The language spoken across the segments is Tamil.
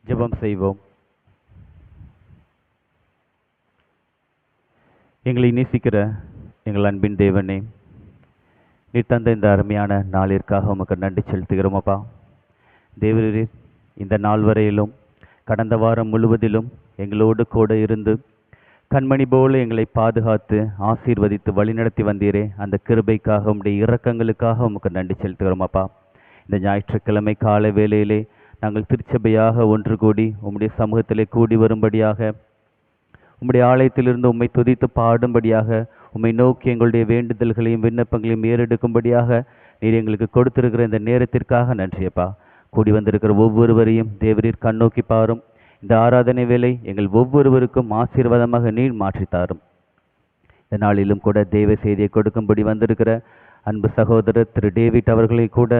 ஜெபம் செய்வோம். எங்களை நேசிக்கிற எங்கள் அன்பின் தேவனே, நீ தந்த இந்த அருமையான நாளிற்காக உமக்கு நன்றி செலுத்துகிறோம் அப்பா. தேவரீர், இந்த நாள் வரையிலும் கடந்த வாரம் முழுவதிலும் எங்களோடு கூட இருந்து கண்மணி போல எங்களை பாதுகாத்து ஆசீர்வதித்து வழிநடத்தி வந்தீரே, அந்த கிருபைக்காக உம்முடைய இரக்கங்களுக்காக உமக்கு நன்றி செலுத்துகிறோம் அப்பா. இந்த ஞாயிற்றுக்கிழமை காலை வேளையிலே நாங்கள் திருச்சபையாக ஒன்று கூடி உம்முடைய சமூகத்திலே கூடி வரும்படியாக, உம்முடைய ஆலயத்திலிருந்து உம்மை துதித்து பாடும்படியாக, உம்மை நோக்கி எங்களுடைய வேண்டுதல்களையும் விண்ணப்பங்களையும் ஏறெடுக்கும்படியாக நீர் எங்களுக்கு கொடுத்திருக்கிற இந்த நேரத்திற்காக நன்றியப்பா. கூடி வந்திருக்கிற ஒவ்வொருவரையும் தேவரீர் கண்ணோக்கி பாரும். இந்த ஆராதனை வேலை எங்கள் ஒவ்வொருவருக்கும் ஆசீர்வாதமாக நீர் மாற்றித்தாரும். இந்த நாளிலும் கூட தேவ செய்தியை கொடுக்கும்படி வந்திருக்கிற அன்பு சகோதரர் திரு டேவிட் அவர்களை கூட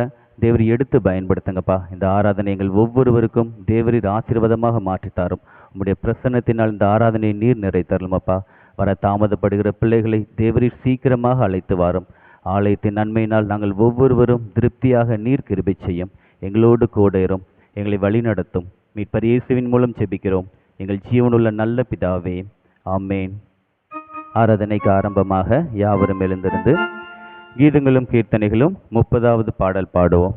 தேவரி எடுத்து பயன்படுத்துங்கப்பா. இந்த ஆராதனை எங்கள் ஒவ்வொருவருக்கும் தேவரீர் ஆசீர்வாதமாக மாற்றித்தாரும். உம்முடைய பிரசன்னத்தினால் இந்த ஆராதனை நீர் நிறைத்தருளுமப்பா. வர தாமதப்படுகிற பிள்ளைகளை தேவரீர் சீக்கிரமாக அழைத்து வாரும். ஆலயத்தின் நன்மையினால் நாங்கள் ஒவ்வொருவரும் திருப்தியாக நீர் கிருபை செய்யும். எங்களோடு கூட இரும், எங்களை வழி நடத்தும். மீட்பர் இயேசுவின் மூலம் ஜெபிக்கிறோம் எங்கள் ஜீவனுள்ள நல்ல பிதாவே, ஆமேன். ஆராதனைக்கு ஆரம்பமாக யாவரும் எழுந்திருந்து கீதங்களும் கீர்த்தனைகளும் 30வது பாடல் பாடுவோம்.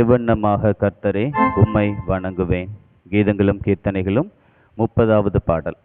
எவ்வண்ணமாக கர்த்தரே உம்மை வணங்குவேன். கீதங்களும் கீர்த்தனைகளும் 30வது பாடல்.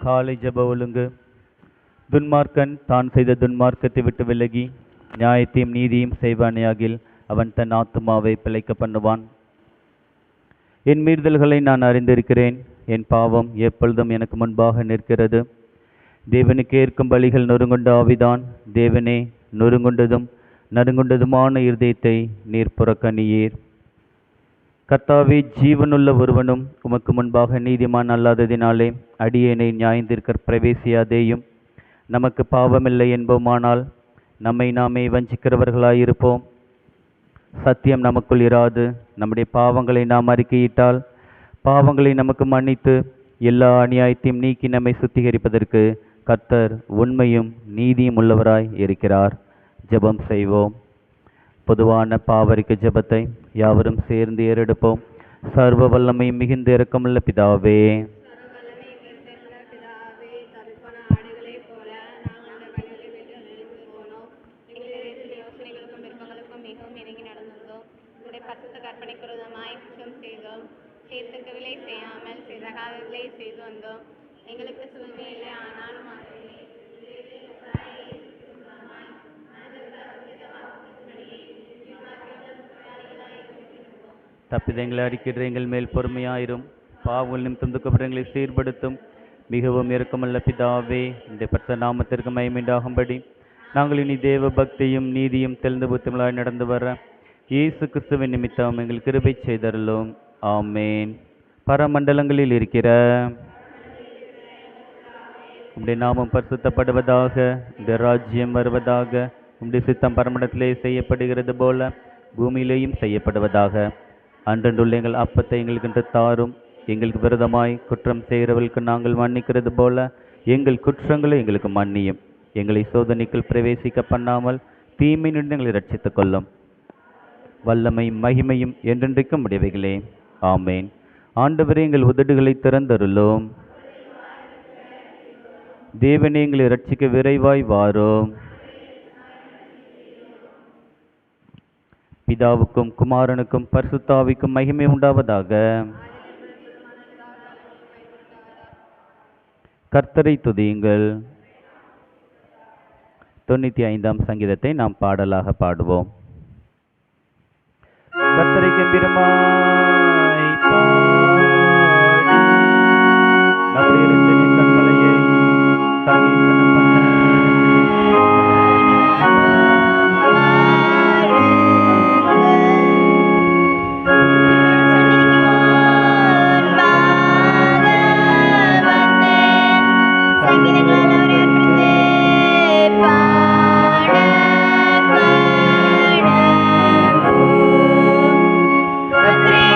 காலை ஜெப ஒழுங்கு. துன்மார்க்கன் தான் செய்த துன்மார்க்கத்தை விட்டு விலகி நியாயத்தையும் நீதியும் செய்வானேயாகில் அவன் தன் ஆத்துமாவை பிழைக்க பண்ணுவான். என் மீறுதல்களை நான் அறிந்திருக்கிறேன், என் பாவம் எப்பொழுதும் எனக்கு முன்பாக நிற்கிறது. தேவனுக்கு ஏற்கும் பலிகள் நொறுங்குண்ட ஆவிதான். தேவனே, நொறுங்குண்டதும் நறுங்குண்டதுமான இருதயத்தை நீர் புறக்கணியீர். கர்த்தாவே, ஜீவனுள்ள ஒருவனும் உமக்கு முன்பாக நீதிமான் அல்லாததினாலே அடியேனை நியாயந்திருக்க பிரவேசியாதேயும். நமக்கு பாவமில்லை என்போமானால் நம்மை நாமே வஞ்சிக்கிறவர்களாயிருப்போம். சத்தியம் நமக்குள் இராது. நம்முடைய பாவங்களை நாம் அறிக்கையிட்டால் பாவங்களை நமக்கு மன்னித்து எல்லா அநியாயத்தையும் நீக்கி நம்மை சுத்திகரிப்பதற்கு கர்த்தர் உண்மையும் நீதியும் உள்ளவராய் இருக்கிறார். ஜெபம் செய்வோம். பொதுவான பாவரிக்க ஜெபத்தை யாவரும் சேர்ந்து ஏறெடுப்போம். சர்வ வல்லமையும் மிகுந்த இரக்கமுள்ள பிதாவே, எங்களுக்கு சுகமே இல்லை, ஆனாலும் தப்பிதங்களை அறிக்கின்ற எங்கள் மேல் பொறுமையாயிரும். பாவங்கள் நிமித்தம் துக்கப்படுங்களை சீர்படுத்தும் மிகவும் இரக்கமுள்ள பிதாவே, இந்த பட்ட நாமத்திற்கு மகிமையுண்டாகும்படி நாங்கள் இனி தேவ பக்தியும் நீதியும் தெளிந்த புத்திகளாய் நடந்து வர இயேசு கிறிஸ்துவின் நிமித்தம் எங்கள் கிருபை செய்தருளும். ஆமேன். பரமண்டலங்களில் இருக்கிற உம்முடைய நாமம் பரிசுத்தப்படுவதாக, இந்த ராஜ்யம் வருவதாக, உம்முடைய சித்தம் பரமண்டலத்திலே செய்யப்படுகிறது போல பூமியிலேயும் செய்யப்படுவதாக. அன்றன்றுள்ள எங்கள் அப்பத்தை எங்களுக்கு தாரும். எங்களுக்கு விரதமாய் குற்றம் செய்கிறவர்களுக்கு நாங்கள் மன்னிக்கிறது போல எங்கள் குற்றங்களை எங்களுக்கு மன்னியும். எங்களை சோதனைக்குள் பிரவேசிக்க பண்ணாமல் தீமையிலிருந்து எங்களை ரட்சித்துக் கொள்ளும். வல்லமையும் மகிமையும் என்றென்றைக்கும் உடையவைகளே. ஆமேன். ஆண்டவரே, எங்கள் உதடுகளை திறந்தருளும். தேவனே, எங்களை ரட்சிக்க விரைவாய் வாரும். பிதாவுக்கும் குமாரனுக்கும் பரிசுத்தாவிக்கும் மகிமை உண்டாவதாக. கர்த்தரை துதியுங்கள். 95ஆம் சங்கீதத்தை நாம் பாடலாக பாடுவோம். கர்த்தரை கம்பீரமாய் பாடி நம்முடைய இரட்சணிய கண்மலையை சங்கீதனம் பண்ண Padre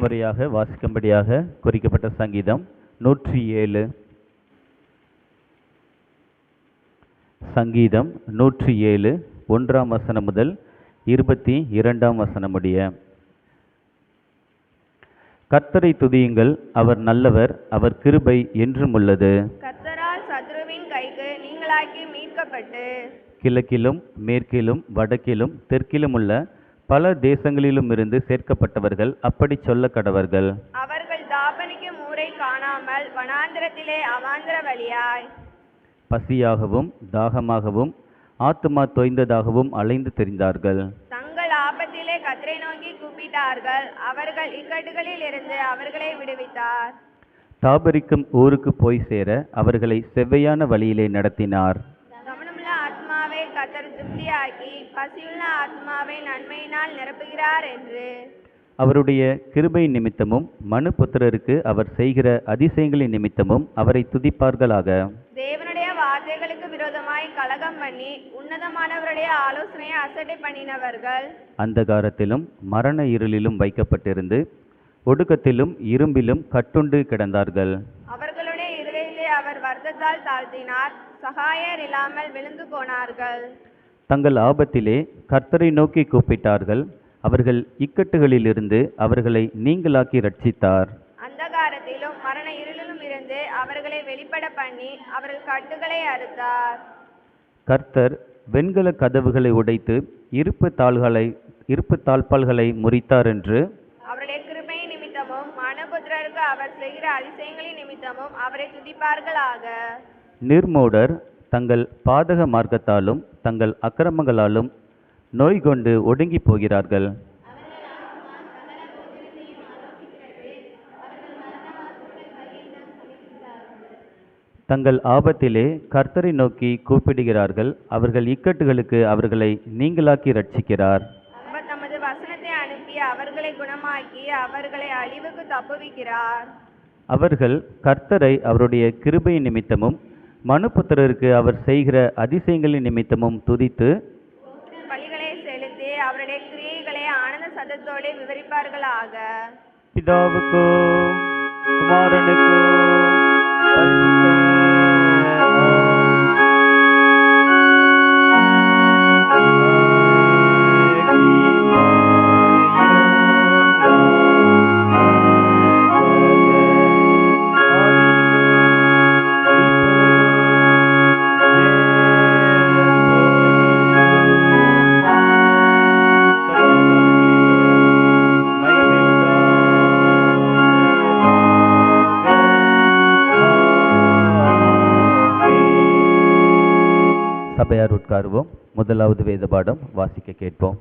முறையாக வாசிக்கும்படியாக குறிக்கப்பட்ட சங்கீதம் 107. சங்கீதம் 107 1ஆம் வசனம் முதல் 22ஆம் வசனம் முடிய. கர்த்தரை துதியுங்கள், அவர் நல்லவர், அவர் கிருபை என்றும் உள்ளது. கர்த்தரால் சத்ருவின் கைக்கு நீங்களாக்கி மீட்கப்பட்டு கிழக்கிலும் மேற்கிலும் வடக்கிலும் தெற்கிலும் உள்ள பல தேசங்களிலும் இருந்து சேர்க்கப்பட்டவர்கள் அப்படி சொல்ல கடவர்கள். அவர்கள் தாபனிக்கும் ஊரை காணாமல் வனாந்திரத்திலே அவாந்திர வழியாய் பசியாகவும் தாகமாகவும் ஆத்துமா தோய்ந்ததாகவும் அலைந்து திரிந்தார்கள். தங்கள் ஆபத்திலே கர்த்தரை நோக்கி கூப்பிட்டார்கள். அவர்கள் இக்கட்டுகளில் இருந்து அவர்களை விடுவித்தார். தாபரிக்கும் ஊருக்கு போய் சேர அவர்களை செவ்வையான வழியிலே நடத்தினார். கவனமுள்ள ஆத்மாவை கர்த்தர் திருப்தியாக்கி பசியுள்ள ஆத்மாவை நன்மையினால் நிரப்புகிறார் என்று. அவருடைய கிருபை நிமித்தமும் மனுபுத்திரருக்கு அவர் செய்கிற அதிசயங்களின் நிமித்தமும் அவரை துதிப்பார்களாக. தேவனுடைய வார்த்தைகளுக்கு விரோதமாய் கலகம் பண்ணி உன்னதமானவருடைய ஆலோசனையை அசட்டை பண்ணினவர்கள் அந்தகாரத்திலும் மரண இருளிலும் வைக்கப்பட்டிருந்து ஒடுக்கத்திலும் இரும்பிலும் கட்டுண்டு கிடந்தார்கள். அவர்களுடைய இருதயத்தை அவர் வருத்தத்தால் தாழ்த்தினார். சகாயர் இல்லாமல் விழுந்து போனார்கள். தங்கள் ஆபத்திலே கர்த்தரை நோக்கி கூப்பிட்டார்கள். அவர்கள் இக்கட்டுகளிலிருந்து அவர்களை நீங்களாக்கி ரட்சித்தார். அந்தகாரத்திலும் மரண இருளிலும் இருந்து அவர்களை வெளிப்பட பண்ணி அவர்கள் கட்டுகளை அறுத்தார். கர்த்தர் வெண்கல கதவுகளை உடைத்து இருப்பு தாழ்பால்களை முறித்தார் என்று. அவருடைய கிருபை நிமித்தமும் மனுபுத்திரருக்கு அவர் செய்கிற அதிசயங்களின் நிமித்தமும் அவரை துதிப்பார்களாக. நிர்மூடர் தங்கள் பாதக மார்க்கத்தாலும் தங்கள் அக்கிரமங்களாலும் நோய் கொண்டு ஒடுங்கி போகிறார்கள். தங்கள் ஆபத்திலே கர்த்தரை நோக்கி கூப்பிடுகிறார்கள். அவர்கள் இக்கட்டுகளுக்கு அவர்களை நீங்களாக்கி ரட்சிக்கிறார். அவர் தமது வசனத்தை அனுப்பி அவர்களை குணமாக்கி அவர்களை அழிவுக்கு தப்புவிக்கிறார். அவர்கள் கர்த்தரை அவருடைய கிருபை நிமித்தமும் மனுபுத்திரருக்கு அவர் செய்கிற அதிசயங்களின் நிமித்தமும் துதித்து பலிகளை செலுத்தி அவருடைய கிரியைகளை ஆனந்த சத்தத்தோடு விவரிப்பார்களாக. பிதாவுக்கோ குமாரனுக்கோ சபையார் உட்காருவோம். முதலாவது வேத பாடம் வாசிக்க கேட்போம்.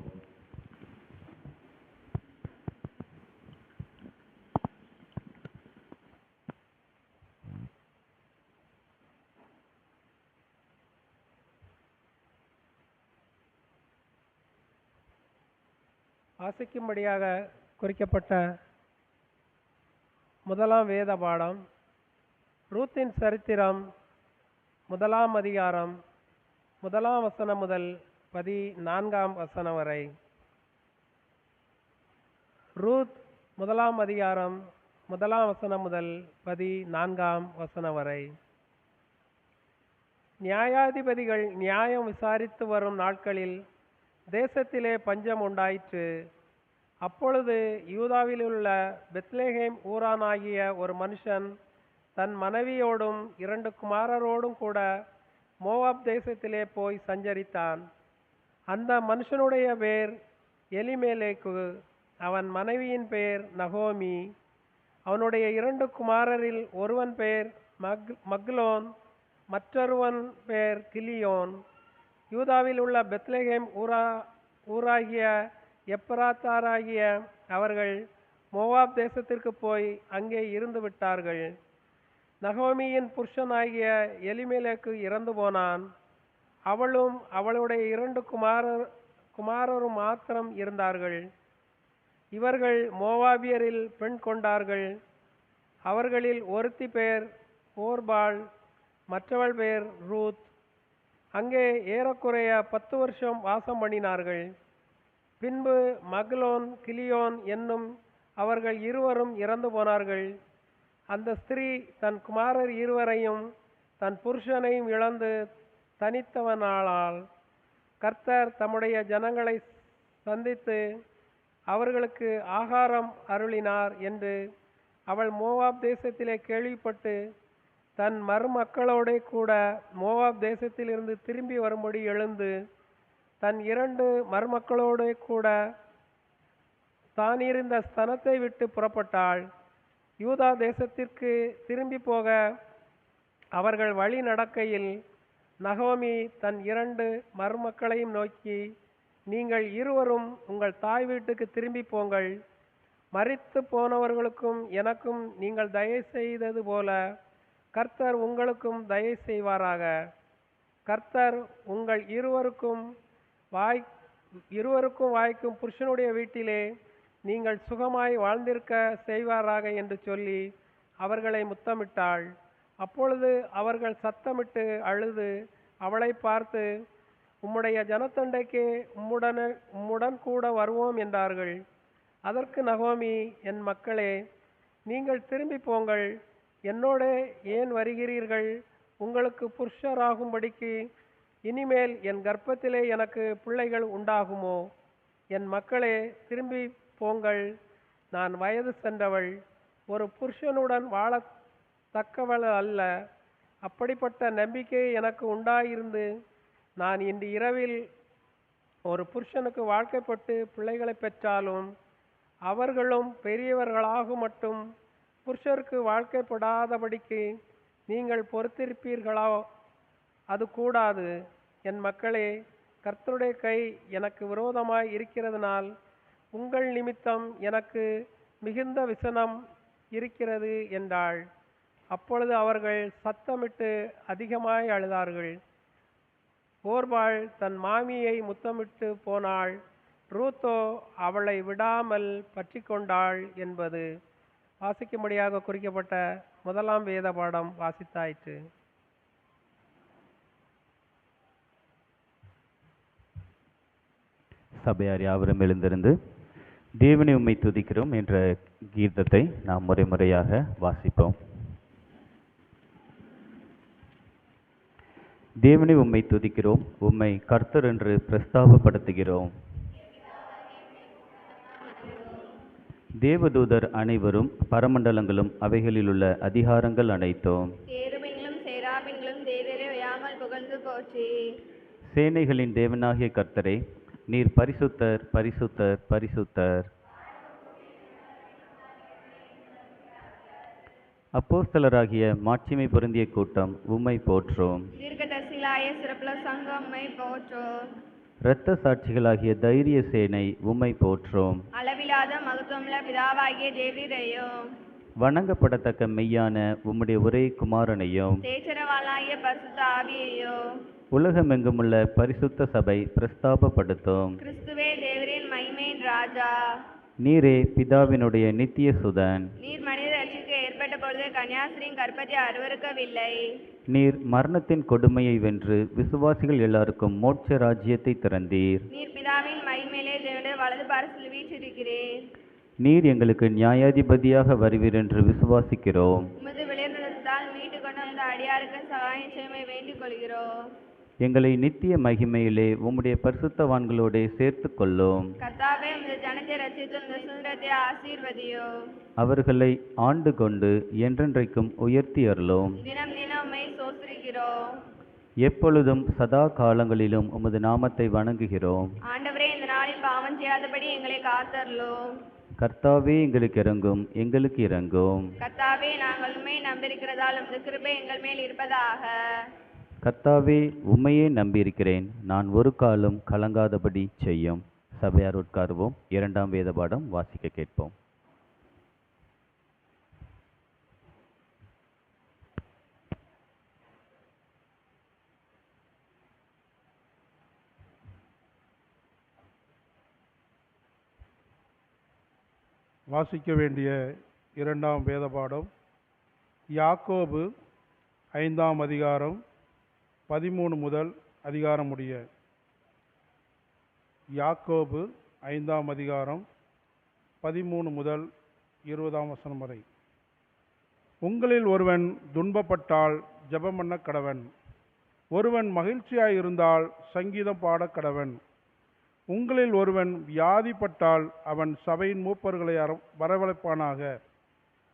வாசிக்கும்படியாக குறிக்கப்பட்ட முதலாம் வேத பாடம் ரூத்தின் சரித்திரம் 1ஆம் அதிகாரம் 1ஆம் வசனம் முதல் 14ஆம் வசனம் வரை. ரூத் 1ஆம் அதிகாரம் 1ஆம் வசனம் முதல் 14ஆம் வசனம் வரை. நியாயாதிபதிகள் நியாயம் விசாரித்து வரும் நாட்களில் தேசத்திலே பஞ்சம் உண்டாயிற்று. அப்பொழுது யூதாவிலுள்ள பெத்லெகேம் ஊரானாகிய ஒரு மனுஷன் தன் மனைவியோடும் 2 குமாரரோடும் கூட மோவாப் தேசத்திலே போய் சஞ்சரித்தான். அந்த மனுஷனுடைய பேர் எலிமேலேக்கு, அவன் மனைவியின் பேர் நகோமி. அவனுடைய 2 குமாரரில் ஒருவன் பேர் மக்லோன், மற்றொருவன் பேர் கிலியோன். யூதாவில் உள்ள பெத்லெகேம் ஊராகிய எப்ராத்தாராகிய அவர்கள் மோவாப் தேசத்திற்கு போய் அங்கே இருந்து விட்டார்கள். நகோமியின் புருஷனாகிய எலிமெலேக்கு இறந்து போனான். அவளும் அவளுடைய 2 குமாரரும் மாத்திரம் இருந்தார்கள். இவர்கள் மோவாபியரில் பெண் கொண்டார்கள். அவர்களில் ஒருத்தி பேர் ஓர்பாள், மற்றவள் பேர் ரூத். அங்கே ஏறக்குறைய 10 வருஷம் வாசம் பண்ணினார்கள். பின்பு மக்லோன் கிலியோன் என்னும் அவர்கள் இருவரும் இறந்து போனார்கள். அந்த ஸ்திரீ தன் குமாரர் இருவரையும் தன் புருஷனையும் இழந்து தனித்தவனாளால். கர்த்தர் தம்முடைய ஜனங்களை சந்தித்து அவர்களுக்கு ஆகாரம் அருளினார் என்று அவள் மோவாப் தேசத்திலே கேள்விப்பட்டு தன் மருமக்களோடே கூட மோவாப் தேசத்திலிருந்து திரும்பி வரும்படி எழுந்து தன் 2 மருமக்களோடே கூட தான் இருந்த ஸ்தனத்தை விட்டு புறப்பட்டாள். யூதா தேசத்திற்கு திரும்பி போக அவர்கள் வழி நடக்கையில் நகோமி தன் 2 மருமக்களையும் நோக்கி, நீங்கள் இருவரும் உங்கள் தாய் வீட்டுக்கு திரும்பி போங்கள். மரித்து போனவர்களுக்கும் எனக்கும் நீங்கள் தயை செய்தது போல கர்த்தர் உங்களுக்கும் தயை செய்வாராக. கர்த்தர் உங்கள் இருவருக்கும் வாய்க்கும் புருஷனுடைய வீட்டிலே நீங்கள் சுகமாய் வாழ்ந்திருக்க செய்வாராக என்று சொல்லி அவர்களை முத்தமிட்டாள். அப்பொழுது அவர்கள் சத்தமிட்டு அழுது அவளை பார்த்து, உம்முடைய ஜனத்தண்டைக்கு உம்முடன் கூட வருவோம் என்றார்கள். அதற்கு நகோமி, என் மக்களே, நீங்கள் திரும்பி போங்கள். என்னோட ஏன் வருகிறீர்கள்? உங்களுக்கு புருஷராகும்படிக்கு இனிமேல் என் கர்ப்பத்திலே எனக்கு பிள்ளைகள் உண்டாகுமோ? என் மக்களே, திரும்பி போங்கள். நான் வயது சென்றவள், ஒரு புருஷனுடன் வாழத்தக்கவள் அல்ல. அப்படிப்பட்ட நம்பிக்கை எனக்கு உண்டாயிருந்து நான் இன்று இரவில் ஒரு புருஷனுக்கு வாழ்க்கைப்பட்டு பிள்ளைகளை பெற்றாலும் அவர்களும் பெரியவர்களாகும் மட்டும் புருஷருக்கு வாழ்க்கைப்படாதபடிக்கு நீங்கள் பொறுத்திருப்பீர்களோ? அது கூடாது. என் மக்களே, கர்த்தருடைய கை எனக்கு விரோதமாய் இருக்கிறதுனால் உங்கள் நிமித்தம் எனக்கு மிகுந்த விசனம் இருக்கிறது என்றாள். அப்பொழுது அவர்கள் சத்தமிட்டு அதிகமாய் அழுதார்கள். ஓர்பாள் தன் மாமியை முத்தமிட்டு போனாள். ரூத்தோ அவளை விடாமல் பற்றி கொண்டாள் என்பது வாசிக்கும்படியாக குறிக்கப்பட்ட 1ஆம் வேத பாடம் வாசித்தாயிற்று. சபையார் யாவரும் எழுந்திருந்து தேவனை உம்மை துதிக்கிறோம் என்ற கீதத்தை நாம் முறையாக வாசிப்போம். தேவனை உம்மை துதிக்கிறோம், உம்மை கர்த்தர் என்று பிரஸ்தாபப்படுத்துகிறோம். தேவதூதர் அனைவரும் பரமண்டலங்களும் அவைகளிலுள்ள அதிகாரங்கள் அனைத்தும் கேருபீன்களும் சேராபீன்களும் தேவரை ஓயாமல் புகழ்ந்து போற்றி. சேனைகளின் தேவனாகிய கர்த்தரே, நீர் பரிசுத்தர், பரிசுத்தர், பரிசுத்தர். அப்போஸ்தலராகிய மாட்சிமை பொருந்திய கூட்டம் உம்மை போற்றும். தீர்க்கதரிசிகளாய சிறப்புள்ள சங்கம் உம்மை போற்றும். இரத்த சாட்சிகளாகிய தைரிய சேனை உம்மை போற்றும். அளவிலாத மகத்துவமுள்ள பிதாவாகிய தேவரீரையும் வணங்கப்படத்தக்க மெய்யான உம்முடைய ஒரே குமாரனையும் தேச்சரவாளாகிய பரிசுத்த ஆவியையும் உலகமெங்குமுள்ள பரிசுத்த சபை பிரஸ்தாபப்படுத்தும். கிறிஸ்துவே தேவரின் மகிமையின் ராஜா. நீரே பிதாவினுடைய நித்திய சுதன். நீர் மனித ரட்சிக்க ஏற்பட்ட பொழுது கன்னியாஸ்திரியின் கர்ப்பத்தை அருவருக்கவில்லை. நீர் மரணத்தின் கொடுமையை வென்று விசுவாசிகள் எல்லாருக்கும் மோட்ச ராஜ்யத்தை திறந்தீர். நீர் பிதாவின் மகிமையிலே தேவனுடைய வலது பாரசில் வீற்றிருக்கிறீர். நீர் எங்களுக்கு நியாயாதிபதியாக வருவீர் என்று விசுவாசிக்கிறோம். உமது விளையாட்டால் மீட்டு கொண்டு வந்த அடியாருக்கு சகாயம் செய்ய வேண்டிக் கொள்கிறோம். எங்களை நித்திய மகிமையிலே உம்முடைய பரிசுத்தவான்களோடே சேர்த்து கொள்ளும். கர்த்தாவே, உமது ஜனத்தை ரட்சித்து இந்த சுதந்திரத்தை ஆசீர்வதியும். அவர்களை ஆண்டு கொண்டு என்றென்றைக்கும் உயர்த்தி அருளும். தினம் தினம் உம்மை ஸ்தோத்திரிக்கிறோம். எப்பொழுதும் சதா காலங்களிலும் உமது நாமத்தை வணங்குகிறோம். ஆண்டவரே, இந்த நாளில் பாவம் செய்யாதபடி எங்களை காத்தருளும். கர்த்தாவே, எங்களுக்கு இறங்கும், எங்களுக்கு இறங்கும். கர்த்தாவே, நாங்கள் உம்மை நம்பியிருக்கிறதால் உமது கிருபை எங்கள் மேல் இருப்பதாக. கர்த்தாவே, உம்மையே நம்பியிருக்கிறேன், நான் ஒரு காலம் கலங்காதபடி செய்யும். சபையார் உட்காருவோம். 2ஆம் வேத பாடம் வாசிக்க கேட்போம். வாசிக்க வேண்டிய 2ஆம் வேத பாடம் யாக்கோபு 5ஆம் அதிகாரம் 13 முதல் அதிகாரம் முடிய. யாக்கோபு 5ஆம் அதிகாரம் 13 முதல் 20ஆம் வசனம் வரை. உங்களில் ஒருவன் துன்பப்பட்டால் ஜெபம் பண்ண கடவன். ஒருவன் மகிழ்ச்சியாயிருந்தால் சங்கீதம் பாட கடவன். உங்களில் ஒருவன் வியாதிப்பட்டால் அவன் சபையின் மூப்பர்களை வரவழைப்பானாக.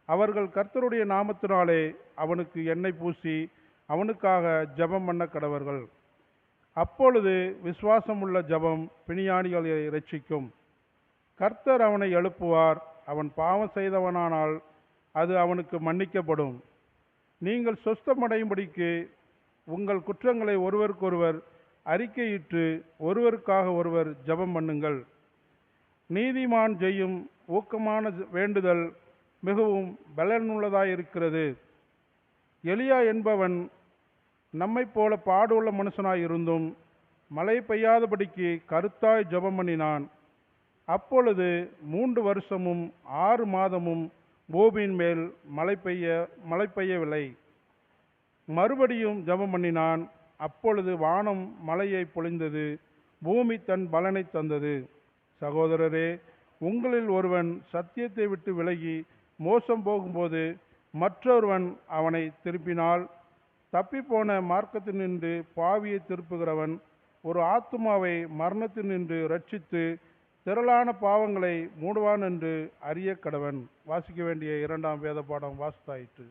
அவர்கள் கர்த்தருடைய நாமத்தினாலே அவனுக்கு எண்ணெய் பூசி அவனுக்காக ஜெபம் பண்ண கடவர்கள். அப்பொழுது விசுவாசமுள்ள ஜெபம் பிணியாணிகளை இரட்சிக்கும். கர்த்தர் அவனை எழுப்புவார். அவன் பாவம் செய்தவனானால் அது அவனுக்கு மன்னிக்கப்படும். நீங்கள் சொஸ்தமடையும்படிக்கு உங்கள் குற்றங்களை ஒருவருக்கொருவர் அறிக்கையிட்டு ஒருவருக்காக ஒருவர் ஜெபம் பண்ணுங்கள். நீதிமான் செய்யும் ஊக்கமான வேண்டுதல் மிகவும் பலனுள்ளதாயிருக்கிறது. எலியா என்பவன் நம்மைப் போல பாடுள்ள மனுஷனாயிருந்தும் மழை பெய்யாதபடிக்கு கருத்தாய் ஜெபம் பண்ணினான். அப்பொழுது 3 வருஷமும் 6 மாதமும் பூமியின் மேல் மழை பெய்யவில்லை. மறுபடியும் ஜெபம் பண்ணினான். அப்பொழுது வானம் மழையை பொழிந்தது, பூமி தன் பலனை தந்தது. சகோதரரே, உங்களில் ஒருவன் சத்தியத்தை விட்டு விலகி மோசம் போகும்போது மற்றொருவன் அவனை திருப்பினால், தப்பிப்போன மார்க்கத்தினின்று பாவியை திருப்புகிறவன் ஒரு ஆத்துமாவை மரணத்தினின்று ரட்சித்து திரளான பாவங்களை மூடுவான் என்று அறிய கடவன். வாசிக்க வேண்டிய 2ஆம் வேத பாடம் வாசித்தாயிற்று.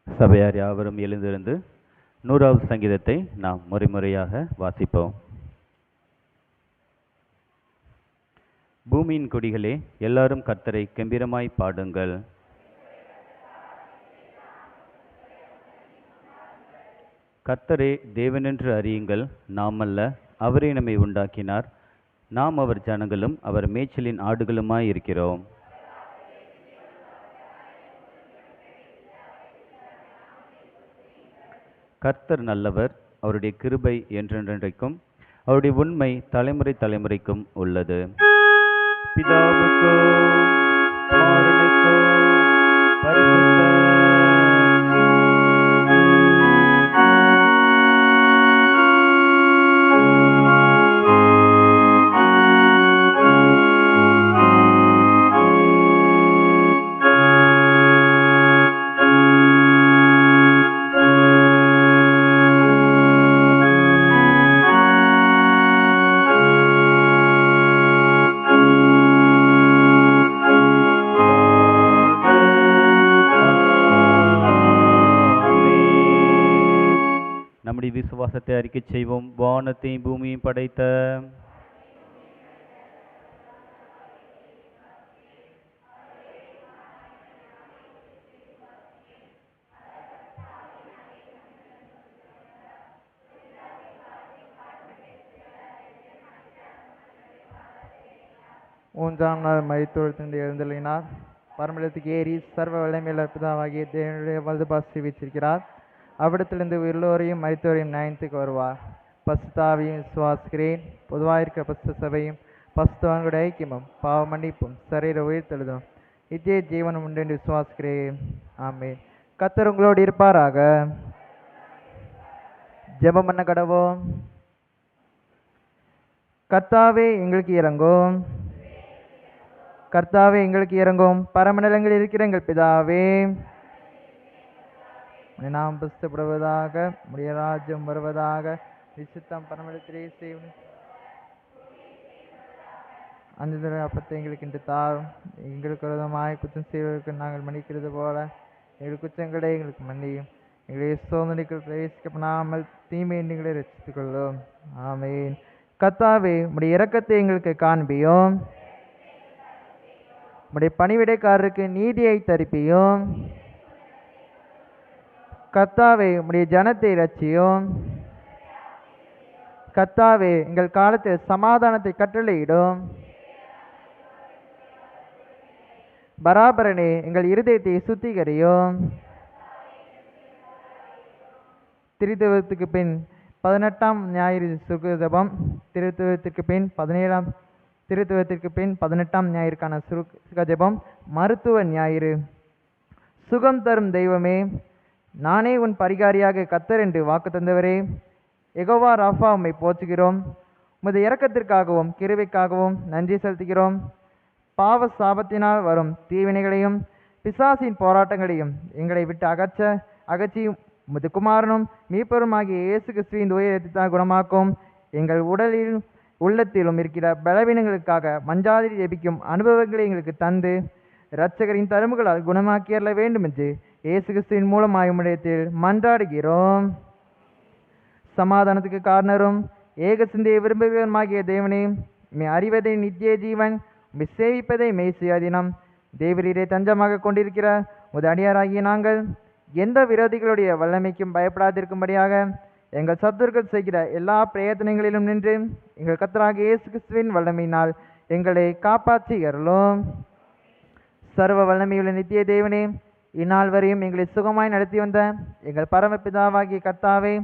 சபையார் யாவரும் எழுந்திருந்து 100வது சங்கீதத்தை நாம் முறையாக வாசிப்போம். பூமியின் குடிகளே, எல்லாரும் கர்த்தரை கெம்பீரமாய் பாடுங்கள். கர்த்தரே தேவனென்று அறியுங்கள். நாம் அல்ல, அவரே நம்மை உண்டாக்கினார். நாம் அவர் ஜனங்களும் அவர் மேய்ச்சலின் ஆடுகளுமாய் இருக்கிறோம். கர்த்தர் நல்லவர், அவருடைய கிருபை என்றென்றைக்கும், அவருடைய உண்மை தலைமுறை தலைமுறைக்கும் உள்ளது. பிதாவுக்கும் குமாரனுக்கும் பரிசுத்த விசுவாசத்தை அறிக்கை செய்வோம். வானத்தையும் பூமியையும் படைத்த மூன்றாம் நாள் மரித்தோர்த்திலிருந்து எழுந்தருளினார். பரமண்டலத்துக்கு ஏறி சர்வ வல்லமையுள்ள பிதாவாகிய தேவனுடைய வலதுபார்சை வீற்றிருக்கிறார். அவ்விடத்திலிருந்து எல்லோரையும் மரித்தோரையும் நியாயத்துக்கு வருவார். பசுத்தாவையும் விசுவாசிக்கிறேன். பொதுவாயிருக்கிற பசுத்த சபையும் பசுத்தவான்களுடைய ஐக்கியமும் பாவ மன்னிப்பும் சரீர உயிர்த்தெழுதும் நித்திய ஜீவனம் உண்டு என்று விசுவாசிக்கிறேன். ஆமென். கர்த்தர் உங்களோடு இருப்பாராக. ஜெபம் பண்ண கடவோம். கர்த்தாவே எங்களுக்கு இறங்கும். கர்த்தாவே எங்களுக்கு இறங்கும். பரமண்டலங்களில் இருக்கிற எங்கள் பிதாவே, நாம் புஸ்தப்படுவதாக, உடைய ராஜ்யம் வருவதாக, விசுத்தம் பரமண்டலத்திலே செய்யும். அந்த அப்பத்தை எங்களுக்கு இன்று தாரும். எங்களுக்கு விரோதமாய் குற்றம் செய்வதற்கு நாங்கள் மன்னிக்கிறது போல எங்கள் குற்றங்களை எங்களுக்கு மன்னியும். எங்களை சோதனைக்கு பிரவேசிக்கப்படாமல் தீமை எங்களை ரட்சித்துக் கொள்ளும். ஆமென். கர்த்தாவே, உடைய இரக்கத்தை எங்களுக்கு காண்பியும். உடைய பணிவிடைக்காரருக்கு நீதியை தரிப்பியும். கர்த்தாவே, உடைய ஜனத்தை இரட்சியும். கர்த்தாவே, எங்கள் காலத்தில் சமாதானத்தை கட்டளையிடும். பராபரனே, எங்கள் இருதயத்தை சுத்திகரியும். திருத்துவத்துக்கு பின் 18ஆம் ஞாயிறு சுகஜபம். திருத்துவத்திற்கு பின் 18ஆம் ஞாயிற்கான சுகஜபம். மருத்துவ ஞாயிறு. சுகம் தரும் தெய்வமே, நானே உன் பரிகாரியாக கர்த்தர் என்று வாக்கு தந்தவரே, யெகோவா ராஃபா உம்மை போற்றுகிறோம். உமது இரக்கத்திற்காகவும் கிருபைக்காகவும் நன்றி செலுத்துகிறோம். பாவ சாபத்தினால் வரும் தீவினைகளையும் பிசாசின் போராட்டங்களையும் எங்களை விட்டு அகற்றி உமது குமாரனும் மீட்பருமாகிய இயேசு கிறிஸ்துவின் உயிரத்தினால் குணமாக்கும். எங்கள் உடலில் உள்ளத்திலும் இருக்கிற பலவீனங்களுக்காக மஞ்சாதி ஜெபிக்கும் அனுபவங்களை எங்களுக்கு தந்து இரட்சகரின் தரும்புகளால் குணமாக்கியறல வேண்டும் என்று இயேசு கிறிஸ்துவின் மூலமாய் உம்மிடத்தில் மன்றாடுகிறோம். சமாதானத்துக்கு காரணரும் ஏக சிந்தையை விரும்புகிறவருமாகிய தேவனே, உம்மை அறிவதை நித்திய ஜீவன், உம்மை சேவிப்பதை மெய் சுயாதீனம். தேவரீரை தஞ்சமாக கொண்டிருக்கிற உமது அடியாராகிய நாங்கள் எந்த விரோதிகளுடைய வல்லமைக்கும் பயப்படாதிருக்கும்படியாக எங்கள் சத்துருக்கள் செய்கிற எல்லா பிரயத்தனங்களிலும் நின்று எங்கள் கர்த்தராகிய இயேசு கிறிஸ்துவின் வல்லமையினால் எங்களை காப்பாற்றி அருளும். சர்வ வல்லமையுள்ள நித்திய தேவனே, இந்நாள் வரையும் எங்களை சுகமாய் நடத்தி வந்த எங்கள் பரமபிதாவாகிய கர்த்தாவே,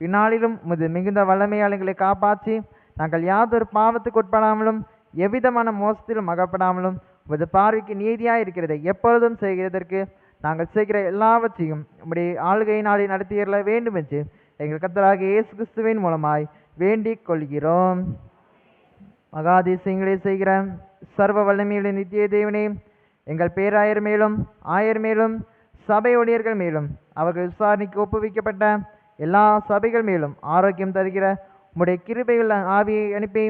இந்நாளிலும் உமது மிகுந்த வல்லமையால் எங்களை காப்பாற்றி நாங்கள் யாதொரு பாவத்துக்கு உட்படாமலும் எவ்விதமான மோசத்திலும் அகப்படாமலும் உமது பார்வைக்கு நீதியாய் இருக்கிறதை எப்பொழுதும் செய்கிறதற்கு நாங்கள் செய்கிற எல்லாவற்றையும் உம்முடைய ஆளுகையினாலே நடத்தியறல வேண்டும் என்று எங்கள் கர்த்தராகிய இயேசு கிறிஸ்துவின் மூலமாய் வேண்டிக் கொள்கிறோம். மகாதிசயங்களை செய்கிற சர்வ வல்லமையுள்ள நித்திய தேவனே, எங்கள் பேராயர் மேலும் ஆயர் மேலும் சபை ஊழியர்கள் மேலும் அவர்கள் விசாரணைக்கு ஒப்புவிக்கப்பட்ட எல்லா சபைகள் மேலும் ஆரோக்கியம் தருகிற உம்முடைய கிருபையுள்ள ஆவியை அனுப்பி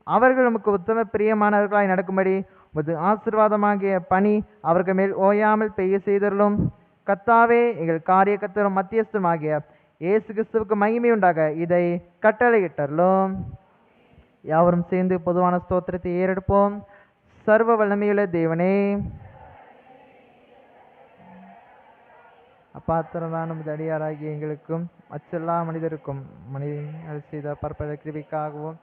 அவர்கள் உமக்கு உத்தம பிரியமானவர்களாய் நடக்கும்படி உமது ஆசீர்வாதமாகிய பணி அவர்கள் மேல் ஓயாமல் பெய்ய செய்தருளும். கர்த்தாவே, எங்கள் காரிய கர்த்தரும் மத்தியஸ்தருமாகிய இயேசு கிறிஸ்துவுக்கு மகிமை உண்டாக இதை கட்டளையிட்டருளும். யாவரும் சேர்ந்து பொதுவான ஸ்தோத்திரத்தை ஏறெடுப்போம். சர்வ வல்லமையுள்ள தேவனே, அப்பாத்திரமான உமது அடியாராகிய எங்களுக்கும் மற்றெல்லா மனிதருக்கும் மனிதர்கள் செய்த பற்பல கிருபைக்காகவும்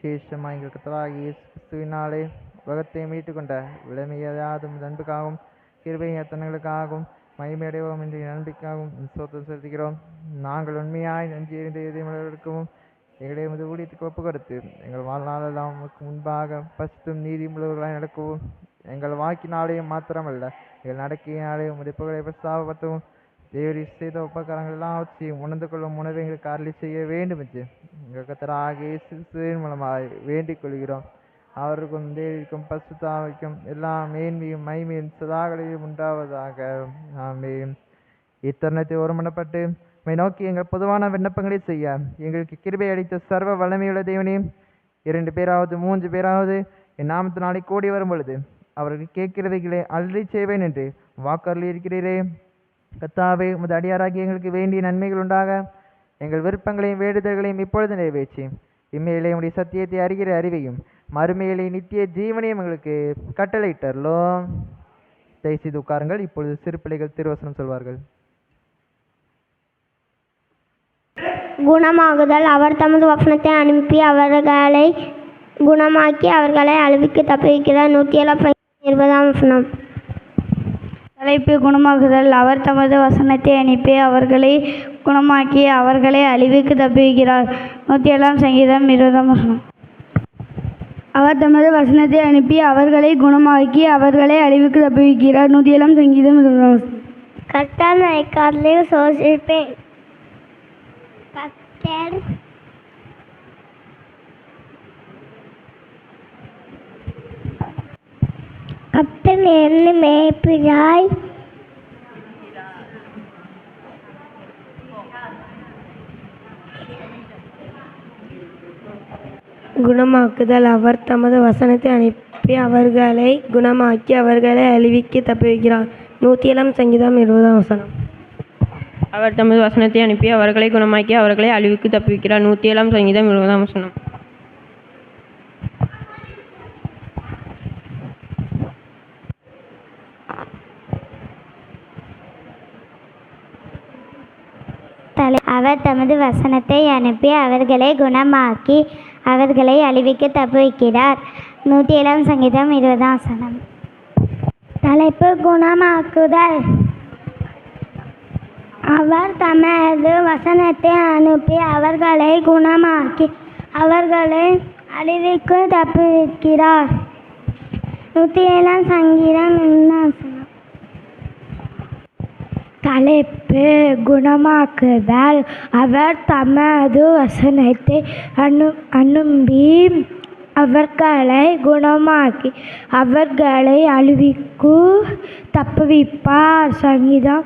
விசேஷமாக எங்கள் கர்த்தராகிய இயேசு கிறிஸ்துவினாலே உலகத்தை மீட்டு கொண்ட விளமையாதும் அன்புக்காகவும் கிருபை எத்தனைகளுக்காகவும் மகிமையடைவோம் என்ற நம்பிக்கையாகவும் சோத்திரம் செலுத்துகிறோம். நாங்கள் உண்மையாய் நன்றி அறிந்த இதயமுள்ளவர்களுக்கும் எங்களுடைய உமது ஊழியத்துக்கு ஒப்பு கொடுத்து எங்கள் வாழ்நாளெல்லாம் உமக்கு முன்பாக பசுத்தும் நீதி உள்ளவர்களாய் நடக்கவும், எங்கள் வாக்கினாலேயும் மாத்திரமல்ல எங்கள் நடக்கையினாலேயும் உமது புகழை பிரஸ்தாபப்படுத்தவும் தேவரி செய்த உபகாரங்கள் எல்லாவற்றையும் உணர்ந்து கொள்ளும் உணவை எங்களுக்கு அருளி செய்ய வேண்டும் என்று எங்கள் கர்த்தராகிய இயேசு கிறிஸ்துவின் மூலமாக வேண்டிக் கொள்கிறோம். அவருக்கும் தேவிக்கும் பசுத்தாவிக்கும் எல்லா மேன்மையும் மகிமையும் சதாகளையும் உண்டாவதாக. ஆமென். இத்தருணத்தை ஒருமனப்பட்டு உம்மை நோக்கி எங்கள் பொதுவான விண்ணப்பங்களை செய்ய எங்களுக்கு கிருபை அளித்த சர்வ வல்லமையுள்ள தேவனே, 2 பேராவது 3 பேராவது என் நாமத்தினாலே கூடி வரும் பொழுது அவர்கள் கேட்கிறவைகளை அள்ளி செய்வேன் என்று வாக்கருளி இருக்கிறீரே. கர்த்தாவே, உமது அடியாராகி எங்களுக்கு வேண்டிய நன்மைகள் உண்டாக எங்கள் விருப்பங்களையும் வேண்டுதல்களையும் இப்பொழுது நிறைவேற்றி இம்மையிலே உடைய சத்தியத்தை அறிகிற அறிவையும் மறுமையிலே நித்திய ஜீவனையும் எங்களுக்கு கட்டளையிட்டர்லோம். தயவுசெய்து உட்காருங்கள். இப்பொழுது சிறு பிள்ளைகள் திருவசனம் சொல்வார்கள். குணமாகுதல். அவர் தமது வசனத்தை அனுப்பி அவர்களை குணமாக்கி அவர்களை அழிவுக்கு தப்புவிக்கிறார். 120 வசனம். தலைப்பு குணமாகுதல். அவர் தமது வசனத்தை அனுப்பி அவர்களை குணமாக்கி அவர்களை அழிவுக்கு தப்புவிக்கிறார். 107 சங்கீதம் 20 வசனம். அவர் தமது வசனத்தை அனுப்பி அவர்களை குணமாக்கி அவர்களை அழிவுக்கு தப்புவிக்கிறார். 107 சங்கீதம் 20 வசனம். கர்த்தர் எக்காலத்தையும் சோசிப்பேன். கர்த்தர் என்னை மேய்ப்பினாய். குணமாக்குதல். அவர் தமது வசனத்தை அனுப்பி அவர்களை குணமாக்கி அவர்களை அழிவுக்கு தப்புவிக்கிறார். 107 சங்கீதம் 20 வசனம். அவர் தமது வசனத்தை அனுப்பி அவர்களை குணமாக்கி அவர்களை அழிவுக்கு தப்புவிக்கிறார். 107 சங்கீதம் 20 வசனம். அவர் தமது வசனத்தை அனுப்பி அவர்களை குணமாக்கி அவர்களை அழிவுக்கு தப்புவிக்கிறார். 107 சங்கீதம் 20 வசனம். தலைப்பு குணமாக்குதல். அவர் தமது வசனத்தை அனுப்பி அவர்களை குணமாக்கி அவர்களை அழிவுக்கு தப்புவிக்கிறார். 107 சங்கீதம் 2 தலைப்பு குணமாக்குதல். அவர் தமது வசனத்தை அனுப்பி அவர்களை குணமாக்கி அவர்களை அழிவுக்கு தப்புவிப்பார். சங்கீதம்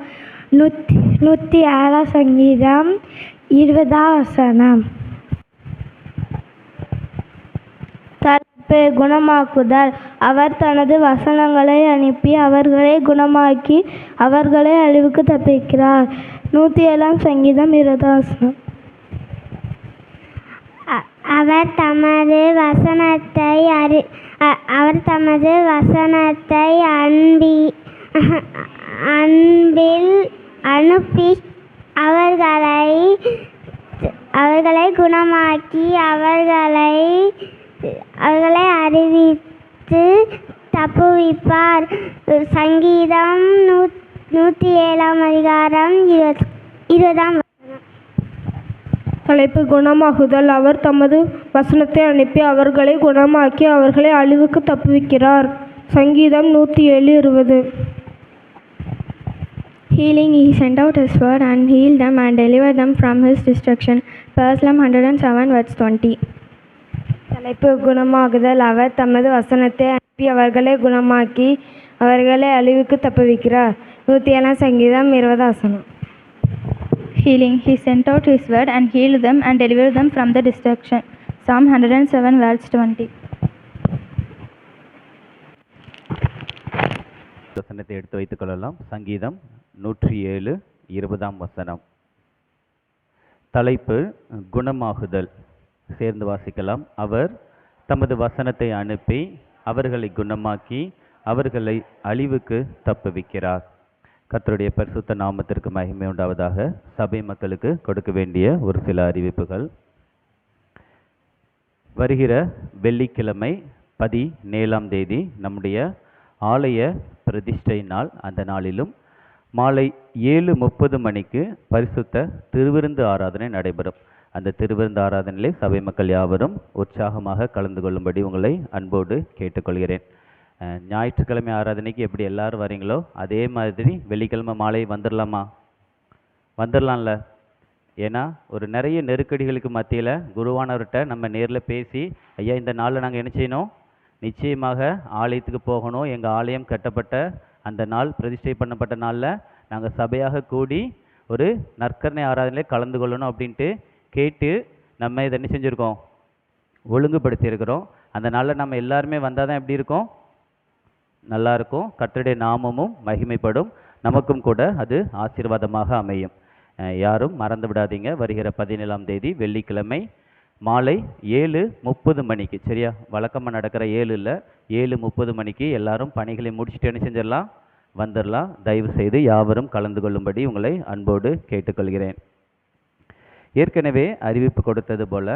107 சங்கீதம் 20 தலைப்பு குணமாக்குதல். அவர் தனது வசனங்களை அனுப்பி அவர்களை குணமாக்கி அவர்களை அழிவுக்கு தப்பிக்கிறார். 107 சங்கீதம் 20 அவர் தமது வசனத்தை அன்பில் அனுப்பி அவர்களை குணமாக்கி அவர்களை அறிவித்து தப்புவிப்பார். சங்கீதம் 107 அதிகாரம் 20 தலைப்பு குணமாகுதல். அவர் தமது வசனத்தை அனுப்பி அவர்களை குணமாக்கி அவர்களை அழிவுக்கு தப்புவிக்கிறார். சங்கீதம் 107:20. Healing, he sent out his word and healed them and delivered them from his destruction. Psalm 107:20. தலைப்பு குணமாகுதல். அவர் தமது வசனத்தை அனுப்பி அவர்களை குணமாக்கி அவர்களை அழிவுக்கு தப்புவிக்கிறார். 107 சங்கீதம் 20 Healing, he sent out his word and healed them and delivered them from the destruction. Psalm 107:20. வசனத்தை எடுத்து வைத்துக் கொள்ளலாம். சங்கீதம் 107:20. தலைப்பு குணமாகுதல். சேர்ந்து வாசிக்கலாம். அவர் தமது வசனத்தை அனுப்பி அவர்களை குணமாக்கி அவர்களை அழிவுக்கு தப்புவிக்கிறார். கர்த்தருடைய பரிசுத்த நாமத்திற்கு மகிமை உண்டாவதாக. சபை மக்களுக்கு கொடுக்க வேண்டிய ஒரு சில அறிவிப்புகள். வருகிற வெள்ளிக்கிழமை 17ஆம் தேதி நம்முடைய ஆலய பிரதிஷ்டை நாள். அந்த நாளிலும் மாலை 7:30 மணிக்கு பரிசுத்த திருவிருந்து ஆராதனை நடைபெறும். அந்த திருவிருந்து ஆராதனையிலே சபை மக்கள் யாவரும் உற்சாகமாக கலந்து கொள்ளும்படி உங்களை அன்போடு கேட்டுக்கொள்கிறேன். ஞாயிற்றுக்கிழமை ஆராதனைக்கு எப்படி எல்லாரும் வரீங்களோ அதே மாதிரி வெள்ளிக்கிழமை மாலை வந்துடலாம்ல. ஏன்னா ஒரு நிறைய நெருக்கடிகளுக்கு மத்தியில் குருவானவர்கிட்ட நம்ம நேரில் பேசி, ஐயா இந்த நாளில் நாங்கள் என்ன செய்யணும், நிச்சயமாக ஆலயத்துக்கு போகணும், எங்கள் ஆலயம் கட்டப்பட்ட அந்த நாள், பிரதிஷ்டை பண்ணப்பட்ட நாளில் நாங்கள் சபையாக கூடி ஒரு நற்கருணை ஆராதனையில் கலந்து கொள்ளணும் அப்படின்ட்டு கேட்டு நம்ம இதை என்ன செஞ்சுருக்கோம், ஒழுங்குபடுத்தியிருக்கிறோம். அந்த நாளில் நம்ம எல்லாருமே வந்தால் தான் எப்படி இருக்கும், நல்லா இருக்கும். கர்த்தருடைய நாமமும் மகிமைப்படும், நமக்கும் கூட அது ஆசீர்வாதமாக அமையும். யாரும் மறந்து விடாதீங்க. வருகிற 17ஆம் தேதி வெள்ளிக்கிழமை மாலை 7:30 மணிக்கு, சரியா, வழக்கமாக நடக்கிற 7 இல்லை 7:30 மணிக்கு எல்லாரும் பணிகளை முடிச்சுட்டு என்ன செஞ்சிடலாம், வந்துடலாம். தயவு செய்து யாவரும் கலந்து கொள்ளும்படி உங்களை அன்போடு கேட்டுக்கொள்கிறேன். ஏற்கனவே அறிவிப்பு கொடுத்தது போல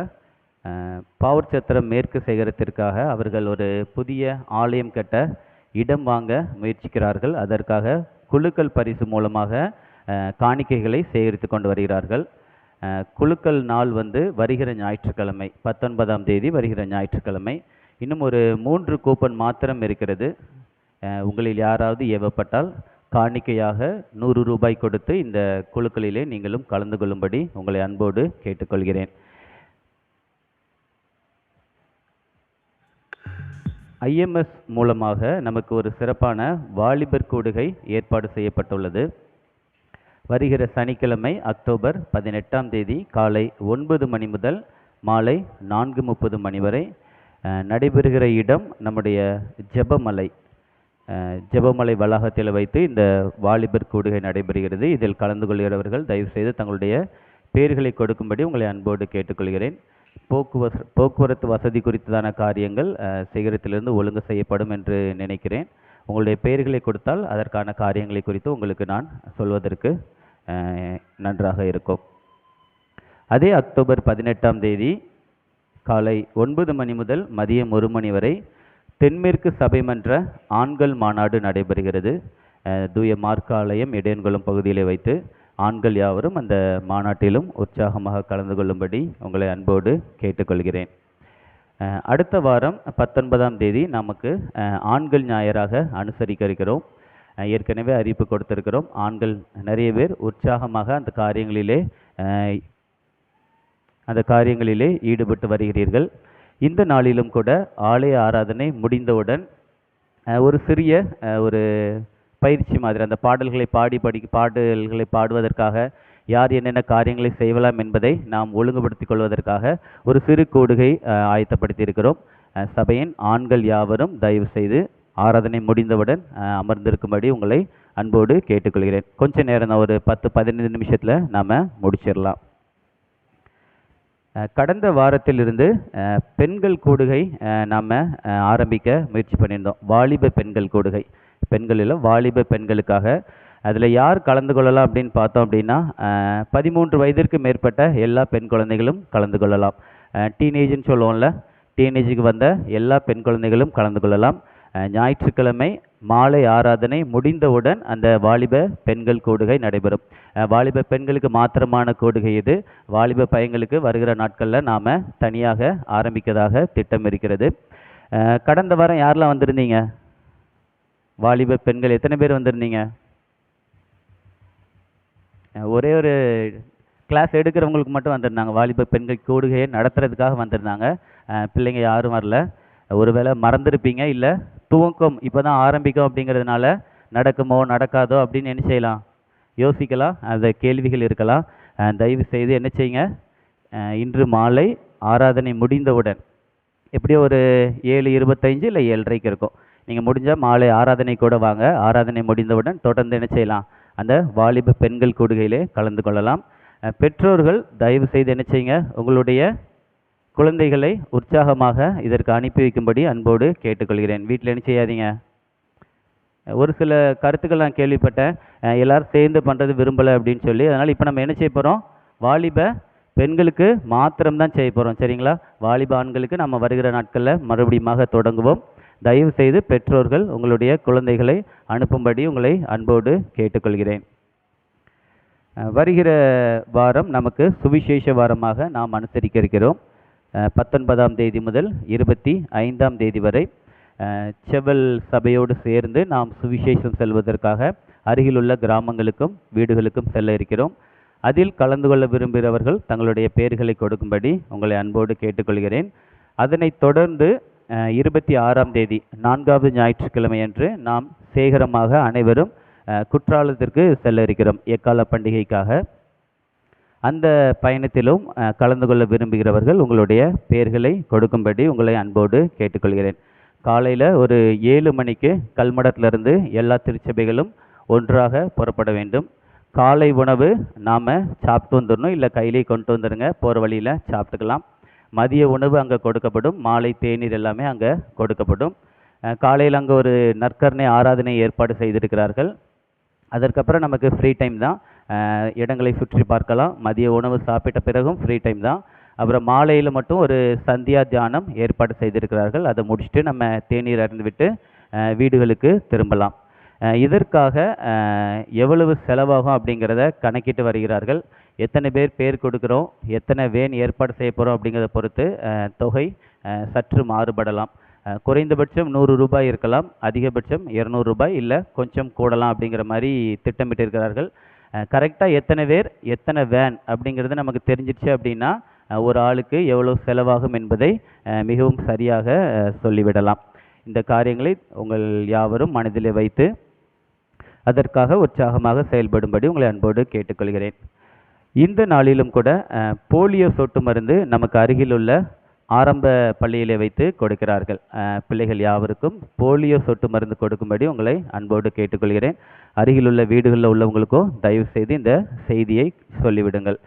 பாவூர் சத்திரம் மேற்கு சேகரத்திற்காக அவர்கள் ஒரு புதிய ஆலயம் கட்ட இடம் வாங்க முயற்சிக்கிறார்கள். அதற்காக குழுக்கள் பரிசு மூலமாக காணிக்கைகளை சேகரித்து கொண்டு வருகிறார்கள். குழுக்கள் நாள் வருகிற ஞாயிற்றுக்கிழமை 19ஆம் தேதி வருகிற ஞாயிற்றுக்கிழமை. இன்னும் ஒரு 3 கூப்பன் மாத்திரம் இருக்கிறது. உங்களில் யாராவது ஏவப்பட்டால் காணிக்கையாக 100 ரூபாய் கொடுத்து இந்த குழுக்களிலே நீங்களும் கலந்து கொள்ளும்படி உங்களை அன்போடு கேட்டுக்கொள்கிறேன். IMS மூலமாக நமக்கு ஒரு சிறப்பான வாலிபர் கூடுகை ஏற்பாடு செய்யப்பட்டுள்ளது. வருகிற சனிக்கிழமை அக்டோபர் 18ஆம் தேதி காலை 9 மணி முதல் மாலை 4:30 மணி வரை நடைபெறுகிற இடம் நம்முடைய ஜெபமலை வளாகத்தில் வைத்து இந்த வாலிபர் கூடுகை நடைபெறுகிறது. இதில் கலந்து கொள்கிறவர்கள் தயவுசெய்து தங்களுடைய பெயர்களை கொடுக்கும்படி உங்களை அன்போடு கேட்டுக்கொள்கிறேன். போக்குவரத்து வசதி குறித்ததான காரியங்கள் சேகரத்திலிருந்து ஒழுங்கு செய்யப்படும் என்று நினைக்கிறேன். உங்களுடைய பெயர்களை கொடுத்தால் அதற்கான காரியங்களை குறித்து உங்களுக்கு நான் சொல்வதற்கு நன்றாக இருக்கும். அதே அக்டோபர் 18ஆம் தேதி காலை 9 மணி முதல் மதியம் 1 மணி வரை தென்மேற்கு சபை மன்ற ஆண்கள் மாநாடு நடைபெறுகிறது. தூய மார்க்க ஆலயம் இடையன்குளம் பகுதியிலே வைத்து ஆண்கள் யாவரும் அந்த மாநாட்டிலும் உற்சாகமாக கலந்து கொள்ளும்படி உங்களை அன்போடு கேட்டுக்கொள்கிறேன். அடுத்த வாரம் 19ஆம் தேதி நமக்கு ஆண்கள் ஞாயிறாக அனுசரிக்க இருக்கிறோம். ஏற்கனவே அறிவிப்பு கொடுத்திருக்கிறோம். ஆண்கள் நிறைய பேர் உற்சாகமாக அந்த காரியங்களிலே ஈடுபட்டு வருகிறீர்கள். இந்த நாளிலும் கூட ஆலய ஆராதனை முடிந்தவுடன் ஒரு சிறிய ஒரு பயிற்சி மாதிரி அந்த பாடல்களை பாடல்களை பாடுவதற்காக யார் என்னென்ன காரியங்களை செய்யலாம் என்பதை நாம் ஒழுங்குபடுத்திக் கொள்வதற்காக ஒரு சிறு கூடுகை ஆயத்தப்படுத்தி இருக்கிறோம். சபையின் ஆண்கள் யாவரும் தயவு செய்து ஆராதனை முடிந்தவுடன் அமர்ந்திருக்கும்படி உங்களை அன்போடு கேட்டுக்கொள்கிறேன். கொஞ்ச நேரம் தான், ஒரு 10-15 நிமிஷத்தில் நாம் முடிச்சிடலாம். கடந்த வாரத்திலிருந்து பெண்கள் கூடுகை நாம் ஆரம்பிக்க முயற்சி பண்ணியிருந்தோம். வாலிப பெண்கள் கூடுகை, பெண்களில் வாலிப பெண்களுக்காக. அதில் யார் கலந்து கொள்ளலாம் அப்படின்னு பார்த்தோம் அப்படின்னா 13 வயதிற்கு மேற்பட்ட எல்லா பெண் குழந்தைகளும் கலந்து கொள்ளலாம். டீனேஜ்னு சொல்லுவோம்ல, டீனேஜுக்கு வந்த எல்லா பெண் குழந்தைகளும் கலந்து கொள்ளலாம். ஞாயிற்றுக்கிழமை மாலை ஆராதனை முடிந்தவுடன் அந்த வாலிப பெண்கள் கூடுகை நடைபெறும். வாலிப பெண்களுக்கு மாத்திரமான கூடுகை இது. வாலிப பையங்களுக்கு வருகிற நாட்களில் நாம் தனியாக ஆரம்பிக்கதாக திட்டம் இருக்கிறது. கடந்த வாரம் யாரெல்லாம் வந்திருந்தீங்க? வாலிப பெண்கள் எத்தனை பேர் வந்திருந்தீங்க? ஒரே ஒரு கிளாஸ் எடுக்கிறவங்களுக்கு மட்டும் வந்திருந்தாங்க. வாலிப பெண்கள் கூடுகையை நடத்துறதுக்காக வந்திருந்தாங்க. பிள்ளைங்க யாரும் வரல. ஒருவேளை மறந்துருப்பீங்க, இல்லை துவக்கம் இப்போ தான் ஆரம்பிக்கும் அப்படிங்கிறதுனால நடக்குமோ நடக்காதோ அப்படின்னு என்ன செய்யலாம், யோசிக்கலாம். அந்த கேள்விகள் இருக்கலாம். தயவு செய்து என்ன செய்யுங்க, இன்று மாலை ஆராதனை முடிந்தவுடன் எப்படியோ ஒரு 7:25 இல்லை 7:30 இருக்கும். நீங்கள் முடிஞ்சால் மாலை ஆராதனை கூட வாங்க. ஆராதனை முடிந்தவுடன் தொடர்ந்து என்ன செய்யலாம், அந்த வாலிப பெண்கள் கூடுகையிலே கலந்து கொள்ளலாம். பெற்றோர்கள் தயவு செய்து என்ன செய்யுங்க, உங்களுடைய குழந்தைகளை உற்சாகமாக இதற்கு அனுப்பி வைக்கும்படி அன்போடு கேட்டுக்கொள்கிறேன். வீட்டில் என்ன செய்யாதீங்க. ஒரு சில கருத்துக்கள் நான் கேள்விப்பட்டேன், எல்லாரும் சேர்ந்து பண்ணுறது விரும்பலை அப்படின்னு சொல்லி. அதனால் இப்போ நம்ம என்ன செய்ய போகிறோம், வாலிப பெண்களுக்கு மாத்திரம்தான் செய்ய போகிறோம். சரிங்களா? வாலிப ஆண்களுக்கு நம்ம வருகிற நாட்களில் மறுபடியும் தொடங்குவோம். தயவு செய்து பெற்றோர்கள் உங்களுடைய குழந்தைகளை அனுப்பும்படி உங்களை அன்போடு கேட்டுக்கொள்கிறேன். வருகிற வாரம் நமக்கு சுவிசேஷ வாரமாக நாம் அனுசரிக்க இருக்கிறோம். 19ஆம் தேதி முதல் 25ஆம் தேதி வரை செவல் சபையோடு சேர்ந்து நாம் சுவிசேஷம் செல்வதற்காக அருகிலுள்ள கிராமங்களுக்கும் வீடுகளுக்கும் செல்ல இருக்கிறோம். அதில் கலந்து கொள்ள விரும்புகிறவர்கள் தங்களுடைய பெயர்களை கொடுக்கும்படி உங்களை அன்போடு கேட்டுக்கொள்கிறேன். அதனைத் தொடர்ந்து 26ஆம் தேதி 4வது ஞாயிற்றுக்கிழமை அன்று நாம் சேகரமாக அனைவரும் குற்றாலத்திற்கு செல்ல இருக்கிறோம் எக்கால பண்டிகைக்காக. அந்த பயணத்திலும் கலந்து கொள்ள விரும்புகிறவர்கள் உங்களுடைய பெயர்களை கொடுக்கும்படி உங்களை அன்போடு கேட்டுக்கொள்கிறேன். காலையில் ஒரு 7 மணிக்கு கல்மடத்திலிருந்து எல்லா திருச்சபைகளும் ஒன்றாக புறப்பட வேண்டும். காலை உணவு நாம் சாப்பிட்டு வந்துடணும், இல்லை கையிலே கொண்டு வந்துடுங்க, போகிற வழியில் சாப்பிட்டுக்கலாம். மதிய உணவு அங்கே கொடுக்கப்படும். மாலை தேநீர் எல்லாமே அங்கே கொடுக்கப்படும். காலையில் அங்கே ஒரு நற்கருணை ஆராதனை ஏற்பாடு செய்திருக்கிறார்கள். அதற்கப்புறம் நமக்கு ஃப்ரீ டைம் தான், இடங்களை சுற்றி பார்க்கலாம். மதிய உணவு சாப்பிட்ட பிறகும் ஃப்ரீ டைம் தான். அப்புறம் மாலையில் மட்டும் ஒரு சந்தியா தியானம் ஏற்பாடு செய்திருக்கிறார்கள். அதை முடிச்சுட்டு நம்ம தேநீர் அருந்துவிட்டு வீடுகளுக்கு திரும்பலாம். இதற்காக எவ்வளவு செலவாகும் அப்படிங்கிறத கணக்கிட்டு வருகிறார்கள். எத்தனை பேர் கொடுக்குறோம், எத்தனை வேன் ஏற்பாடு செய்ய போகிறோம் அப்படிங்கிறத பொறுத்து தொகை சற்று மாறுபடலாம். குறைந்தபட்சம் 100 ரூபாய் இருக்கலாம், அதிகபட்சம் 200 ரூபாய், இல்லை கொஞ்சம் கூடலாம் அப்படிங்கிற மாதிரி திட்டமிட்டு இருக்கிறார்கள். கரெக்டாக எத்தனை பேர் எத்தனை வேன் அப்படிங்கிறது நமக்கு தெரிஞ்சிடுச்சு அப்படின்னா ஒரு ஆளுக்கு எவ்வளோ செலவாகும் என்பதை மிகவும் சரியாக சொல்லிவிடலாம். இந்த காரியங்களை உங்கள் யாவரும் மனதிலே வைத்து அதற்காக உற்சாகமாக செயல்படும்படி உங்களை அன்போடு கேட்டுக்கொள்கிறேன். இந்த நாளிலும் கூட போலியோ சொட்டு மருந்து நமக்கு அருகிலுள்ள ஆரம்ப பள்ளியிலே வைத்து கொடுக்கிறார்கள். பிள்ளைகள் யாவருக்கும் போலியோ சொட்டு மருந்து கொடுக்கும்படி உங்களை அன்போடு கேட்டுக்கொள்கிறேன். அருகிலுள்ள வீடுகளில் உள்ளவங்களுக்கும் தயவு செய்து இந்த செய்தியை சொல்லிவிடுங்கள்.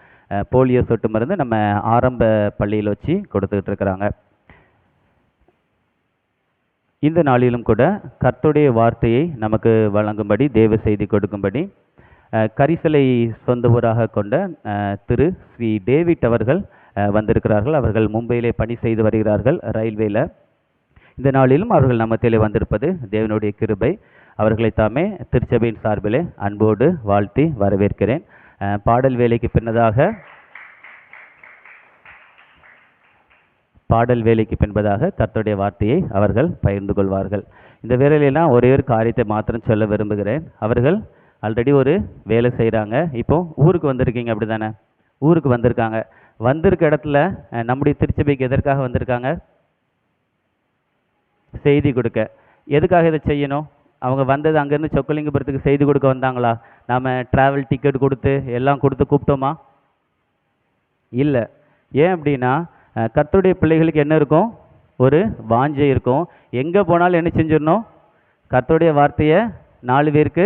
போலியோ சொட்டு மருந்து நம்ம ஆரம்ப பள்ளியில் வச்சு கொடுத்துக்கிட்டு இருக்கிறாங்க. இந்த நாளிலும் கூட கர்த்தருடைய வார்த்தையை நமக்கு வழங்கும்படி, தேவ செய்தி கொடுக்கும்படி கரிசலை சொந்த ஊராக கொண்ட திரு ஸ்ரீ டேவிட் அவர்கள் வந்திருக்கிறார்கள். அவர்கள் மும்பையிலே பணி செய்து வருகிறார்கள் ரயில்வேல. இந்த நாளிலும் அவர்கள் நம்மத்திலே வந்திருப்பது தேவனுடைய கிருபை. அவர்களை தாமே திருச்சபையின் சார்பிலே அன்போடு வாழ்த்தி வரவேற்கிறேன். பாடல் வேலைக்கு பின்னதாக பாடல் வேலைக்கு பின்பதாக கர்த்தருடைய வார்த்தையை அவர்கள் பகிர்ந்து கொள்வார்கள். இந்த வேலையிலாம் ஒரே ஒரு காரியத்தை மாத்திரம் சொல்ல விரும்புகிறேன். அவர்கள் ஆல்ரெடி ஒரு வேலை செய்கிறாங்க. இப்போ ஊருக்கு வந்திருக்கீங்க, அப்படி தானே? ஊருக்கு வந்திருக்காங்க. வந்திருக்க இடத்துல நம்முடைய திருச்சபைக்கு எதற்காக வந்திருக்காங்க? செய்தி கொடுக்க. எதுக்காக இதை செய்யணும்? அவங்க வந்தது அங்கேருந்து சொக்கலிங்கபுரத்துக்கு செய்தி கொடுக்க வந்தாங்களா? நாம் ட்ராவல் டிக்கெட் கொடுத்து எல்லாம் கொடுத்து கூப்பிட்டோமா? இல்லை. ஏன் அப்படின்னா கர்த்தருடைய பிள்ளைகளுக்கு என்ன இருக்கும்? ஒரு வாஞ்சை இருக்கும். எங்கே போனாலும் என்ன செஞ்சிடணும்? கர்த்தருடைய வார்த்தையை 4 பேருக்கு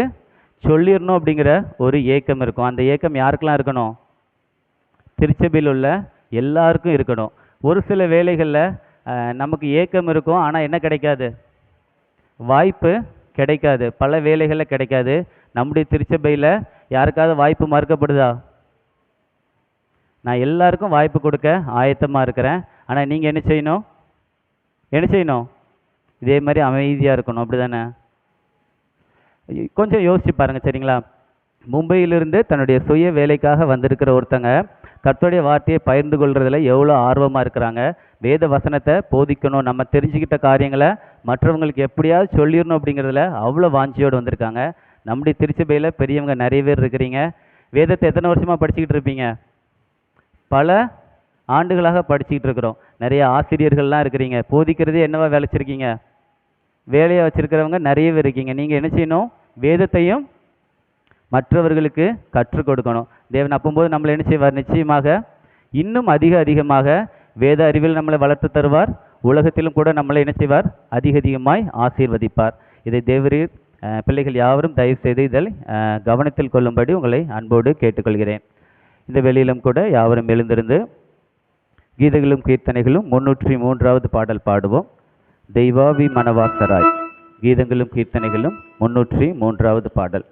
சொல்லிடணும் அப்படிங்கிற ஒரு ஏக்கம் இருக்கும். அந்த ஏக்கம் யாருக்கெல்லாம் இருக்கணும்? திருச்சபையில் உள்ள எல்லாருக்கும் இருக்கணும். ஒரு சில வேளைகளில் நமக்கு ஏக்கம் இருக்கும், ஆனால் என்ன கிடைக்காது? வாய்ப்பு கிடைக்காது. பல வேலைகளில் கிடைக்காது. நம்முடைய திருச்சபையில் யாருக்காவது வாய்ப்பு மறுக்கப்படுதா? நான் எல்லாருக்கும் வாய்ப்பு கொடுக்க ஆயத்தமாக இருக்கிறேன். ஆனால் நீங்கள் என்ன செய்யணும்? என்ன செய்யணும்? இதே மாதிரி அமைதியாக இருக்கணும், அப்படி தானே? கொஞ்சம் யோசிச்சு பாருங்கள், சரிங்களா? மும்பையிலிருந்து தன்னுடைய சுய வேலைக்காக வந்திருக்கிற ஒருத்தங்க கர்த்தருடைய வார்த்தையை பகிர்ந்து கொள்றதுல எவ்வளோ ஆர்வமாக இருக்கிறாங்க. வேத வசனத்தை போதிக்கணும், நம்ம தெரிஞ்சுக்கிட்ட காரியங்களை மற்றவங்களுக்கு எப்படியாவது சொல்லிடணும் அப்படிங்கிறதுல அவ்வளோ வாஞ்சியோடு வந்திருக்காங்க. நம்முடைய திருச்சபையில் பெரியவங்க நிறைய பேர் இருக்கிறீங்க. வேதத்தை எத்தனை வருஷமாக படிச்சுக்கிட்டு இருப்பீங்க? பல ஆண்டுகளாக படிச்சுக்கிட்டு இருக்கிறோம். நிறைய ஆசிரியர்கள்லாம் இருக்கிறீங்க. போதிக்கிறதே என்னவா வேலைச்சிருக்கீங்க? வேலையை வச்சுருக்கிறவங்க நிறைய பேர் இருக்கீங்க. நீங்கள் என்ன செய்யணும்? வேதத்தையும் மற்றவர்களுக்கு கற்றுக் கொடுக்கணும். தேவன் அப்போது நம்மளை என்ன செய்வார்? நிச்சயமாக இன்னும் அதிகமாக வேத அறிவில் நம்மளை வளர்த்து தருவார். உலகத்திலும் கூட நம்மளை என்ன செய்வார்? அதிகமாய் ஆசீர்வதிப்பார். இதை தேவரீர் பிள்ளைகள் யாவரும் தயவு செய்து இதில் கவனத்தில் கொள்ளும்படி உங்களை அன்போடு கேட்டுக்கொள்கிறேன். இந்த வெளியிலும் கூட யாவரும் எழுந்திருந்து கீதங்களும் கீர்த்தனைகளும் 303வது பாடல் பாடுவோம். தெய்வாவி மனவாசராய். கீதங்களும் கீர்த்தனைகளும் 303வது பாடல்.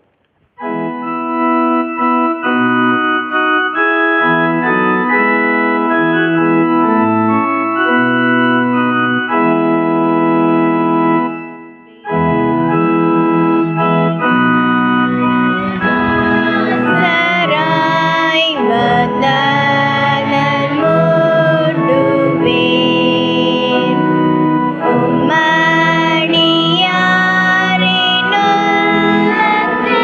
உம்மடியாரினுள்ளத்தில்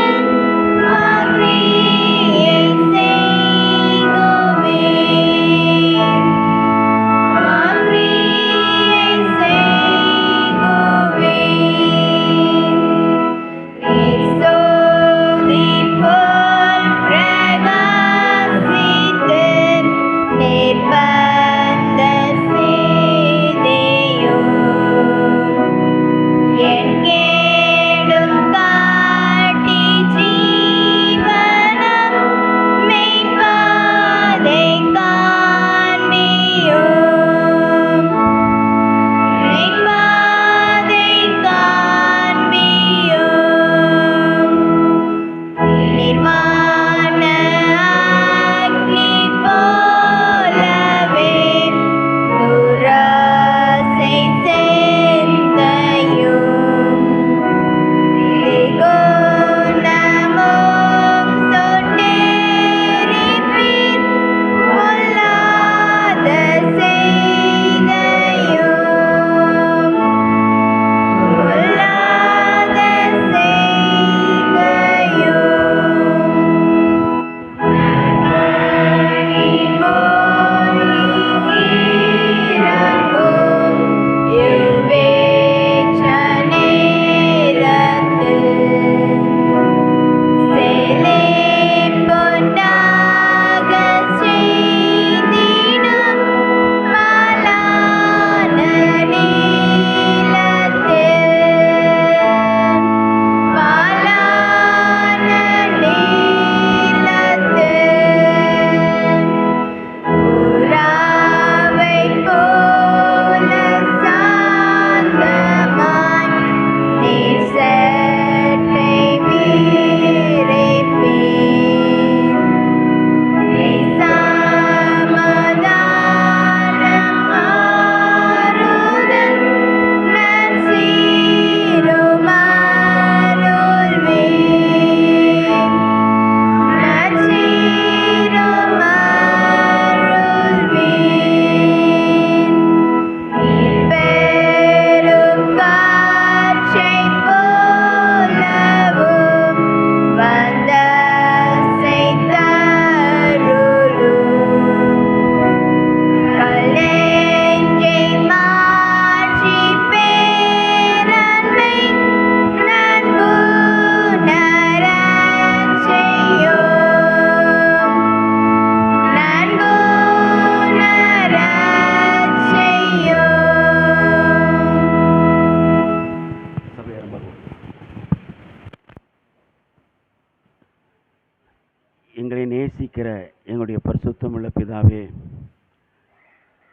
எங்களை நேசிக்கிற எங்களுடைய பரிசுத்தமுள்ள பிதாவே,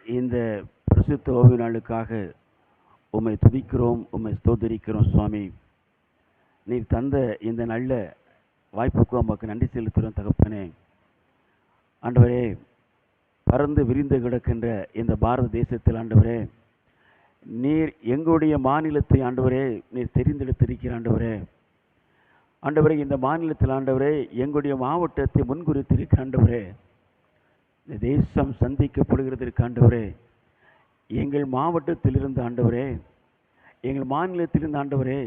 இந்த பரிசுத்த ஓய்வு நாளுக்காக உம்மை துதிக்கிறோம், உம்மை ஸ்தோத்திரிக்கிறோம் சுவாமி. நீர் தந்த இந்த நல்ல வாய்ப்புக்கு உமக்கு நன்றி செலுத்துகிறோம் தகப்பனே. ஆண்டவரே, பறந்து விரிந்து கிடக்கின்ற இந்த பாரத தேசத்தில் ஆண்டவரே, நீர் எங்களுடைய மாநிலத்தை ஆண்டவரே நீர் தெரிந்தெடுத்திருக்கிற ஆண்டவரே. ஆண்டவரே, இந்த மாநிலத்தில் ஆண்டவரே எங்களுடைய மாவட்டத்தை முன்குறித்திருக்கிற ஆண்டவரே. இந்த தேசம் சந்திக்கப்படுகிறதற்கு ஆண்டவரே, எங்கள் மாவட்டத்திலிருந்து ஆண்டவரே, எங்கள் மாநிலத்திலிருந்து ஆண்டவரே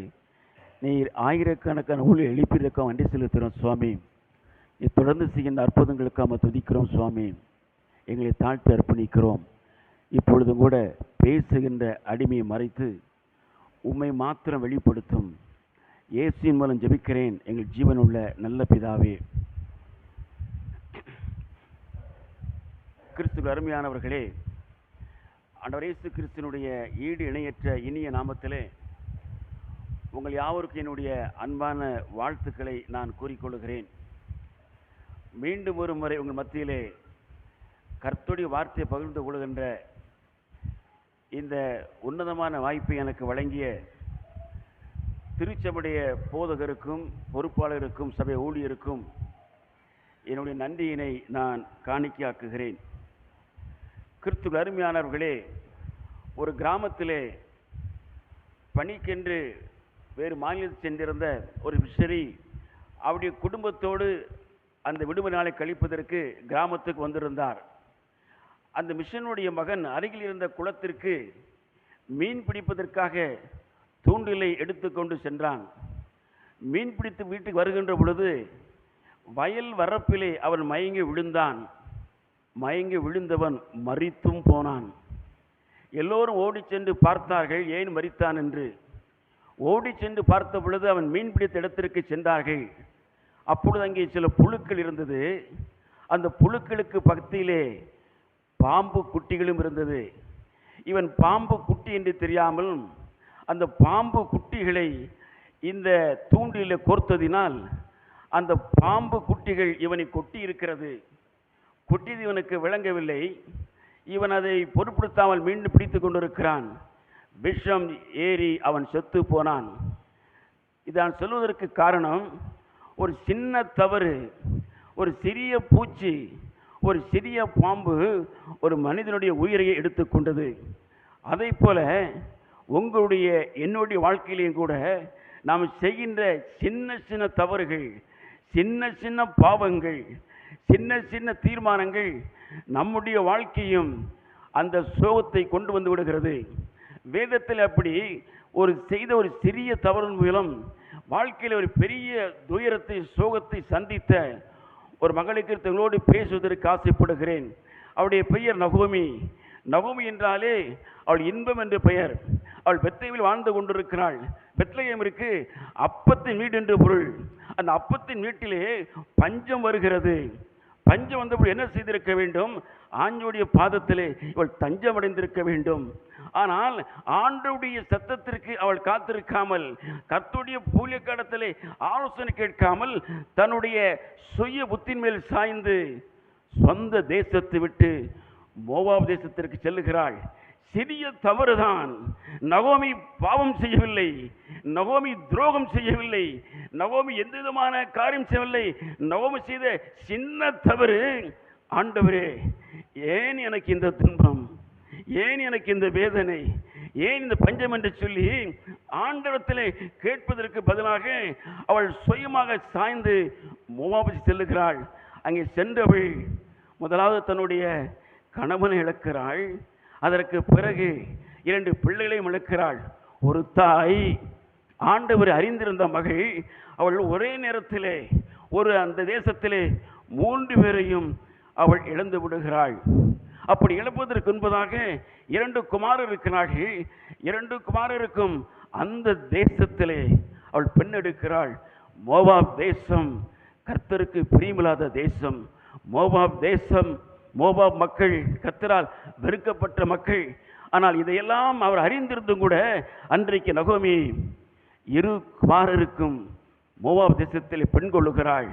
நீர் ஆயிரக்கணக்கான ஊழியர் எழுப்பியிருக்கோம். நன்றி செலுத்துகிறோம் சுவாமி. நீ தொடர்ந்து செய்கின்ற அற்புதங்களுக்காக துதிக்கிறோம் சுவாமி. எங்களை தாழ்த்தி அர்ப்பணிக்கிறோம். இப்பொழுதும் கூட பேசுகின்ற அடிமையை மறைத்து உம்மை மாத்திரம் வெளிப்படுத்தும் இயேசுவின் மூலம் ஜெபிக்கிறேன் எங்கள் ஜீவனுள்ள நல்ல பிதாவே. கிறிஸ்துவின் அருமையானவர்களே, ஆண்டவர் இயேசு கிறிஸ்துவினுடைய ஈடு இணையற்ற இனிய நாமத்திலே உங்கள் யாவருக்கும் என்னுடைய அன்பான வாழ்த்துக்களை நான் கூறிக்கொள்கிறேன். மீண்டும் ஒரு முறை உங்கள் மத்தியிலே கர்த்தருடைய வார்த்தையை பகிர்ந்து கொள்கின்ற இந்த உன்னதமான வாய்ப்பை எனக்கு வழங்கிய திருச்சபையுடைய போதகருக்கும் பொறுப்பாளருக்கும் சபை ஊழியருக்கும் என்னுடைய நன்றியினை நான் காணிக்கையாக்குகிறேன். கிறிஸ்துவின் அருமையானவர்களே, ஒரு கிராமத்திலே பணிக்கென்று வேறு மாநிலத்தில் சென்றிருந்த ஒரு மிஷனரி அவருடைய குடும்பத்தோடு அந்த விடுமுறை நாளை கழிப்பதற்கு கிராமத்துக்கு வந்திருந்தார். அந்த மிஷனுடைய மகன் அருகில் இருந்த குளத்திற்கு மீன் பிடிப்பதற்காக தூண்டிலை எடுத்துக்கொண்டு சென்றான். மீன் பிடித்து வீட்டுக்கு வருகின்ற பொழுது வயல் வரப்பிலே அவன் மயங்கி விழுந்தான். மயங்கி விழுந்தவன் மரித்தும் போனான். எல்லோரும் ஓடி சென்று பார்த்தார்கள் ஏன் மரித்தான் என்று. ஓடி சென்று பார்த்த பொழுது அவன் மீன் பிடித்த இடத்திற்கு சென்றார்கள். அப்பொழுது அங்கே சில புழுக்கள் இருந்தது. அந்த புழுக்களுக்கு பக்கத்திலே பாம்பு குட்டிகளும் இருந்தது. இவன் பாம்பு குட்டி என்று தெரியாமல் அந்த பாம்பு குட்டிகளை இந்த தூண்டிலே கோர்த்ததினால் அந்த பாம்பு குட்டிகள் இவனை கொட்டி இருக்கிறது. கொட்டியது இவனுக்கு விளங்கவில்லை. இவன் அதை பொருட்படுத்தாமல் மீண்டும் பிடித்து கொண்டிருக்கிறான். விஷம் ஏறி அவன் செத்து போனான். இதான் சொல்வதற்கு காரணம், ஒரு சின்ன தவறு, ஒரு சிறிய பூச்சி, ஒரு சிறிய பாம்பு ஒரு மனிதனுடைய உயிரையை எடுத்துக்கொண்டது. அதை போல உங்களுடைய என்னுடைய வாழ்க்கையிலையும் கூட நாம் செய்கின்ற சின்ன சின்ன தவறுகள், சின்ன சின்ன பாவங்கள், சின்ன சின்ன தீர்மானங்கள் நம்முடைய வாழ்க்கையும் அந்த சோகத்தை கொண்டு வந்து விடுகிறது. வேதத்தில் அப்படி செய்த ஒரு சிறிய தவறின் மூலம் வாழ்க்கையில் ஒரு பெரிய துயரத்தை சோகத்தை சந்தித்த ஒரு மகளுக்கு தங்களோடு பேசுவதற்கு ஆசைப்படுகிறேன். அவருடைய பெயர் நகோமி. நகோமி என்றாலே அவள் இன்பம் என்று பெயர். அவள் பெத்லேயமில் வாழ்ந்து கொண்டிருக்கிறாள். பெத்லேயமிற்கு அப்பத்தின் வீடு என்று பொருள். அந்த அப்பத்தின் வீட்டிலே பஞ்சம் வருகிறது. பஞ்சம் வந்தபோது என்ன செய்திருக்க வேண்டும்? ஆண்டவருடைய பாதத்திலே இவள் தஞ்சம் அடைந்திருக்க வேண்டும். ஆனால் ஆண்டவருடைய சத்தத்திற்கு அவள் காத்திருக்காமல், கர்த்தருடைய ஊழியக்காரத்திலே ஆலோசனை கேட்காமல், தன்னுடைய சுய புத்தின் மேல் சாய்ந்து சொந்த தேசத்தை விட்டு மோவாப் தேசத்திற்கு செல்லுகிறாள். சிறிய தவறுதான். நகோமி பாவம் செய்யவில்லை, நகோமி துரோகம் செய்யவில்லை, நகோமி எந்த விதமான காரியம் செய்யவில்லை. நகோமி செய்த சின்ன தவறு, ஆண்டவரே ஏன் எனக்கு இந்த துன்பம், ஏன் எனக்கு இந்த வேதனை, ஏன் இந்த பஞ்சம் என்று சொல்லி ஆண்டவரத்திலே கேட்பதற்கு பதிலாக அவள் சுயமாக சாய்ந்து மோவாபுக்கு செல்லுகிறாள். அங்கே சென்றவள் முதலாவது தன்னுடைய கணவனை இழக்கிறாள். அதற்கு பிறகு 2 பிள்ளைகளையும் இழக்கிறாள். ஒரு தாய், ஆண்டவர் அறிந்திருந்த மகள், அவள் ஒரே நேரத்திலே அந்த தேசத்திலே 3 பேரையும் அவள் இழந்து விடுகிறாள். அப்படி இழப்பதற்கு முன்பதாக 2 குமாரர் இருக்கிறார்கள். 2 குமாரருக்கும் அந்த தேசத்திலே அவள் பெண்ணெடுக்கிறாள். மோவாப் தேசம் கர்த்தருக்கு பிரியமில்லாத தேசம். மோவாப் தேசம், மோவாப் மக்கள் கர்த்தரால் வெறுக்கப்பட்ட மக்கள். ஆனால் இதையெல்லாம் அவர் அறிந்திருந்தும் கூட அன்றைக்கு நகோமி 2 குமாரருக்கும் மோவாப் தேசத்தில் பெண் கொள்ளுகிறாள்.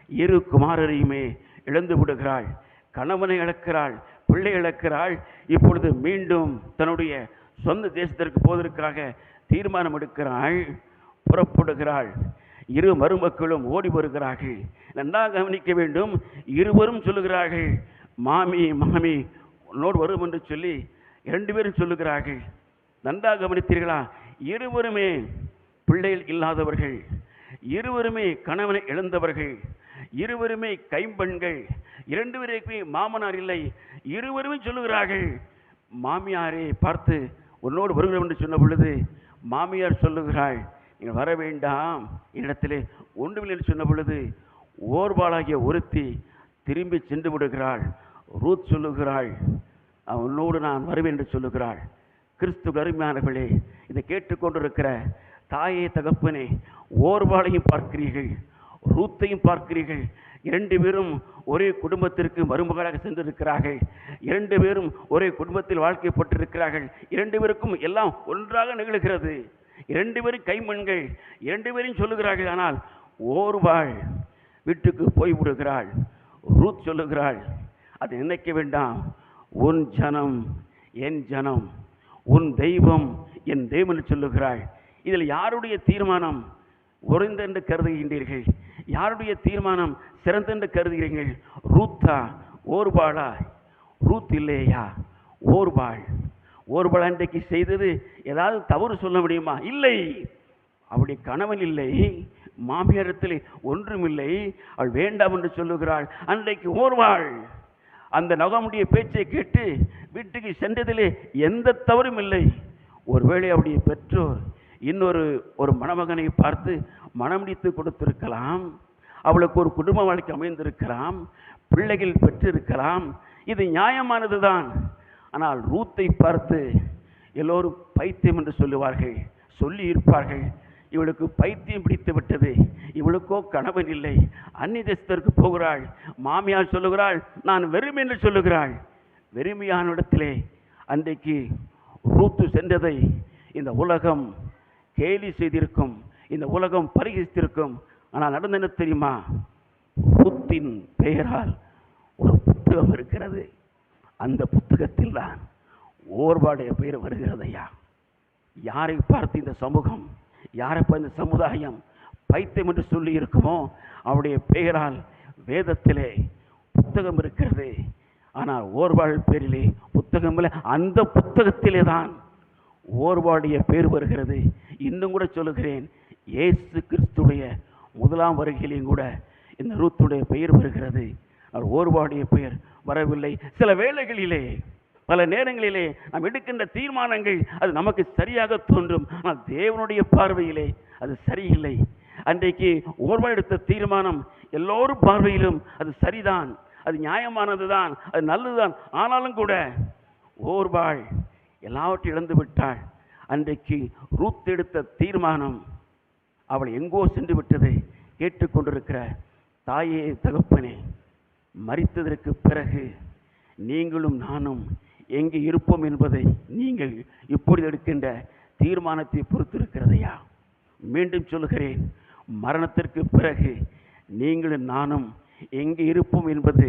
இரு குமாரரையுமே இழந்து விடுகிறாள். கணவனை இழக்கிறாள், பிள்ளை இழக்கிறாள். இப்பொழுது மீண்டும் தன்னுடைய சொந்த தேசத்திற்கு போவதற்காக தீர்மானம் எடுக்கிறாள், புறப்படுகிறாள். இரு மருமக்களும் ஓடி வருகிறார்கள். நன்றாக கவனிக்க வேண்டும். இருவரும் சொல்லுகிறார்கள், மாமி மாமி உன்னோடு வரும் என்று சொல்லி 2 பேரும் சொல்லுகிறார்கள். நன்றாக கவனித்தீர்களா? இருவருமே பிள்ளைகள் இல்லாதவர்கள், இருவருமே கணவனை இழந்தவர்கள், இருவருமே கைம்பெண்கள், 2 பேருக்குமே மாமனார் இல்லை. இருவருமே சொல்லுகிறார்கள், மாமியாரை பார்த்து உன்னோடு வருகிறோம் என்று சொன்ன பொழுது மாமியார் சொல்லுகிறாள், நீங்கள் வர வேண்டாம், என்னிடத்திலே ஒன்றுமில்லை என்று சொன்ன பொழுது ஓர்பாளாகிய ஒருத்தி திரும்பி சென்று விடுகிறாள். ரூத் சொல்லுகிறாள், உன்னோடு நான் வருவேன் என்று சொல்லுகிறாள். கிறிஸ்து அருமையானவர்களே, இதை கேட்டுக்கொண்டிருக்கிற தாயே தகப்பனே, ஓர்பாளையும் பார்க்கிறீர்கள், ரூத்தையும் பார்க்கிறீர்கள். 2 பேரும் ஒரே குடும்பத்திற்கு மருமகளாக சென்றிருக்கிறார்கள். 2 பேரும் ஒரே குடும்பத்தில் வாழ்க்கைப்பட்டிருக்கிறார்கள். 2 பேருக்கும் எல்லாம் ஒன்றாக நிகழ்கிறது. 2 பேரும் கைமண்கள், 2 பேரையும் சொல்லுகிறார்கள். ஆனால் ஓர்பாள் வீட்டுக்கு போய் விடுகிறாள். ரூத் சொல்லுகிறாள், அதை நினைக்க வேண்டாம், உன் ஜனம் என் ஜனம், உன் தெய்வம் என் தெய்வம் என்று சொல்லுகிறாள். இதில் யாருடைய தீர்மானம் உறைந்தென்று கருதுகின்றீர்கள்? யாருடைய தீர்மானம் சிறந்தென்று கருதுகிறீர்கள்? ரூத்தா ஓர்பாளா? ரூத் இல்லையா? ஓர்பாள். ஓர்பாள் அன்றைக்கு செய்தது ஏதாவது தவறு சொல்ல முடியுமா? இல்லை. அவளுடைய கணவன் இல்லை, மாமியாரத்தில் ஒன்றுமில்லை, அவள் வேண்டாம் என்று சொல்லுகிறாள். அன்றைக்கு ஓர்பாள் அந்த நகமுடைய பேச்சை கேட்டு வீட்டுக்கு சென்றதிலே எந்த தவறும் இல்லை. ஒருவேளை அவருடைய பெற்றோர் ஒரு மணமகனை பார்த்து மணமுடித்து கொடுத்திருக்கலாம், அவளுக்கு ஒரு குடும்ப வாழ்க்கை அமைந்திருக்கலாம், பிள்ளைகள் பெற்றிருக்கலாம், இது நியாயமானது தான். ஆனால் ரூத்தை பார்த்து எல்லோரும் பைத்தியம் என்று சொல்லுவார்கள், சொல்லி இருப்பார்கள். இவளுக்கு பைத்தியம் பிடித்து விட்டது, இவளுக்கோ கணவன் இல்லை, அந்நிய தேசத்திற்கு போகிறாள். மாமியார் சொல்லுகிறாள், நான் வெறுமை என்று சொல்லுகிறாள். வெறுமையான இடத்திலே அன்றைக்கு ரூத்து சென்றதை இந்த உலகம் கேலி செய்திருக்கும், இந்த உலகம் பரிகசித்திருக்கும். ஆனால் நடந்த என்ன தெரியுமா? ரூத்தின் பெயரால் ஒரு புத்தகம் இருக்கிறது. அந்த புத்தகத்தில் தான் ஓர்பாளுடைய பெயர் வருகிறதையா? யாரை பார்த்து இந்த சமூகம், யாரை பார்த்து இந்த சமுதாயம் பைத்தியம் என்று சொல்லி இருக்குமோ அவருடைய பெயரால் வேதத்திலே புத்தகம் இருக்கிறது. ஆனால் ஓர்பாள் பேரிலே புத்தகம் இல்லை. அந்த புத்தகத்திலே தான் ஓர்பாளுடைய பேர் வருகிறது. இன்னும் கூட சொல்லுகிறேன், இயேசு கிறிஸ்துடைய முதலாம் வருகையிலையும் கூட இந்த ரூத்துடைய பெயர் வருகிறது. அவர் ஓர்பாளுடைய பெயர் வரவில்லை. சில வேளைகளிலே, பல நேரங்களிலே நாம் எடுக்கின்ற தீர்மானங்கள் அது நமக்கு சரியாக தோன்றும், ஆனால் தேவனுடைய பார்வையிலே அது சரியில்லை. அன்றைக்கு ஓர்பாள் எடுத்த தீர்மானம் எல்லோரும் பார்வையிலும் அது சரிதான், அது நியாயமானது தான், அது நல்லதுதான். ஆனாலும் கூட ஓர்பாள் எல்லாவற்றையும் இழந்து விட்டாள். அன்றைக்கு ரூத் எடுத்த தீர்மானம் அவள் எங்கோ சென்று விட்டதை கேட்டுக்கொண்டிருக்கிற தாயே தகப்பனே, மரித்ததற்கு பிறகு நீங்களும் நானும் எங்கே இருப்போம் என்பதை நீங்கள் இப்பொழுது எடுக்கின்ற தீர்மானத்தை பொறுத்திருக்கிறதையா? மீண்டும் சொல்லுகிறேன், மரணத்திற்கு பிறகு நீங்களும் நானும் எங்கே இருப்போம் என்பது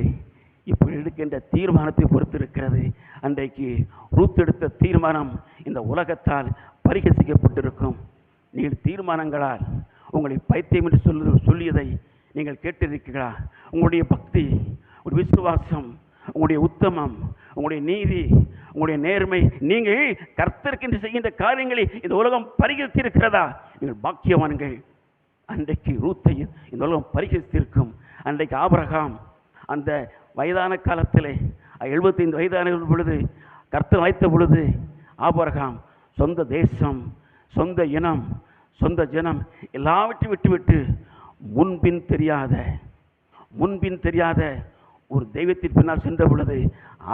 இப்படி எடுக்கின்ற தீர்மானத்தை பொறுத்திருக்கிறது. அன்றைக்கு ரூத் எடுத்த தீர்மானம் இந்த உலகத்தால் பரிகசிக்கப்பட்டிருக்கும். நீங்கள் தீர்மானங்களால் உங்களை பைத்தியம் என்று சொல்லியதை நீங்கள் கேட்டிருக்கிறீர்களா? உங்களுடைய பக்தி, உங்களுடைய விசுவாசம், உங்களுடைய உத்தமம், உங்களுடைய நீதி, உங்களுடைய நேர்மை, நீங்கள் கர்த்தருக்கு செய்கின்ற காரியங்களை இந்த உலகம் பரிகசித்திருக்கிறதா? நீங்கள் பாக்கியவான்கள். அன்றைக்கு ரூத்தை இந்த உலகம் பரிகசித்திருக்கும். அன்றைக்கு ஆபிரகாம் அந்த வயதான காலத்திலே 75 வயதான பொழுது கர்த்தர் அழைத்த பொழுது ஆபிரகாம் சொந்த தேசம், சொந்த இனம், சொந்த ஜனம் எல்லாவற்றையும் விட்டுவிட்டு முன்பின் தெரியாத ஒரு தெய்வத்தின் பின்னால் சென்ற பொழுது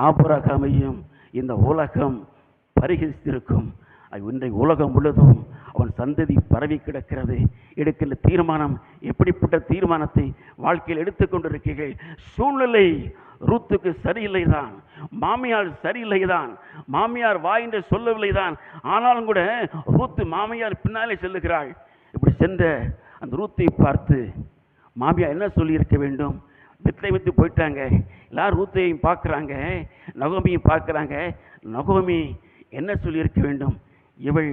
ஆபிரகாமையும் இந்த உலகம் பரிகசித்திருக்கும். இன்றைக்கு உலகம் முழுதும் அவன் சந்ததி பரவி கிடக்கிறது. எடுக்கின்ற தீர்மானம் எப்படிப்பட்ட தீர்மானத்தை வாழ்க்கையில் எடுத்துக்கொண்டிருக்கிறீர்கள்? சூழ்நிலை ரூத்துக்கு சரியில்லை தான், மாமியார் சரியில்லை தான், மாமியார் வாய் என்று சொல்லவில்லை தான். ஆனாலும் கூட ரூத்து மாமியார் பின்னாலே செல்லுகிறாள். இப்படி சென்ற அந்த ரூத்தை பார்த்து மாமியார் என்ன சொல்லியிருக்க வேண்டும்? வித்து போயிட்டாங்க. எல்லாரும் ரூத்தையும் பார்க்குறாங்க, நகோமியும் பார்க்குறாங்க. நகோமி என்ன சொல்லியிருக்க வேண்டும்? இவள்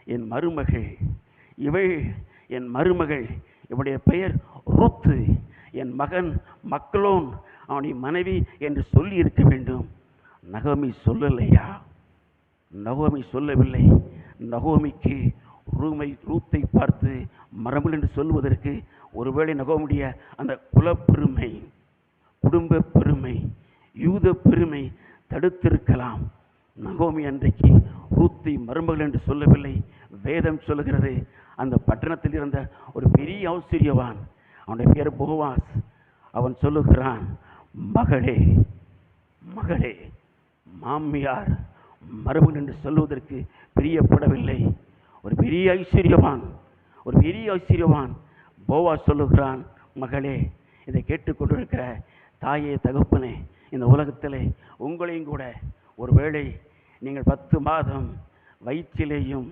என் மருமகள், இவள் என் மருமகள், இவளுடைய பெயர் ரூத்து, என் மகன் மக்லோன் அவனுடைய மனைவி என்று சொல்லி இருக்க வேண்டும். நகோமி சொல்லலையா? நகோமி சொல்லவில்லை. நகோமிக்கு ரூத்தை பார்த்து மரபுகள் என்று சொல்வதற்கு ஒருவேளை நகோமியுடைய அந்த குலப்பெருமை, குடும்ப பெருமை, யூத பெருமை தடுத்திருக்கலாம். நகோமி அன்றைக்கு ரூத்தை மருமகள் என்று சொல்லவில்லை. வேதம் சொல்லுகிறது, அந்த பட்டணத்தில் இருந்த ஒரு பெரிய ஆசிரியவான், அவனுடைய பேர் போவாஸ், அவன் சொல்லுகிறான், மகளே மகளே. மாமியார் மருமகள் என்று சொல்வதற்கு பிரியப்படவில்லை. ஒரு பெரிய ஐஸ்வர்யவான் போவாஸ் சொல்லுகிறான், மகளே, இதை கேட்டுக்கொண்டிருக்கிற தாயே தகப்பனே, இந்த உலகத்திலே உங்களையும் கூட ஒருவேளை நீங்கள் 10 மாதம் வயிற்றிலேயும்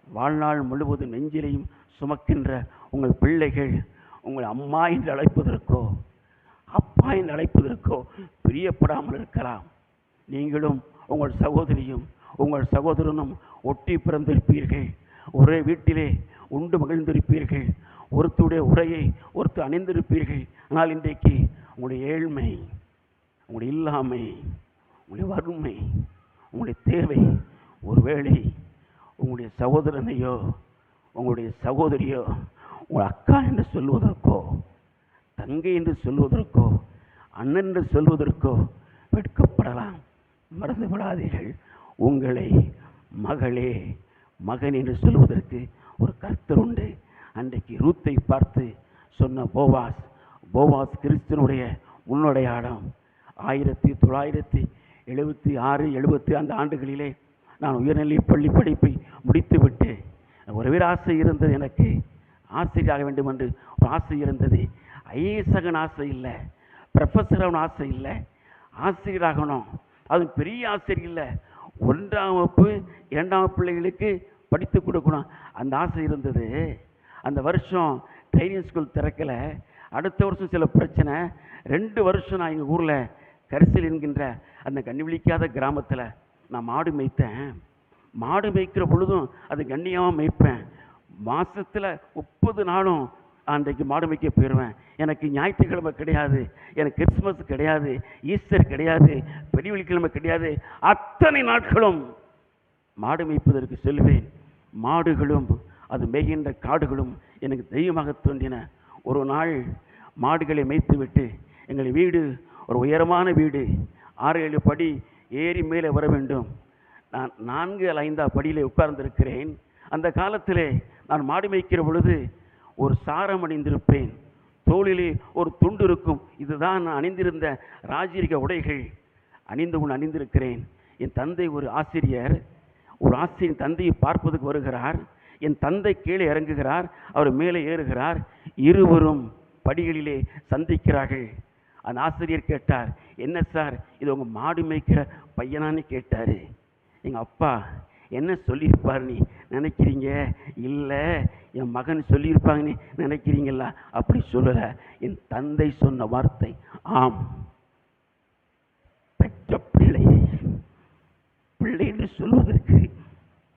வாழ்நாள் முழுவதும் நெஞ்சிலையும் சுமக்கின்ற உங்கள் பிள்ளைகள் உங்களை அம்மா என்று அழைப்பதற்கோ அப்பா என்று அழைப்பதற்கோ பிரியப்படாமல் இருக்கலாம். நீங்களும் உங்கள் சகோதரியும் உங்கள் சகோதரனும் ஒட்டி பிறந்திருப்பீர்கள். ஒரே வீட்டிலே உண்டு மகிழ்ந்திருப்பீர்கள். ஒருத்தருடைய உரையை ஒருத்தர் அணிந்திருப்பீர்கள். ஆனால் இன்றைக்கு உங்களுடைய ஏழ்மை, உங்களுடைய இல்லாமை, உங்களுடைய வறுமை, உங்களுடைய தேவை ஒருவேளை உங்களுடைய சகோதரனையோ உங்களுடைய சகோதரியோ உங்கள் அக்கா என்று சொல்வதற்கோ தங்கை என்று சொல்வதற்கோ அண்ணன் என்று சொல்வதற்கோ வெட்கப்படலாம். மறந்து விடாதீர்கள், உங்களை மகளே மகன் என்று சொல்வதற்கு ஒரு கர்த்தர் உண்டு. அன்றைக்கு ரூத்தை பார்த்து சொன்ன போவாஸ் கிறிஸ்துவனுடைய முன்னடையாளம். 1976, 70 அந்த ஆண்டுகளிலே நான் உயர்நிலை பள்ளி படிப்பை முடித்துவிட்டு ஒருவே ஆசை இருந்தது, எனக்கு ஆசிரியராக வேண்டும் என்று ஒரு ஆசை இருந்தது. ஐஏஎஸ்ஆகணும் ஆசை இல்லை, ப்ரொஃபஸராகணும் ஆசை இல்லை, ஆசிரியராகணும், அது பெரிய ஆசிரியர் இல்லை, 1ஆம் வகுப்பு 2ஆம் பிள்ளைகளுக்கு படித்து கொடுக்கணும் அந்த ஆசை இருந்தது. அந்த வருஷம் ட்ரைனிங் ஸ்கூல் திறக்கலை. அடுத்த வருஷம் சில பிரச்சனை. 2 வருஷம் நான் எங்கள் ஊரில் கரிசல் என்கின்ற அந்த கண்ணிவிழிக்காத கிராமத்தில் நான் மாடு மேய்த்தேன். மாடு மேய்க்கிற பொழுதும் அது கண்ணியமாக மேய்ப்பேன். மாதத்தில் 30 நாளும் அன்றைக்கு மாடு மேய்க்க போயிடுவேன். எனக்கு ஞாயிற்றுக்கிழமை கிடையாது, எனக்கு கிறிஸ்மஸ் கிடையாது, ஈஸ்டர் கிடையாது, பெரிய வெள்ளிக்கிழமை கிடையாது. அத்தனை நாட்களும் மாடு மேய்ப்பதற்கு செல்வேன். மாடுகளும் அது மேய்கின்ற காடுகளும் எனக்கு தெய்வமாக தோன்றின. ஒரு நாள் மாடுகளை மேய்த்துவிட்டு எங்கள் வீடு ஒரு உயரமான வீடு, 6-7 படி ஏறி மேலே வர வேண்டும். நான் 4-5 படியில் உட்கார்ந்திருக்கிறேன். அந்த காலத்திலே நான் மாடு மேய்க்கிற பொழுது ஒரு சாரம் அணிந்திருப்பேன், தோளிலே ஒரு துண்டு இருக்கும். இதுதான் நான் அணிந்திருந்த ராஜரீக உடைகள் அணிந்திருக்கிறேன். என் தந்தை ஒரு ஆசிரியர் தந்தையை பார்ப்பதற்கு வருகிறார். என் தந்தை கீழே இறங்குகிறார், அவர் மேலே ஏறுகிறார். இருவரும் படிகளிலே சந்திக்கிறார்கள். அந்த ஆசிரியர் கேட்டார், என்ன சார் இது உங்கள் மாடு மேய்க்கிற பையனான்னு கேட்டார். எங்கள் அப்பா என்ன சொல்லியிருப்பார் நீ நினைக்கிறீங்க? இல்லை, என் மகன் சொல்லியிருப்பாங்கன்னு நினைக்கிறீங்களா? அப்படி சொல்லலை. என் தந்தை சொன்ன வார்த்தை, ஆம், பெற்ற பிள்ளை என்று சொல்வதற்கு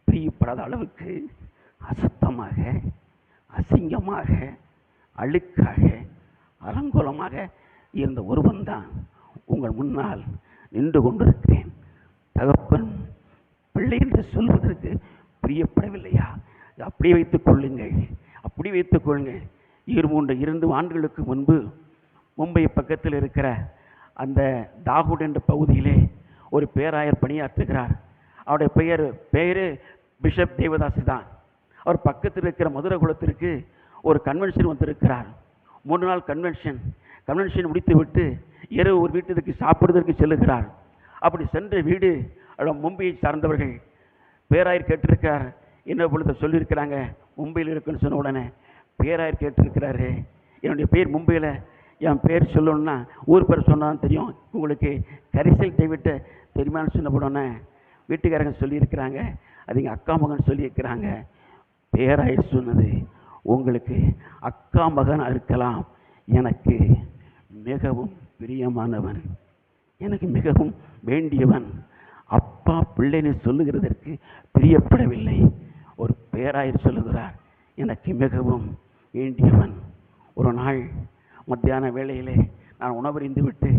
பிரியப்படாத அளவுக்கு அசுத்தமாக, அசிங்கமாக, அழுக்காக, அலங்கோலமாக இருந்த ஒருவன் தான் உங்கள் முன்னால் நின்று கொண்டிருக்கிறேன். தகப்பன் பிள்ளை என்று சொல்வதற்கு பிரியப்படவில்லையா? அப்படி வைத்துக் கொள்ளுங்கள். 2 ஆண்டுகளுக்கு முன்பு மும்பை பக்கத்தில் இருக்கிற அந்த தாகூட் என்ற பகுதியிலே ஒரு பேராயர் பணியாற்றுகிறார். அவருடைய பெயர் பிஷப் தேவதாஸ் தான். அவர் பக்கத்தில் இருக்கிற மதுரை குளத்திற்கு ஒரு கன்வென்ஷன் வந்திருக்கிறார். 3 நாள் கன்வென்ஷன் முடித்துவிட்டு இரவு ஒரு வீட்டுக்கு சாப்பிடுவதற்கு செல்லுகிறார். அப்படி சென்ற வீடு மும்பையை சார்ந்தவர்கள். பேராயர் கேட்டிருக்கார், என்ன பொழுது சொல்லியிருக்கிறாங்க மும்பையில் இருக்குன்னு சொன்ன உடனே பேராயர் கேட்டிருக்கிறாரு, என்னுடைய பேர் மும்பையில், என் பேர் சொல்லணும்னா ஊர் பேர் சொன்னாலும் தெரியும், உங்களுக்கு கரிசல் டேவிட் தெரியுமான்னு சொன்ன உடனே வீட்டுக்காரங்க சொல்லியிருக்கிறாங்க, அது எங்கள் அக்கா மகன் சொல்லியிருக்கிறாங்க. பேராயர் சொன்னது, உங்களுக்கு அக்கா மகனாக இருக்கலாம், எனக்கு மிகவும் பிரியமானவன், எனக்கு மிகவும் வேண்டியவன். அப்பா பிள்ளைன்னு சொல்லுகிறதற்கு பிரியப்படவில்லை. ஒரு பேராயர் சொல்லுகிறார், எனக்கு மிகவும் வேண்டியவன். ஒரு நாள் மத்தியான வேளையிலே நான் உணவறிந்து விட்டு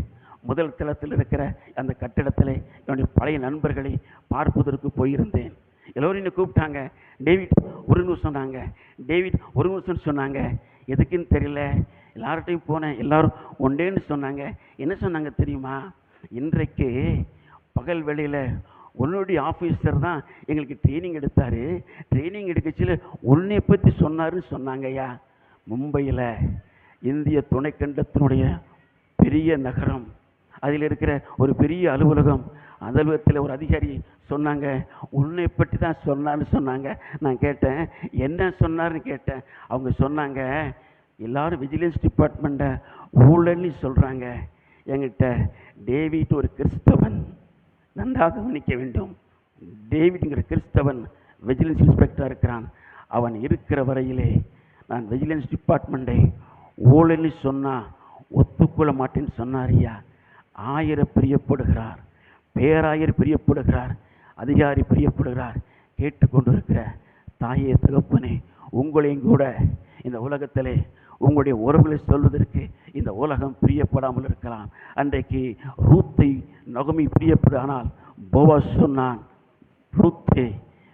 முதல் தளத்தில் இருக்கிற அந்த கட்டிடத்தில் என்னுடைய பழைய நண்பர்களை பார்ப்பதற்கு போயிருந்தேன். எல்லோரும் என்னை கூப்பிட்டாங்க. டேவிட் ஒரு நிமிஷம் சொன்னாங்க, டேவிட் ஒரு நிமிஷம் சொன்னாங்க. எதுக்குன்னு தெரியல, எல்லார்ட்டையும் போனேன். எல்லாரும் ஒன்றேன்னு சொன்னாங்க. என்ன சொன்னாங்க தெரியுமா? இன்றைக்கு பகல் வேளையில் உன்னுடைய ஆஃபீஸர் தான் எங்களுக்கு ட்ரைனிங் எடுத்தார், ட்ரைனிங் எடுக்கச்சில உன்னை பற்றி சொன்னாருன்னு சொன்னாங்கய்யா. மும்பையில் இந்திய துணைக்கண்டத்தினுடைய பெரிய நகரம், அதில் இருக்கிற ஒரு பெரிய அலுவலகம், அந்த அலுவலகத்தில் ஒரு அதிகாரி சொன்னாங்க, உன்னை பற்றி தான் சொன்னார்னு சொன்னாங்க. நான் கேட்டேன், என்ன சொன்னார்னு கேட்டேன். அவங்க சொன்னாங்க, எல்லாரும் விஜிலன்ஸ் டிபார்ட்மெண்ட்டை ஊழல்னு சொல்கிறாங்க. என்கிட்ட டேவிட் ஒரு கிறிஸ்தவன், நன்றாக கவனிக்க வேண்டும். டேவிட்ங்கிற கிறிஸ்தவன் விஜிலன்ஸ் இன்ஸ்பெக்டராக இருக்கிறான். அவன் இருக்கிற வரையிலே நான் விஜிலன்ஸ் டிபார்ட்மெண்ட்டை ஊழல்னு சொன்னால் ஒத்துக்கொள்ள மாட்டேன்னு சொன்னாரியா. ஆயர் பிரியப்படுகிறார், பேராயர் பிரியப்படுகிறார், அதிகாரி பிரியப்படுகிறார். கேட்டுக்கொண்டிருக்கிற தாயே தகப்பனே, உங்களையும் கூட இந்த உலகத்திலே உங்களுடைய உறவுகளை சொல்வதற்கு இந்த உலகம் பிரியப்படாமல் இருக்கலாம். அன்றைக்கு ரூத்தை நகமி பிரியப்படானால் போவாஸ் சொன்னான், ரூத்தே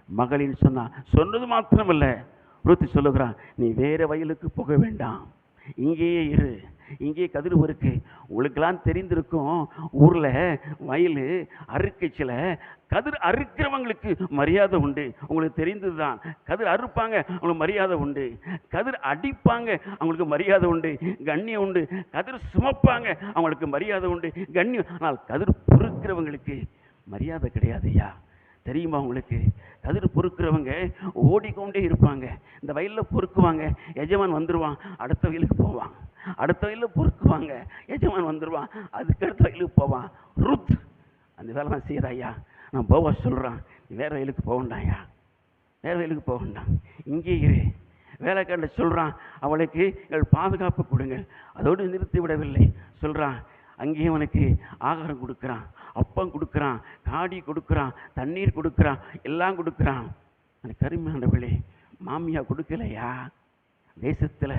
மகளின்னு சொன்னான். சொன்னது மாத்திரமல்ல, ரூத்து சொல்லுகிறான், நீ வேறு வயலுக்கு போக வேண்டாம், இங்கேயே இரு, இங்கே கதிர் இருக்கு. உங்களுக்கெல்லாம் தெரிந்திருக்கும், ஊரில் வயல் அறுக்கச்சில கதிர் அறுக்கிறவங்களுக்கு மரியாதை உண்டு. உங்களுக்கு தெரிந்தது தான். கதிர் அறுப்பாங்க, அவங்களுக்கு மரியாதை உண்டு. கதிர் அடிப்பாங்க, அவங்களுக்கு மரியாதை உண்டு, கண்ணியம் உண்டு. கதிர் சுமப்பாங்க, அவங்களுக்கு மரியாதை உண்டு, கண்ணியம். ஆனால் கதிர் பொறுக்கிறவங்களுக்கு மரியாதை கிடையாதுயா. தெரியுமா உங்களுக்கு? கதிர் பொறுக்கிறவங்க ஓடிக்கொண்டே இருப்பாங்க. இந்த வயலில் பொறுக்குவாங்க, எஜமான் வந்துடுவான், அடுத்த வயலுக்கு போவான். அடுத்த வயலில் பொறுக்குவாங்க, எஜமான் வந்துடுவான், அதுக்கு அடுத்த வயலுக்கு போவான். ரூத் அந்த வேலை நான் செய்கிறாயா. நான் போவாஸ் சொல்கிறான், நீ வேறு வயலுக்கு போக வேண்டாயா, வேறு வயலுக்கு போக வேண்டாம், இங்கே இரு. வேலைக்காரன் சொல்கிறான், அவளுக்கு எங்கள் பாதுகாப்பு கொடுங்க. அதோடு நிறுத்தி விடவில்லை, சொல்கிறான், அங்கேயும் அவனுக்கு ஆகாரம் கொடுக்குறான், அப்பம் கொடுக்குறான், காடி கொடுக்குறான், தண்ணீர் கொடுக்குறான், எல்லாம் கொடுக்குறான். அந்த கருமையானவர்களே, மாமியா கொடுக்கலையா? தேசத்தில்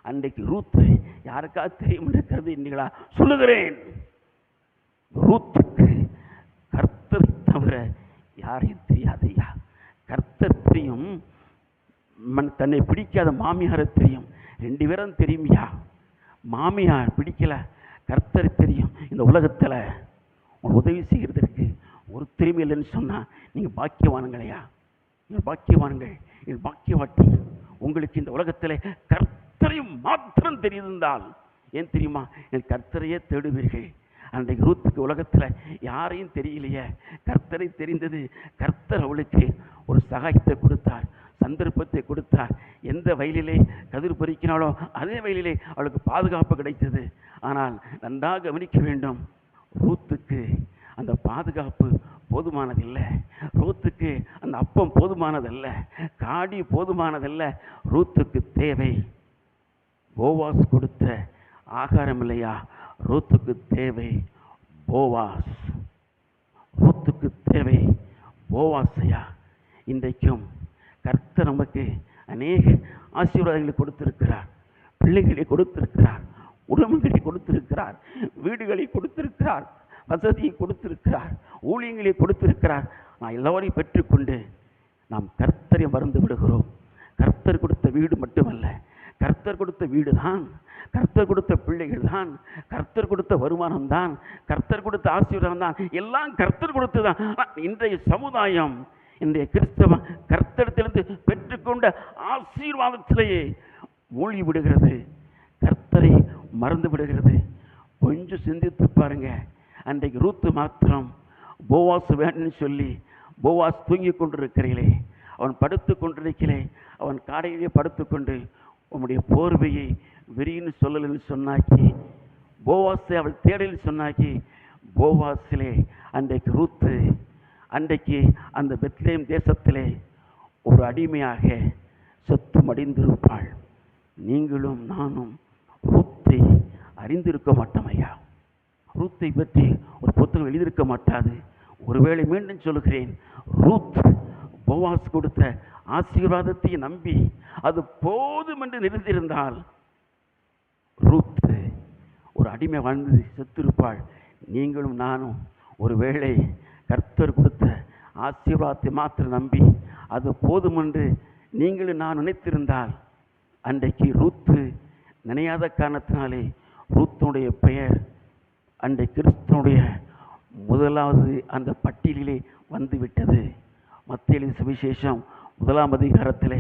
அன்றைக்கு ரூத்து யாருக்காவது தெரியும் இருக்கிறது இல்லைங்களா? சொல்லுகிறேன், ரூத்துக்கு கர்த்தர் தவிர யாரையும் தெரியாதையா. கர்த்தர் தெரியும், தன்னை பிடிக்காத மாமியாரை தெரியும், 2 பேரும் தெரியுமையா. மாமியார் பிடிக்கல, கர்த்தர் தெரியும். இந்த உலகத்தில் உதவி செய்கிறதற்கு ஒரு திறமை இல்லைன்னு சொன்னால் நீங்கள் பாக்கியவானுங்களையா, நீங்கள் பாக்கியவான்கள், நீங்கள் பாக்கியவாட்டி. உங்களுக்கு இந்த உலகத்தில் கர்த்தரையும் மாத்திரம் தெரிந்திருந்தால், ஏன் தெரியுமா, நீங்கள் கர்த்தரையே தேடுவீர்கள். அன்றைக்கு ரூத்துக்கு உலகத்தில் யாரையும் தெரியலையே, கர்த்தரை தெரிந்தது. கர்த்தர் அவளுக்கு ஒரு சகாயத்தை கொடுத்தார், சந்தர்ப்பத்தை கொடுத்தார். எந்த வயலிலே கதிர் பறிக்கினாலோ அதே வயலிலே அவளுக்கு பாதுகாப்பு கிடைத்தது. ஆனால் நன்றாக கவனிக்க வேண்டும், ரூத்துக்கு அந்த பாதுகாப்பு போதுமானதில்லை, ரூத்துக்கு அந்த அப்பம் போதுமானதல்ல, காடி போதுமானதல்ல. ரூத்துக்கு தேவை போவாஸ் கொடுத்த ஆகாரம் இல்லையா, ரூத்துக்கு தேவை போவாஸ், ரூத்துக்கு தேவை போவாசையா. இன்றைக்கும் கர்த்தர் நமக்கு அநேக ஆசீர்வாதங்களை கொடுத்திருக்கிறார், பிள்ளைகளை கொடுத்திருக்கிறார், உடம்புகளை கொடுத்திருக்கிறார், வீடுகளை கொடுத்திருக்கிறார், வசதியை கொடுத்திருக்கிறார், ஊழியங்களை கொடுத்திருக்கிறார். நான் எல்லோரையும் பெற்றுக்கொண்டு நாம் கர்த்தரை மறந்து விடுகிறோம். கர்த்தர் கொடுத்த வீடு மட்டுமல்ல, கர்த்தர் கொடுத்த வீடு தான், கர்த்தர் கொடுத்த பிள்ளைகள் தான், கர்த்தர் கொடுத்த வருமானம் தான், கர்த்தர் கொடுத்த ஆசீர்வாதம் தான், எல்லாம் கர்த்தர் கொடுத்து தான். இன்றைய சமுதாயம், இன்றைய கிறிஸ்தவ கர்த்தரிடத்திலிருந்து பெற்றுக்கொண்ட ஆசீர்வாதத்திலேயே மூழ்கி விடுகிறது, கர்த்தரை மறந்து விடுகிறது. கொஞ்சம் சிந்தித்து பாருங்க. அன்றைக்கு ரூத்து மாத்திரம் போவாஸ் வேணும்னு சொல்லி, போவாஸ் தூங்கி கொண்டிருக்கிறீர்களே, அவன் படுத்து கொண்டிருக்கிறே, அவன் காடையிலே படுத்துக்கொண்டு உன்னுடைய போர்வையை விரின்னு சொல்லலன்னு சொன்னாக்கி, போவாஸை அவள் தேடல் சொன்னாக்கி, போவாஸிலே அன்றைக்கு ரூத்து, அன்றைக்கு அந்த பெத்லேம் தேசத்திலே ஒரு அடிமையாக செத்து மடிந்திருப்பாள். நீங்களும் நானும் ரூத்தை அறிந்திருக்க மாட்டோம் ஐயா. ரூத்தை பற்றி ஒரு புத்தகம் எழுதியிருக்க மாட்டாது. ஒருவேளை மீண்டும் சொல்கிறேன், ரூத் போவாஸ் கொடுத்த ஆசீர்வாதத்தை நம்பி அது போதும் என்று நிறுத்தியிருந்தால் ரூத் ஒரு அடிமை வாழ்ந்து செத்திருப்பாள். நீங்களும் நானும் ஒருவேளை கர்த்தர் கொடுத்த ஆசீர்வாதத்தை மாத்திரம் நம்பி அது போதும் என்று நீங்களும் நான் நினைத்திருந்தால், அன்றைக்கு ரூத்து நினையாத காரணத்தினாலே ரூத்துடைய பெயர் அன்றை கிறிஸ்துவனுடைய முதலாவது அந்த பட்டியலிலே வந்துவிட்டது. மத்தேயு சுவிசேஷம் 1ஆம் அதிகாரத்திலே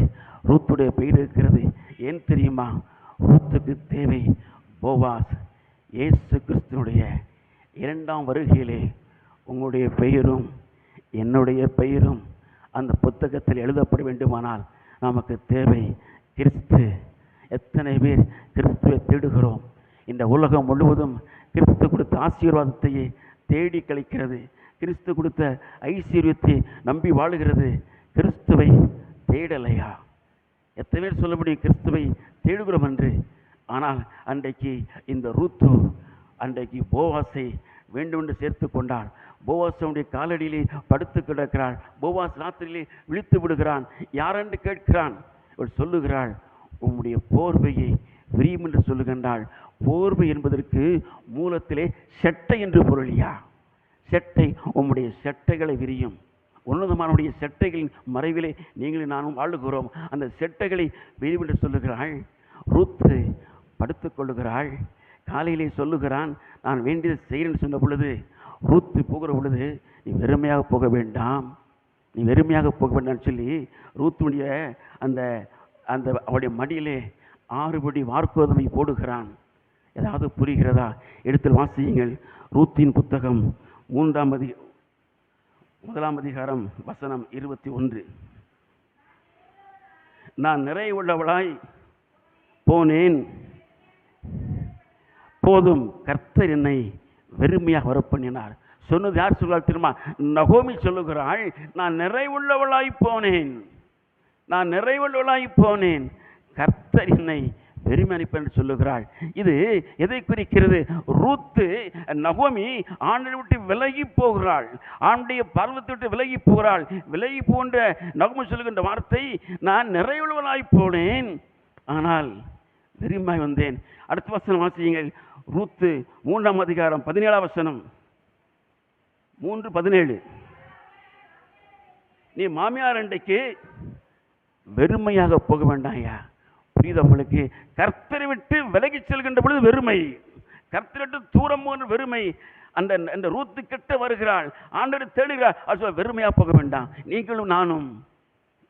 ரூத்துடைய பெயர் இருக்கிறது. ஏன் தெரியுமா? ரூத்துக்கு தேவை போவாஸ். இயேசு கிறிஸ்துவனுடைய 2ஆம் வருகையிலே உங்களுடைய பெயரும் என்னுடைய பெயரும் அந்த புத்தகத்தில் எழுதப்பட வேண்டுமானால் நமக்கு தேவை கிறிஸ்து. எத்தனை பேர் கிறிஸ்துவை தேடுகிறோம்? இந்த உலகம் முழுவதும் கிறிஸ்து கொடுத்த ஆசீர்வாதத்தையே தேடி கழிக்கிறது. கிறிஸ்து கொடுத்த ஐஸ்வர்யத்தை நம்பி வாழுகிறது. கிறிஸ்துவை தேடலையா? எத்தனை பேர் சொல்ல முடியும் கிறிஸ்துவை தேடுகிறோம் என்று? ஆனால் அன்றைக்கு இந்த ரூத்து அன்றைக்கு போவாஸை வேண்டுமென்று சேர்த்து கொண்டாள். போவாஸுடைய காலடியிலே படுத்து கிடக்கிறாள். போவாஸ் ராத்திரியிலே விழித்து விடுகிறான். யாரென்று கேட்கிறான். இவள் சொல்லுகிறாள், உம்முடைய போர்வையை விரியும் என்று சொல்லுகின்றாள். போர்வை என்பதற்கு மூலத்திலே செட்டை என்று பொருளியா? செட்டை, உம்முடைய செட்டைகளை விரியும். உன்னதமானுடைய செட்டைகளின் மறைவிலே நீங்களும் நானும் வாழுகிறோம். அந்த செட்டைகளை விரியும் என்று சொல்லுகிறாள். ரூத்து படுத்துக் கொள்ளுகிறாள். காலையிலே சொல்லுகிறான், நான் வேண்டியதை செய்கிறேன்னு சொன்ன பொழுது ரூத்து போகிற பொழுது, நீ வெறுமையாக போக வேண்டாம், நீ வெறுமையாக போக வேண்டாம்னு சொல்லி ரூத்துடைய அந்த அந்த அவளுடைய மடியிலே 6 படி வார்க்கோதுமை போடுகிறான். ஏதாவது புரிகிறதா? எடுத்து வாசியுங்கள். ரூத்தின் புத்தகம் 1ஆம் அதிகாரம் வசனம் 21. நான் நிறைவுள்ளவளாய் போனேன், போதும் கர்த்தர் என்னை வெறுமையாக வரப்பண்ணினார். சொன்னது யார் சொல்றாள் தெரியுமா? நகோமி சொல்லுகிறாள், நான் நிறைவுள்ளவளாய் போனேன், நான் நிறைவுள்ளவளாய் போனேன், கர்த்தர் என்னை வெறுமை அனுப்ப சொல்லுகிறாள். இது எதை குறிக்கிறது? ரூத்து நகோமி ஆண்டை விட்டு விலகி போகிறாள், ஆண்டுடைய பர்வத்தை விட்டு விலகி போகிறாள். விலகி போன்ற நகோமி சொல்லுகின்ற வார்த்தை, நான் நிறைவுள்ளவளாய் போனேன், ஆனால் வெறுமையாய் வந்தேன். அடுத்த வசனம் வாசியுங்கள். ரூத்து 3ஆம் அதிகாரம் 17ஆம் வசனம். 3:17. நீ மாமியார் அண்டைக்கு வெறுமையாக போக வேண்டாயா? புரியுது உங்களுக்கு? கர்த்தரை விட்டு விலகி செல்கின்ற பொழுது வெறுமை, கர்த்தரை விட்டு தூரம் போகின்ற வெறுமை. அந்த ரூத்து கிட்ட வருகிறாள், ஆண்டவரை தேடுகிறாள். அது வெறுமையாக போக வேண்டாம். நீங்களும் நானும்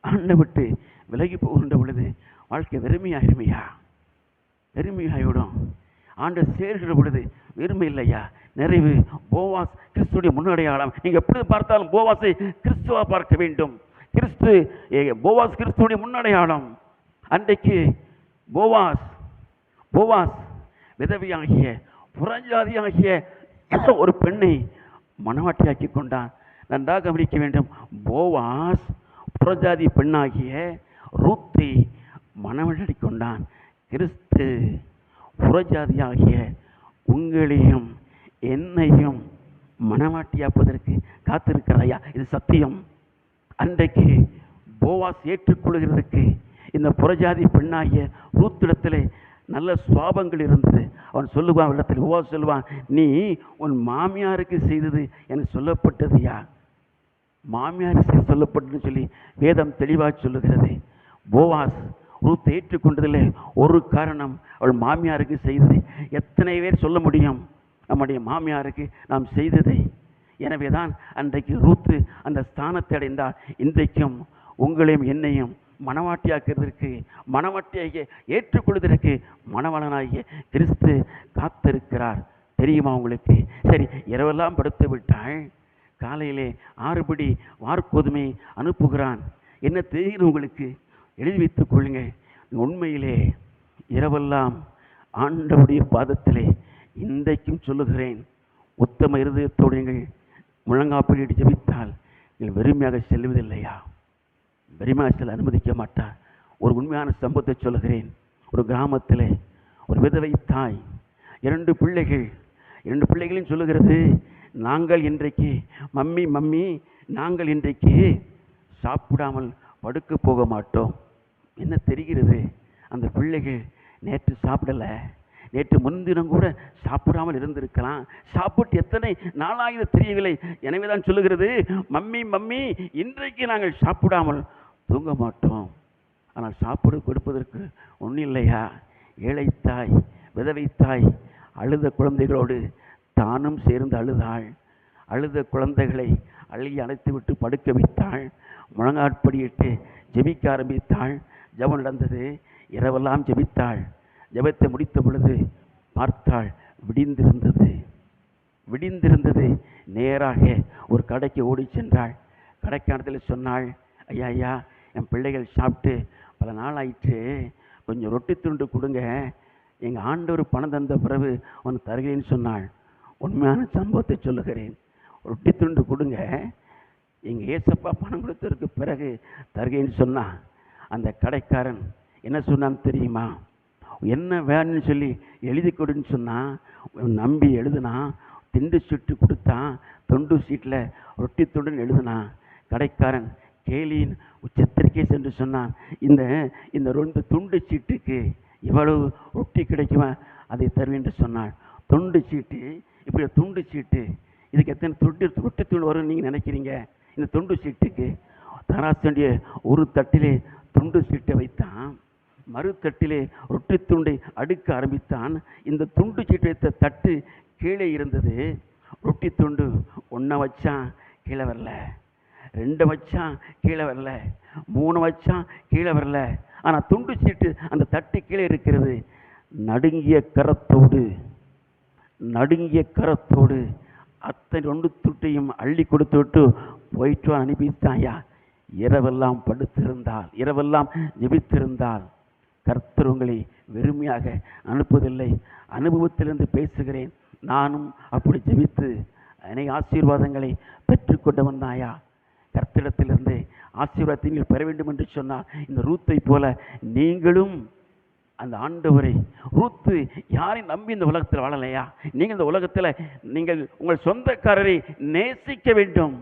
ஆண்டை விட்டு விலகி போகின்ற பொழுது வாழ்க்கை வெறுமையாயிருமையா? வெறுமையாயிடும். ஆண்டு சேர்கிற பொழுது வெறுமை இல்லையா? நிறைவு. போவாஸ் கிறிஸ்துடைய முன்னடையாளம். நீங்கள் எப்படி பார்த்தாலும் போவாஸை கிறிஸ்துவா பார்க்க வேண்டும். போவாஸ் கிறிஸ்துடைய முன்னடையாளம். அன்றைக்கு போவாஸ் விதவியாகிய புறஜாதியாகிய ஒரு பெண்ணை மனவாட்டியாக்கி கொண்டான். நன்றாக கவனிக்க வேண்டும். போவாஸ் புறஜாதி பெண்ணாகிய ரூத்தை மனவாட்டி கொண்டான். கிறிஸ்து புறஜாதியாகிய உங்களையும் என்னையும் மனவாட்டியாப்பதற்கு காத்திருக்கிறாயா? இது சத்தியம். அன்றைக்கு போவாஸ் ஏற்றுக்கொள்கிறதுக்கு இந்த புறஜாதி பெண்ணாகிய ரூத்திடத்தில் நல்ல சுவாபங்கள் இருந்தது. அவன் சொல்லுவான், இடத்தில் போவாஸ் சொல்லுவான், நீ உன் மாமியாருக்கு செய்தது எனக்கு சொல்லப்பட்டது யார்? மாமியாருக்கு சொல்லப்பட்டதுன்னு சொல்லி வேதம் தெளிவாக சொல்லுகிறது. போவாஸ் ரூத் ஏற்றுக்கொண்டதில் ஒரு காரணம், அவள் மாமியாருக்கு செய்தது. எத்தனை பேர் சொல்ல முடியும் நம்முடைய மாமியாருக்கு நாம் செய்ததை? எனவே தான் அன்றைக்கு ரூத்து அந்த ஸ்தானத்தை அடைந்தால் இன்றைக்கும் உங்களையும் என்னையும் மனவாட்டியாக்குறதற்கு, மனவாட்டியாகிய ஏற்றுக்கொள்வதற்கு மணவாளனாகிய கிறிஸ்து காத்திருக்கிறார். தெரியுமா உங்களுக்கு? சரி, இரவெல்லாம் படுத்து விட்டாள். காலையிலே 6 படி வார்க்கோதுமை அனுப்புகிறான். என்ன தெரியும் உங்களுக்கு? எழுதி வைத்துக் கொள்ளுங்க. உண்மையிலே இரவெல்லாம் ஆண்டவருடைய பாதத்திலே இன்றைக்கும் சொல்லுகிறேன், உத்தம இருதயத்தோடு நீங்கள் முழங்காப்படி ஜெபித்தால் நீங்கள் வெறுமையாக செல்வதில்லையா? வெறுமையாக செல்ல அனுமதிக்க மாட்டார். ஒரு உண்மையான சம்பவத்தை சொல்லுகிறேன். ஒரு கிராமத்திலே ஒரு விதவை தாய் 2 பிள்ளைகள், 2 பிள்ளைகளையும் சொல்லுகிறது, நாங்கள் இன்றைக்கு மம்மி மம்மி நாங்கள் இன்றைக்கு சாப்பிடாமல் படுக்க போக மாட்டோம். என்ன தெரிகிறது? அந்த பிள்ளைகள் நேற்று சாப்பிடலை, நேற்று முன்தினம் கூட சாப்பிடாமல் இருந்திருக்கலாம். சாப்பிட்டு எத்தனை நாளாக தெரியவில்லை. எனவே தான் சொல்லுகிறது, மம்மி மம்மி இன்றைக்கு நாங்கள் சாப்பிடாமல் தூங்க மாட்டோம். ஆனால் சாப்பிட கொடுப்பதற்கு ஒன்றும் இல்லையா? ஏழை தாய், விதவை தாய் அழுத குழந்தைகளோடு தானும் சேர்ந்து அழுதாள். அழுத குழந்தைகளை அழுகி அணைத்து விட்டு படுக்க வைத்தாள். முழங்காற்படியிட்டு ஜெபிக்க ஆரம்பித்தாள். ஜெபம் நடந்தது. இரவெல்லாம் ஜெபித்தாள். ஜெபத்தை முடித்த பொழுது பார்த்தாள், விடிந்திருந்தது. நேராக ஒரு கடைக்கு ஓடி சென்றாள். கடைக்கானத்தில் சொன்னாள், ஐயா ஐயா, என் பிள்ளைகள் சாப்பிட்டு பல நாள் ஆயிற்று, கொஞ்சம் ரொட்டி துண்டு கொடுங்க, எங்கள் ஆண்டவர் பணம் தந்த பிறகு உனக்கு தருகிறேன்னு சொன்னாள். உண்மையான சம்பவத்தை சொல்லுகிறேன். ரொட்டி துண்டு கொடுங்க, எங்கள் ஏசப்பா பணம் கொடுத்ததற்கு பிறகு தருகிறேன்னு சொன்னான். அந்த கடைக்காரன் என்ன சொன்னான்னு தெரியுமா? என்ன வேணும்னு சொல்லி எழுதி கொடுன்னு சொன்னான். நம்பி எழுதுனான். திண்டு சீட்டு கொடுத்தான். தொண்டு சீட்டில் ரொட்டி துண்டுன்னு எழுதுனான். கடைக்காரன் கேலியின் உச்சத்திற்கே சென்று சொன்னான், இந்த 2 துண்டு சீட்டுக்கு இவ்வளவு ரொட்டி கிடைக்குமா, அதை தருவேன் சொன்னாள். தொண்டு சீட்டு, இப்படி துண்டு சீட்டு, இதுக்கு எத்தனை ரொட்டி துண்டு வரும்னு நீங்கள் நினைக்கிறீங்க? இந்த துண்டு சீட்டுக்கு தராசண்டிய ஒரு தட்டிலே துண்டு சீட்டை வைத்தான், மறு தட்டிலே ரொட்டி துண்டை அடுக்க ஆரம்பித்தான். இந்த துண்டு சீட்டு வைத்த தட்டு கீழே இருந்தது. ரொட்டி துண்டு 1 வச்சான், கீழே வரல. 2 வச்சான், கீழே வரல. 3 வச்சான், கீழே வரல. ஆனால் துண்டு சீட்டு அந்த தட்டு கீழே இருக்கிறது. நடுங்கிய கரத்தோடு அத்தனை 2 துட்டையும் அள்ளி கொடுத்து விட்டு போயிட்டு அனுப்பித்தாயா. இரவெல்லாம் படுத்திருந்தால், இரவெல்லாம் ஜெபித்திருந்தால். கர்த்தர் உங்களை வெறுமையாக அனுப்புவதில்லை. அனுபவத்திலிருந்து பேசுகிறேன். நானும் அப்படி ஜெபித்து அநேக ஆசீர்வாதங்களை பெற்றுக்கொண்டவன் தாயா. கர்த்தரிடத்திலிருந்து ஆசீர்வாதத்தை நீங்கள் பெற வேண்டும் என்று சொன்னால் இந்த ரூத்தை போல நீங்களும் அந்த ஆண்டவரை, ரூத்து யாரை நம்பி இந்த உலகத்தில் வாழலையா? நீங்கள் இந்த உலகத்தில் நீங்கள் உங்கள் சொந்தக்காரரை நேசிக்க வேண்டும்,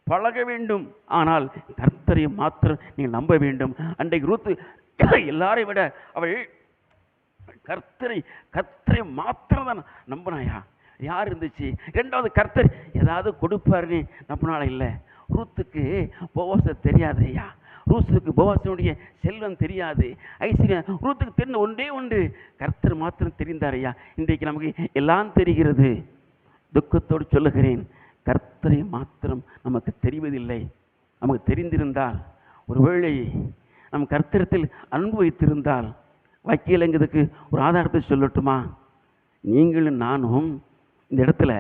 பழக வேண்டும். ஆனால் கர்த்தரை மாத்திரம் நீங்கள் நம்ப வேண்டும். அன்றைக்கு ரூத்து எல்லாரையும் விட அவள் கர்த்தரை மாத்திரம் தான் நம்பினாயா. யார் இருந்துச்சு? 2வது கர்த்தர் ஏதாவது கொடுப்பாருன்னு நம்பினால இல்லை. ரூத்துக்கு போவாச தெரியாது ஐயா. ரூத்துக்கு போவாசனுடைய செல்வம் தெரியாது, ஐஸ்வர்யம். ரூத்துக்கு தெரிந்த ஒன்றே ஒன்று, கர்த்தர் மாத்திரம் தெரிந்தார் ஐயா. இன்றைக்கு நமக்கு எல்லாம் தெரிகிறது. துக்கத்தோடு சொல்லுகிறேன், கர்த்தரை மாத்திரம் நமக்கு தெரிவதில்லை. நமக்கு தெரிந்திருந்தால், ஒருவேளை நம் கர்த்தரத்தில் அன்பு வைத்திருந்தால், வக்கீலங்கிறதுக்கு ஒரு ஆதாரத்தை சொல்லட்டுமா? நீங்களும் நானும் இந்த இடத்துல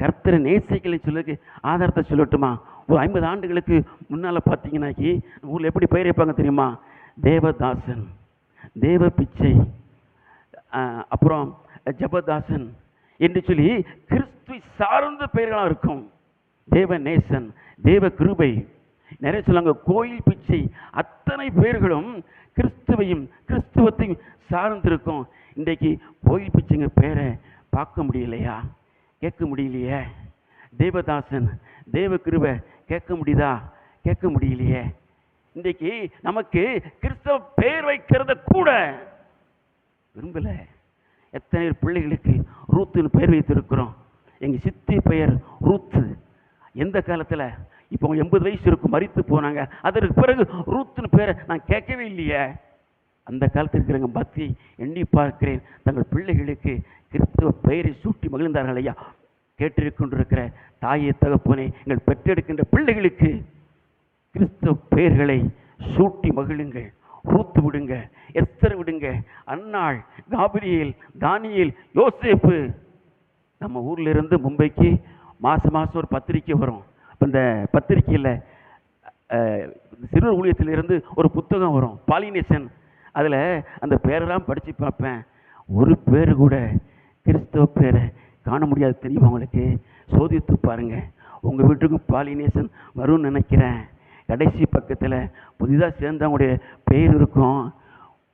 கர்த்தரை நேசிக்கலை சொல்லுக்கு ஆதாரத்தை சொல்லட்டுமா? ஒரு 50 ஆண்டுகளுக்கு முன்னால் பார்த்தீங்கன்னாக்கி ஊரில் எப்படி பெயர் வைப்பாங்க தெரியுமா? தேவதாசன், தேவ பிச்சை, அப்புறம் ஜபதாசன் என்று சொல்லி கிறிஸ்துவை சார்ந்த பெயர்களாக இருக்கும். தேவ நேசன், தேவ கிருபை, நிறைய சொல்லாங்க, கோயில் பிச்சை. அத்தனை பேர்களும் கிறிஸ்துவையும் கிறிஸ்துவத்தையும் சார்ந்திருக்கும். இன்றைக்கு கோயில் பிச்சைங்க பேரை பார்க்க முடியலையா? கேட்க முடியலையே. தேவதாசன், தேவ கிருபை கேட்க முடியுதா? கேட்க முடியலையே. இன்றைக்கு நமக்கு கிறிஸ்தவ பெயர் வைக்கிறத கூட விரும்பல. எத்தனை பிள்ளைகளுக்கு ரூத்துன்னு பெயர் வைத்திருக்கிறோம். எங்கள் சித்தி பெயர் ரூத்து. எந்த காலத்தில்? இப்போ 80 வயசு இருக்கும், மரித்து போனாங்க. அதற்கு பிறகு ரூத்துன்னு பேரை நான் கேட்கவே இல்லையே. அந்த காலத்தில் இருக்கிறவங்க பக்தியை எண்ணி பார்க்கிறேன். தங்கள் பிள்ளைகளுக்கு கிறிஸ்தவ பெயரை சூட்டி மகிழ்ந்தார்கள் ஐயா. கேட்டிருக்கின்ற தாயை தகப்பனே, எங்கள் பெற்றெடுக்கின்ற பிள்ளைகளுக்கு கிறிஸ்தவ பெயர்களை சூட்டி மகிழுங்கள். ரூத்து விடுங்க, எஸ்தர் விடுங்க, அன்னாள், காபிரியேல், தானியேல், யோசேப்பு. நம்ம ஊரில் இருந்து மும்பைக்கு மாதம் ஒரு பத்திரிக்கை வரும். இந்த பத்திரிக்கையில் சிறு ஊழியத்திலிருந்து ஒரு புத்தகம் வரும், பாலினேஷன். அதில் அந்த பேரெல்லாம் படித்து பார்ப்பேன். ஒரு பேர் கூட கிறிஸ்தவ பேரை காண முடியாது. தெரியுமா உங்களுக்கு? சோதித்து பாருங்கள். உங்கள் வீட்டுக்கும் பாலினேஷன் வரும்னு நினைக்கிறேன். கடைசி பக்கத்தில் புதிதாக சேர்ந்தவங்களுடைய பெயர் இருக்கும்.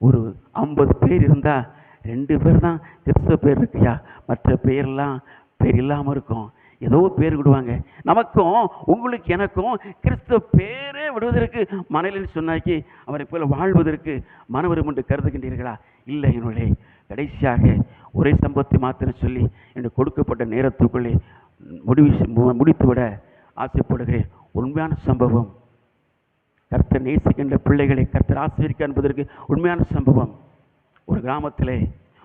ஒரு 50 பேர் இருந்தால் 2 பேர் தான் கிறிஸ்துவ பேர் இருக்குயா, மற்ற பேர்லாம் பேர் இல்லாமல் இருக்கும். ஏதோ பேர் விடுவாங்க. நமக்கும் உங்களுக்கு எனக்கும் கிறிஸ்துவ பேரே விடுவதற்கு மனதில் சொன்னாக்கி அவரை போல வாழ்வதற்கு மனவரும் என்று கருதுகின்றீர்களா? இல்லை என்னுடைய கடைசியாக ஒரே சம்பவத்தை மாத்திரம் சொல்லி என்று கொடுக்கப்பட்ட நேரத்துக்குள்ளே முடித்துவிட ஆசைப்படுகிறேன். உண்மையான சம்பவம், கர்த்தர் நேசிக்கின்ற பிள்ளைகளை கர்த்தர் ஆசீர்வதிக்க என்பதற்கு உண்மையான சம்பவம். ஒரு கிராமத்திலே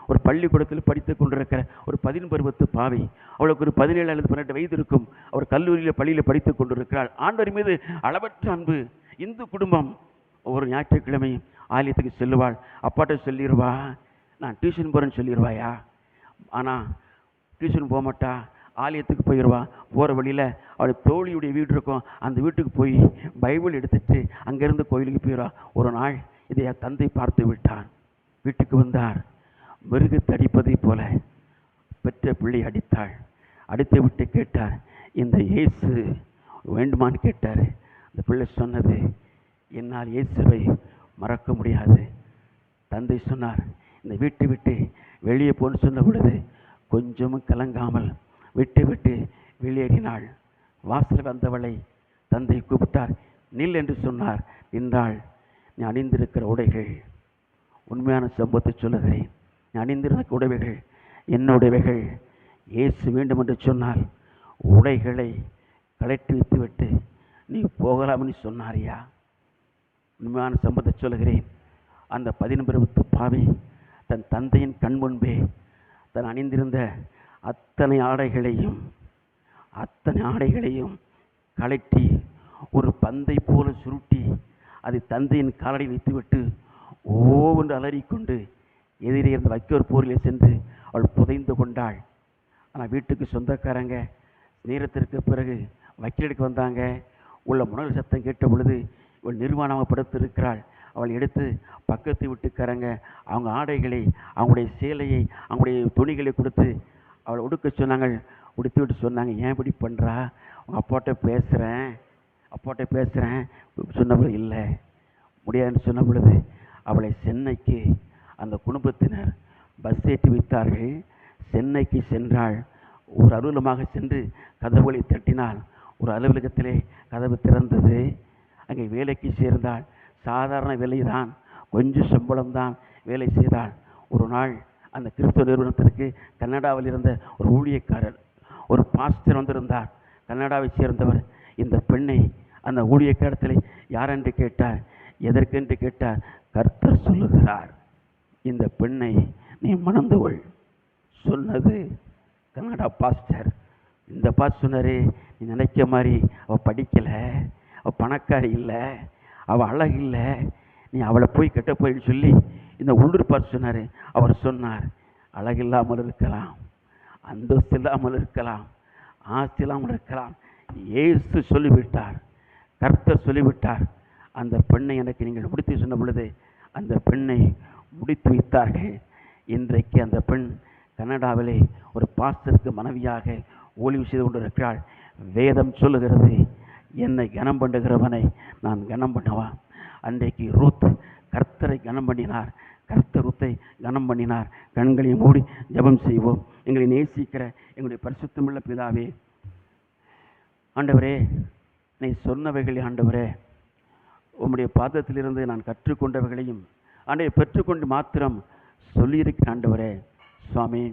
ஒரு பள்ளிக்கூடத்தில் படித்து கொண்டிருக்கிற ஒரு 10 பருவத்து பாவி, அவளுக்கு ஒரு 17 அல்லது 18 வயது இருக்கும். அவர் கல்லூரியில் பள்ளியில் படித்து கொண்டிருக்கிறாள். ஆண்டவர் மீது அளவற்ற அன்பு. இந்து குடும்பம். ஒவ்வொரு ஞாயிற்றுக்கிழமையும் ஆலயத்துக்கு செல்லுவாள். அப்பாட்ட சொல்லிடுவா, நான் டியூஷன் போகிறேன்னு சொல்லிடுவாயா. ஆனால் டியூஷன் போக மாட்டா, ஆலயத்துக்கு போயிடுவா. போகிற வழியில் அவள் தோழியுடைய வீடு இருக்கும், அந்த வீட்டுக்கு போய் பைபிள் எடுத்துட்டு அங்கேருந்து கோயிலுக்கு போயிடுவா. ஒரு நாள் இதை என் தந்தை பார்த்து விட்டார். வீட்டுக்கு வந்தார். மிருகத்தை அடிப்பதை போல பெற்ற பிள்ளை அடித்தாள். அடித்து விட்டு கேட்டார், இந்த இயேசு வேண்டுமான்னு கேட்டார். அந்த பிள்ளை சொன்னது, என்னால் இயேசுவை மறக்க முடியாது. தந்தை சொன்னார், இந்த வீட்டை விட்டு வெளியே போன்னு சொன்ன பொழுது கொஞ்சமும் கலங்காமல் விட்டு வெளியேறினாள். வாசல் வந்தவளை தந்தை கூப்பிட்டார். நில் என்று சொன்னார். நின்றாள். நீ அணிந்திருக்கிற உடைகள், உண்மையான சம்பவத்தை சொல்லுகிறேன், நீ அணிந்திருக்கிற உடைவைகள் என்னுடையவைகள். இயேசு வேண்டும் என்று சொன்னால் உடைகளை கலட்டி வைத்துவிட்டு நீ போகலாம்னு சொன்னாரியா? உண்மையான சம்பவத்தை சொல்லுகிறேன். அந்த 10 பருவத்து பாவி தன் தந்தையின் கண் முன்பே தன் அணிந்திருந்த அத்தனை ஆடைகளையும் கலட்டி ஒரு பந்தை போல சுருட்டி அதை தந்தையின் காலடி வைத்துவிட்டு ஓவென்று அலறிக்கொண்டு எதிரே இருந்த வைக்கோர் போரிலே சென்று அவள் புதைந்து கொண்டாள். ஆனால் வீட்டுக்கு சொந்தக்காரங்க நேரத்திற்கு பிறகு வக்கீலுக்கு வந்தாங்க. உள்ள முனல் சத்தம் கேட்ட பொழுது இவள் நிர்வாணமாக படுத்திருக்கிறாள். அவள் எடுத்து பக்கத்து வீட்டுக்காரங்க அவங்க ஆடைகளை, அவங்களுடைய சேலையை, அவங்களுடைய துணிகளை கொடுத்து அவளை உடுக்க சொன்னாங்க. உடுத்து விட்டு சொன்னாங்க, ஏன் இப்படி பண்ணுறா? அவங்க அப்பாட்ட பேசுகிறேன் சொன்ன பொழுது இல்லை முடியாதுன்னு சொன்ன பொழுது அவளை சென்னைக்கு அந்த குடும்பத்தினர் பஸ் ஏற்றி வைத்தார்கள். சென்னைக்கு சென்றாள். ஒரு அலுவலகமாக சென்று கதவுகளை தட்டினாள். ஒரு அலுவலகத்திலே கதவு திறந்தது. அங்கே வேலைக்கு சேர்ந்தாள். சாதாரண வேலைதான், கொஞ்சம் சம்பளம்தான் வேலை செய்தாள். ஒரு நாள் அந்த கிறிஸ்துவ நிறுவனத்திற்கு கனடாவில் இருந்த ஒரு ஊழியக்காரர், ஒரு பாஸ்டர் வந்திருந்தார், கனடாவை சேர்ந்தவர். இந்த பெண்ணை அந்த ஊழியக்காரத்தில் யாரென்று கேட்டார். எதற்கென்று கேட்டார். கர்த்தர் சொல்லுகிறார், இந்த பெண்ணை நீ மணந்து கொள். சொன்னது கனடா பாஸ்டர். இந்த பாஸ்டர் சொன்னார், நீ நினைக்க மாதிரி அவள் படிக்கலை, அவள் பணக்காரி இல்லை, அவள் அழகு இல்லை, நீ அவளை போய் கெட்ட போயின்னு சொல்லி இந்த உள்ளூர் பாஸ்டர் சொன்னார். அவர் சொன்னார், அழகில்லாமல் இருக்கலாம், அந்தஸ்து இல்லாமல் இருக்கலாம், ஆஸ்தி இல்லாமல் இருக்கலாம், இயேசு சொல்லிவிட்டார், கர்த்தர் சொல்லிவிட்டார். அந்த பெண்ணை எனக்கு நீங்கள் முடித்து சொன்ன பொழுது அந்த பெண்ணை முடித்து வைத்தார்கள். இன்றைக்கு அந்த பெண் கனடாவிலே ஒரு பாஸ்டருக்கு மனைவியாக ஊழியம் செய்து கொண்டிருக்கிறாள். வேதம் சொல்லுகிறது, என்னை கனம் பண்ணுகிறவனை நான் கனம் பண்ணுவா. அன்றைக்கு ரூத் கர்த்தரை கனம் பண்ணினார். கர்த்தர் ரூத்தை கனம் பண்ணினார். கண்களை மூடி ஜெபம் செய்வோம். எங்களை நேசிக்கிற எங்களுடைய பரிசுத்தமுள்ள பிதாவே, ஆண்டவரே, நீ சொன்னவைகளை ஆண்டவரே உம்முடைய பாதத்திலிருந்து நான் கற்றுக்கொண்டவைகளையும் ஆண்டவரை பெற்றுக்கொண்டு மாத்திரம் சொல்லியிருக்கிறேன். ஆண்டவரே சுவாமி,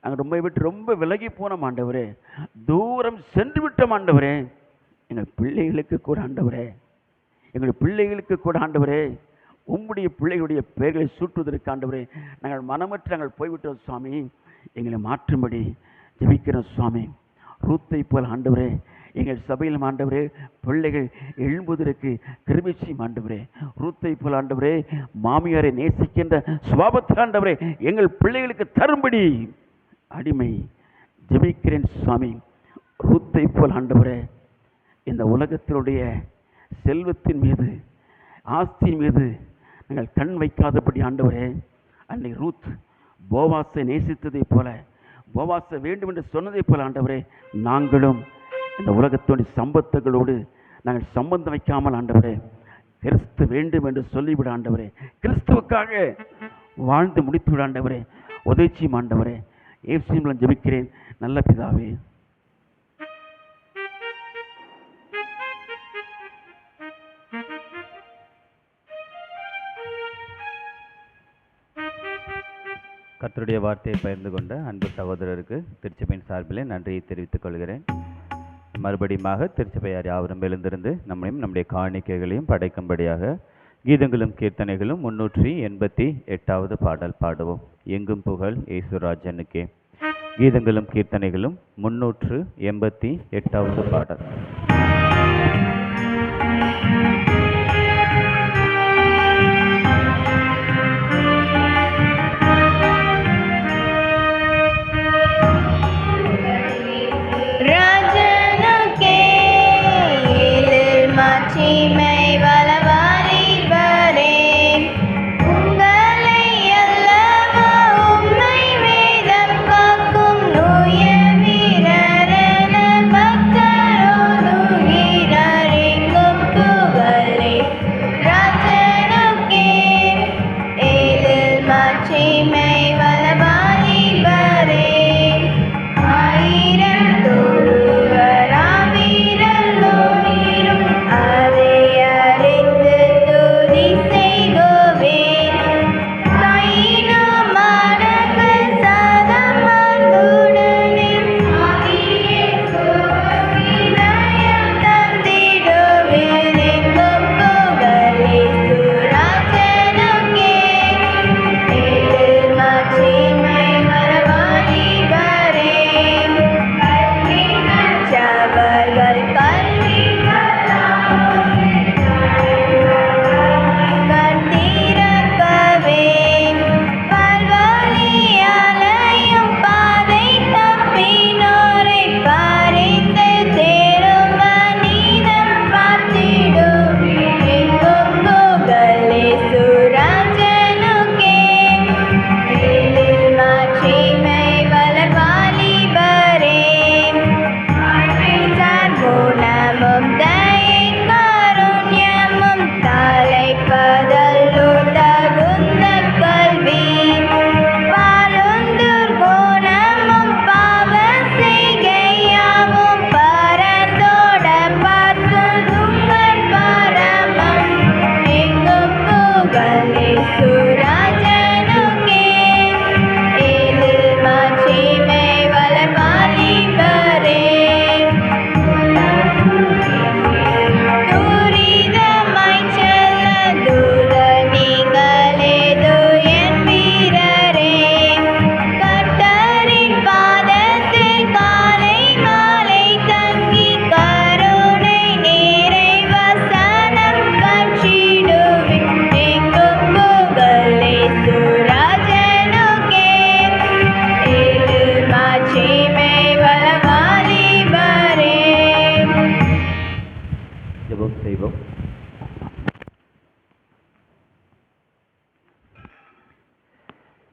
நாங்கள் ரொம்ப விலகி போனோம் ஆண்டவரே, தூரம் சென்று விட்டோம் ஆண்டவரே. எங்கள் பிள்ளைகளுக்கு கூட ஆண்டவரே, எங்களுடைய பிள்ளைகளுக்கு கூட ஆண்டவரே, உம்முடைய பிள்ளைகளுடைய பெயர்களை சூட்டுவதற்கு ஆண்டவரே நாங்கள் மனமற்று நாங்கள் போய்விட்டோம் சுவாமி. எங்களை மாற்றும்படி ஜெபிக்கிறோம் சுவாமி. ரூத்தை போல் ஆண்டவரே எங்கள் சபையில் ஆண்டவரே பிள்ளைகள் எழும்புவதற்கு கிருபை செய்யும் ஆண்டவரே. ரூத்தை போல் ஆண்டவரே மாமியாரை நேசிக்கின்ற சுபாவத்தை ஆண்டவரே எங்கள் பிள்ளைகளுக்கு தரும்படி அடிமை ஜெபிக்கிறேன் சுவாமி. ரூத்தை போல் ஆண்டவரே இந்த உலகத்தினுடைய செல்வத்தின் மீது, ஆஸ்தியின் மீது நாங்கள் கண் வைக்காதபடி ஆண்டவரே, அன்னை ரூத் போவாசை நேசித்ததை போல, போவாசை வேண்டும் என்று சொன்னதை போல ஆண்டவரே நாங்களும் இந்த உலகத்துடைய சம்பத்துகளோடு நாங்கள் சம்பந்தம் வைக்காமல் ஆண்டவரே கிறிஸ்து வேண்டும் என்று சொல்லிவிட ஆண்டவரே, கிறிஸ்துவுக்காக வாழ்ந்து முடித்து விட ஆண்டவரே, உதவிச்சியும் ஆண்டவரே, ஏசுவின் ஜெபிக்கிறேன் நல்ல பிதாவே. கர்த்தருடைய வார்த்தையை பகிர்ந்து கொண்ட அன்பு சகோதரருக்கு திருச்சபையின் சார்பிலே நன்றியை தெரிவித்துக் கொள்கிறேன். மறுபடியுமாக திருச்சபையார் யாவரும் எழுந்திருந்து நம்மையும் நம்முடைய காணிக்கைகளையும் படைக்கும்படியாக கீதங்களும் கீர்த்தனைகளும் 388வது பாடல் பாடுவோம். எங்கும் புகழ் இயேசுராஜனுக்கே. கீதங்களும் கீர்த்தனைகளும் 388வது பாடல்.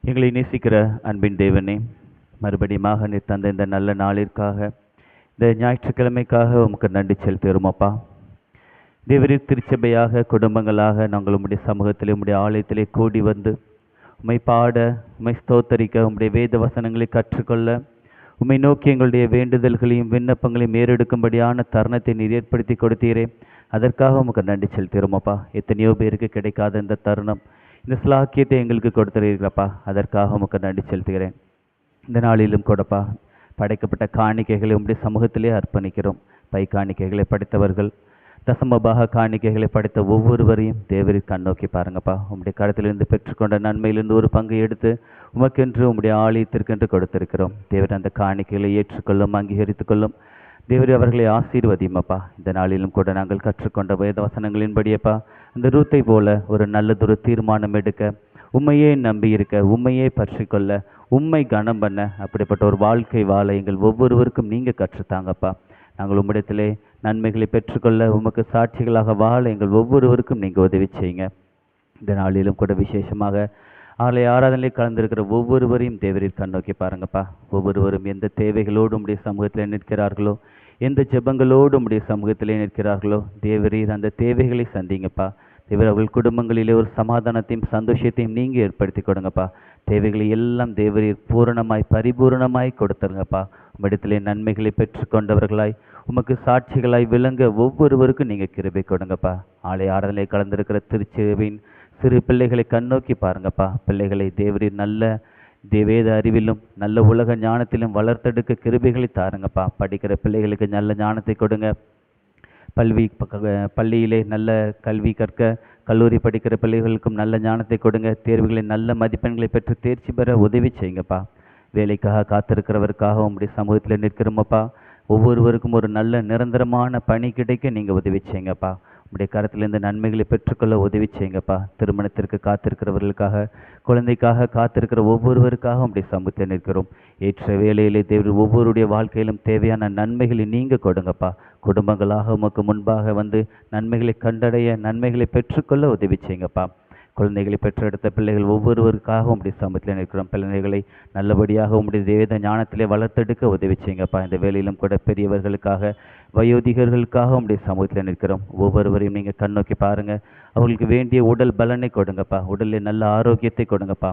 எங்களை நேசிக்கிற அன்பின் தேவனே, மறுபடியுமாக நீர் தந்த இந்த நல்ல நாளிற்காக, இந்த ஞாயிற்றுக்கிழமைக்காக உமக்கு நன்றி செலுத்துகிறோம் அப்பா. தேவரீர் திருச்சபையாக குடும்பங்களாக நாங்கள் உம்முடைய சமூகத்திலே உம்முடைய ஆலயத்திலே கூடி வந்து உம்மை பாட, உம்மை ஸ்தோத்தரிக்க, உம்முடைய வேத வசனங்களை கற்றுக்கொள்ள, உம்மை நோக்கி எங்களுடைய வேண்டுதல்களையும் விண்ணப்பங்களையும் ஏறெடுக்கும்படியான தருணத்தை நீர் ஏற்படுத்தி கொடுத்தீரே. அதற்காக உமக்கு நன்றி செலுத்துகிறோம் அப்பா. எத்தனையோ பேருக்கு கிடைக்காத இந்த தருணம், இந்த ஸ்லாக்கியத்தை எங்களுக்கு கொடுத்துருக்கிறப்பா. அதற்காக உமக்கு நன்றி செலுத்துகிறேன். இந்த நாளிலும் கூடப்பா படைக்கப்பட்ட காணிக்கைகளை உம்முடைய சமூகத்திலே அர்ப்பணிக்கிறோம். பை காணிக்கைகளை படைத்தவர்கள், தசமபாக காணிக்கைகளை படைத்த ஒவ்வொருவரையும் தேவரின் கண்ணோக்கி பாருங்கப்பா. உம்முடைய கருத்திலிருந்து பெற்றுக்கொண்ட நன்மையிலிருந்து ஒரு பங்கு எடுத்து உமக்கென்று உம்முடைய ஆலயத்திற்கென்று கொடுத்திருக்கிறோம். தேவர் அந்த காணிக்கைகளை ஏற்றுக்கொள்ளும், அங்கீகரித்துக் கொள்ளும். தேவரே அவர்களை ஆசீர்வதியுமப்பா. இந்த நாளிலும் கூட நாங்கள் கற்றுக்கொண்ட வேத வசனங்களின்படியப்பா, அந்த ரூத்தை போல ஒரு நல்லதொரு தீர்மானம் எடுக்க, உண்மையே நம்பியிருக்க, உண்மையே பற்றிக்கொள்ள, உண்மை கனம் பண்ண, அப்படிப்பட்ட ஒரு வாழ்க்கை வாழ எங்கள் ஒவ்வொருவருக்கும் நீங்கள் கற்றுத்தாங்கப்பா. நாங்கள் உம்மிடத்திலே நன்மைகளை பெற்றுக்கொள்ள, உமக்கு சாட்சிகளாக வாழ எங்கள் ஒவ்வொருவருக்கும் நீங்கள் உதவி செய்யுங்க. இந்த நாளிலும் கூட விசேஷமாக ஆலய ஆராதனையில் கலந்திருக்கிற ஒவ்வொருவரையும் தேவரீர் கண்ணோக்கி பாருங்கப்பா. ஒவ்வொருவரும் எந்த தேவைகளோடு உம்முடைய சமூகத்தில் நிற்கிறார்களோ, எந்த ஜெபங்களோடு உம்முடைய சமூகத்திலே நிற்கிறார்களோ, தேவரீர் அந்த தேவைகளை சந்திங்கப்பா. தேவர் அவர்கள் குடும்பங்களிலே ஒரு சமாதானத்தையும் சந்தோஷத்தையும் நீங்கள் ஏற்படுத்தி கொடுங்கப்பா. தேவைகளை எல்லாம் தேவரீர் பூரணமாய் பரிபூரணமாய் கொடுத்துருங்கப்பா. உம்மிடத்திலே நன்மைகளை பெற்றுக்கொண்டவர்களாய் உமக்கு சாட்சிகளாய் விளங்க ஒவ்வொருவருக்கும் நீங்கள் கிருபை கொடுங்கப்பா. ஆலய ஆராதனை கலந்திருக்கிற திருச்சேவின் சிறு பிள்ளைகளை கண்ணோக்கி பாருங்கப்பா. பிள்ளைகளை தேவரீர் நல்ல வேத அறிவிலும் நல்ல உலக ஞானத்திலும் வளர்த்தெடுக்க கிருபைகளை தாருங்கப்பா. படிக்கிற பிள்ளைகளுக்கு நல்ல ஞானத்தை கொடுங்க. பள்ளியிலே நல்ல கல்வி கற்க, கல்லூரி படிக்கிற பிள்ளைகளுக்கும் நல்ல ஞானத்தை கொடுங்க. தேர்வுகளில் நல்ல மதிப்பெண்களை பெற்று தேர்ச்சி பெற உதவி செய்யுங்கப்பா. வேலைக்காக காத்திருக்கிறவருக்காக உங்களுடைய சமூகத்தில் நிற்கிறோமப்பா. ஒவ்வொருவருக்கும் ஒரு நல்ல நிரந்தரமான பணி கிடைக்க நீங்கள் உதவி செய்யுங்கப்பா. உங்களுடைய கரத்திலிருந்து நன்மைகளை பெற்றுக்கொள்ள உதவி செய்யுங்கப்பா. திருமணத்திற்கு காத்திருக்கிறவர்களுக்காக, குழந்தைக்காக காத்திருக்கிற ஒவ்வொருவருக்காக உங்களுடைய சமூகத்தில் நிற்கிறோம். ஏற்ற வேலையிலே தேவர் ஒவ்வொருடைய வாழ்க்கையிலும் தேவையான நன்மைகளை நீங்கள் கொடுங்கப்பா. குடும்பங்களாக உமக்கு முன்பாக வந்து நன்மைகளை கண்டடைய, நன்மைகளை பெற்றுக்கொள்ள உதவி செய்யுங்கப்பா. குழந்தைகளை பெற்றெடுத்த பிள்ளைகள் ஒவ்வொருவருக்காக உங்களுடைய சமூகத்தில் நிற்கிறோம். பிள்ளைகளை நல்லபடியாக உங்களுடைய வேத ஞானத்திலே வளர்த்தெடுக்க உதவி செய்யுங்கப்பா. இந்த வேலையிலும் கூட பெரியவர்களுக்காக, வயோதிகர்களுக்காக உங்களுடைய சமூகத்தில் நிற்கிறோம். ஒவ்வொருவரையும் நீங்கள் கண்ணோக்கி பாருங்கள். அவர்களுக்கு வேண்டிய உடல் பலனை கொடுங்கப்பா. உடலில் நல்ல ஆரோக்கியத்தை கொடுங்கப்பா.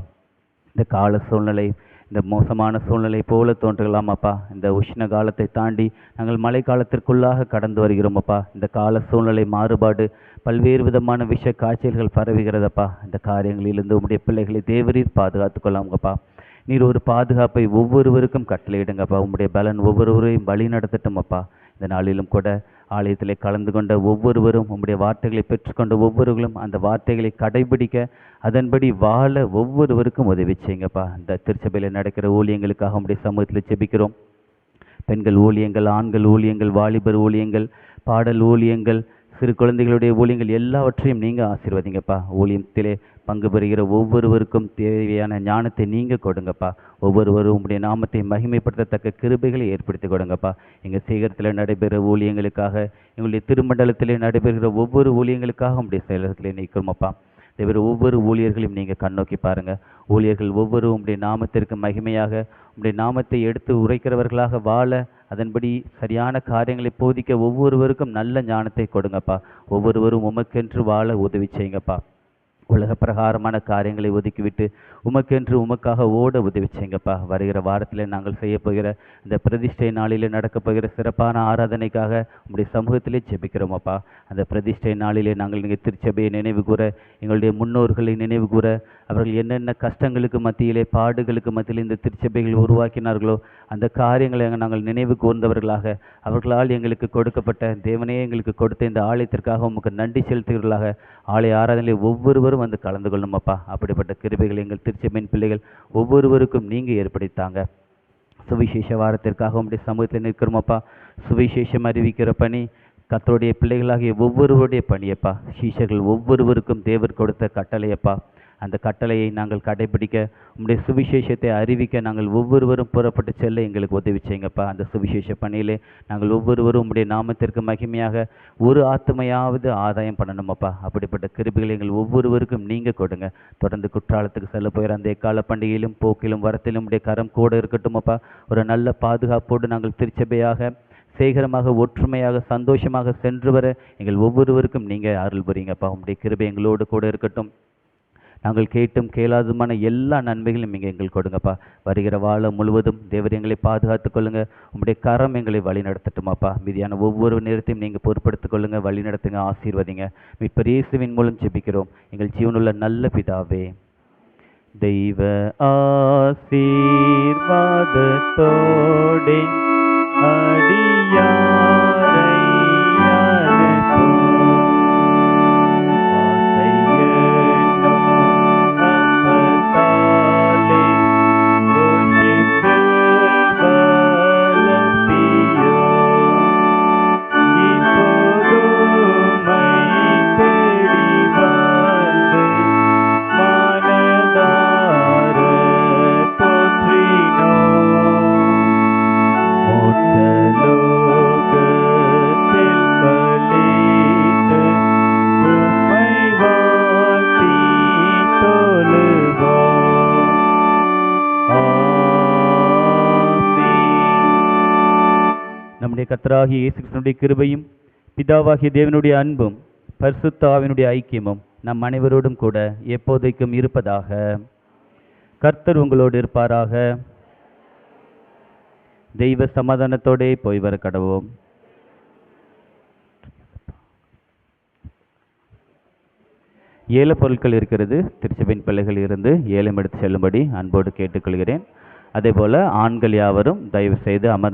இந்த கால சூழ்நிலை, இந்த மோசமான சூழ்நிலை போல தோன்றலாமாப்பா. இந்த உஷ்ண காலத்தை தாண்டி நாங்கள் மழை காலத்திற்குள்ளாக கடந்து வருகிறோமப்பா. இந்த கால சூழ்நிலை மாறுபாடு, பல்வேறு விதமான விஷ காய்ச்சல்கள் பரவுகிறதப்பா. இந்த காரியங்களிலிருந்து உங்களுடைய பிள்ளைகளை தேவரீர் பாதுகாத்து கொள்ளாமப்பா. நீர் ஒரு பாதுகாப்பை ஒவ்வொருவருக்கும் கட்டளையிடுங்கப்பா. உங்களுடைய பலன் ஒவ்வொருவரையும் வழி நடத்தட்டுமப்பா. இந்த நாளிலும் கூட ஆலயத்திலே கலந்து கொண்ட ஒவ்வொருவரும் உங்களுடைய வார்த்தைகளை பெற்றுக்கொண்ட ஒவ்வொருவர்களும் அந்த வார்த்தைகளை கடைபிடிக்க, அதன்படி வாழ ஒவ்வொருவருக்கும் உதவி செய்யுங்கப்பா. இந்த திருச்சபையில் நடக்கிற ஊழியங்களுக்காக உங்களுடைய சமூகத்தில் ஜெபிக்கிறோம். பெண்கள் ஊழியங்கள், ஆண்கள் ஊழியங்கள், வாலிபர் ஊழியங்கள், பாடல் ஊழியங்கள், சிறு குழந்தைகளுடைய ஊழியங்கள் எல்லாவற்றையும் நீங்கள் ஆசீர்வதிங்கப்பா. ஊழியத்திலே பங்கு பெறுகிற ஒவ்வொருவருக்கும் தேவையான ஞானத்தை நீங்கள் கொடுங்கப்பா. ஒவ்வொருவரும் உங்களுடைய நாமத்தை மகிமைப்படுத்தத்தக்க கிருபைகளை ஏற்படுத்தி கொடுங்கப்பா. எங்கள் சீக்கிரத்தில் நடைபெறுகிற ஊழியங்களுக்காக, எங்களுடைய திருமண்டலத்திலே நடைபெறுகிற ஒவ்வொரு ஊழியங்களுக்காக உங்களுடைய செயலகத்திலே நிற்கிறோமப்பா. தேவர் ஒவ்வொரு ஊழியர்களையும் நீங்கள் கண்ணோக்கி பாருங்கள். ஊழியர்கள் ஒவ்வொரு உங்களுடைய நாமத்திற்கு மகிமையாக, உங்களுடைய நாமத்தை எடுத்து உரைக்கிறவர்களாக வாழ, அதன்படி சரியான காரியங்களை போதிக்க ஒவ்வொருவருக்கும் நல்ல ஞானத்தை கொடுங்கப்பா. ஒவ்வொருவரும் உமக்கென்று வாழ உதவி செய்யுங்கப்பா. உலக பிரகாரமான காரியங்களை ஒதுக்கிவிட்டு உமக்கென்று உமக்காக ஓட உதவி செய்யுங்கப்பா. வருகிற வாரத்தில் நாங்கள் செய்ய போகிற இந்த பிரதிஷ்டை நாளிலே நடக்கப் போகிற சிறப்பான ஆராதனைக்காக உங்களுடைய சமூகத்திலே ஜெபிக்கிறோமப்பா. அந்த பிரதிஷ்டை நாளிலே நாங்கள் நீங்கள் திருச்சபையை நினைவு கூற, எங்களுடைய முன்னோர்களை நினைவு கூற, அவர்கள் என்னென்ன கஷ்டங்களுக்கு மத்தியிலே, பாடுகளுக்கு மத்தியில் இந்த திருச்சபைகள் உருவாக்கினார்களோ அந்த காரியங்களை நாங்கள் நினைவு கூர்ந்தவர்களாக, அவர்களால் எங்களுக்கு கொடுக்கப்பட்ட, தேவனே எங்களுக்கு கொடுத்த இந்த ஆலயத்திற்காக உமக்கு நன்றி செலுத்துகிறவர்களாக ஆலய ஆராதனையில் ஒவ்வொருவரும் வந்து கலந்து கொள்ளுமப்பா. அப்படிப்பட்ட கிருபைகள் எங்கள் திருச்சபையின் பிள்ளைகள் ஒவ்வொருவருக்கும் நீங்கள் ஏற்படுத்தாங்க. சுவிசேஷ வாரத்திற்காக உங்களுடைய சமூகத்தில் நிற்கிறோமப்பா. சுவிசேஷம் அறிவிக்கிற பணி கர்த்தருடைய பிள்ளைகளாகிய ஒவ்வொருவருடைய பணியப்பா. சீஷர்கள் ஒவ்வொருவருக்கும் தேவர் கொடுத்த கட்டளையப்பா. அந்த கட்டளையை நாங்கள் கடைபிடிக்க, உங்களுடைய சுவிசேஷத்தை அறிவிக்க நாங்கள் ஒவ்வொருவரும் புறப்பட்டு செல்ல எங்களுக்கு உதவி செய்யுங்கப்பா. அந்த சுவிசேஷ பணியிலே நாங்கள் ஒவ்வொருவரும் உங்களுடைய நாமத்திற்கு மகிமையாக ஒரு ஆத்மையாவது ஆதாயம் பண்ணணுமப்பா. அப்படிப்பட்ட கிருபைகளை எங்கள் ஒவ்வொருவருக்கும் நீங்கள் கொடுங்க. தொடர்ந்து குற்றாலத்துக்கு செல்ல போகிற அந்த எக்கால பண்டிகையிலும் போக்கிலும் வரத்திலும் உடைய கரம் கூட இருக்கட்டுமப்பா. ஒரு நல்ல பாதுகாப்போடு நாங்கள் திருச்சபையாக சேகரமாக, ஒற்றுமையாக, சந்தோஷமாக சென்று வர எங்கள் ஒவ்வொருவருக்கும் நீங்கள் அருள் புரியுங்கப்பா. உங்களுடைய கிருபை எங்களோடு கூட இருக்கட்டும். நாங்கள் கேட்டும் கேளாதுமான எல்லா நன்மைகளும் நீங்கள் எங்களுக்கு கொடுங்கப்பா. வருகிற வாழ முழுவதும் தேவர் எங்களை பாதுகாத்து கொள்ளுங்க. உங்களுடைய கரம் எங்களை வழி நடத்தட்டுமாப்பா. மீதியான ஒவ்வொரு நேரத்தையும் நீங்கள் பொறுப்படுத்திக் கொள்ளுங்க, வழி நடத்துங்க, ஆசீர்வதிங்க. மீட்பர் இயேசுவின் மூலம் ஜெபிக்கிறோம் எங்கள் ஜீவனுள்ள நல்ல பிதாவே. தெய்வ ஆசீர்வாதத்தோடே அடியாரை அழைப்போம். நம்முடைய கர்த்தராகிய இயேசு கிறிஸ்துவினுடைய கிருபையும் பிதாவாகிய தேவனுடைய அன்பும் பரிசுத்த ஆவியினுடைய ஐக்கியமும் நம் அனைவரோடும் கூட எப்போதைக்கும் இருப்பதாக. கர்த்தர் உங்களோடு இருப்பாராக. தெய்வ சமாதானத்தோடே போய் வர கடவோம். ஏல பொருட்கள் இருக்கிறது. திருச்சபையின் பிள்ளைகள் இருந்து ஏலம் எடுத்து செல்லும்படி அன்போடு கேட்டுக்கொள்கிறேன். அதே போல ஆண்கள் யாவரும் தயவு செய்து அமர்ந்து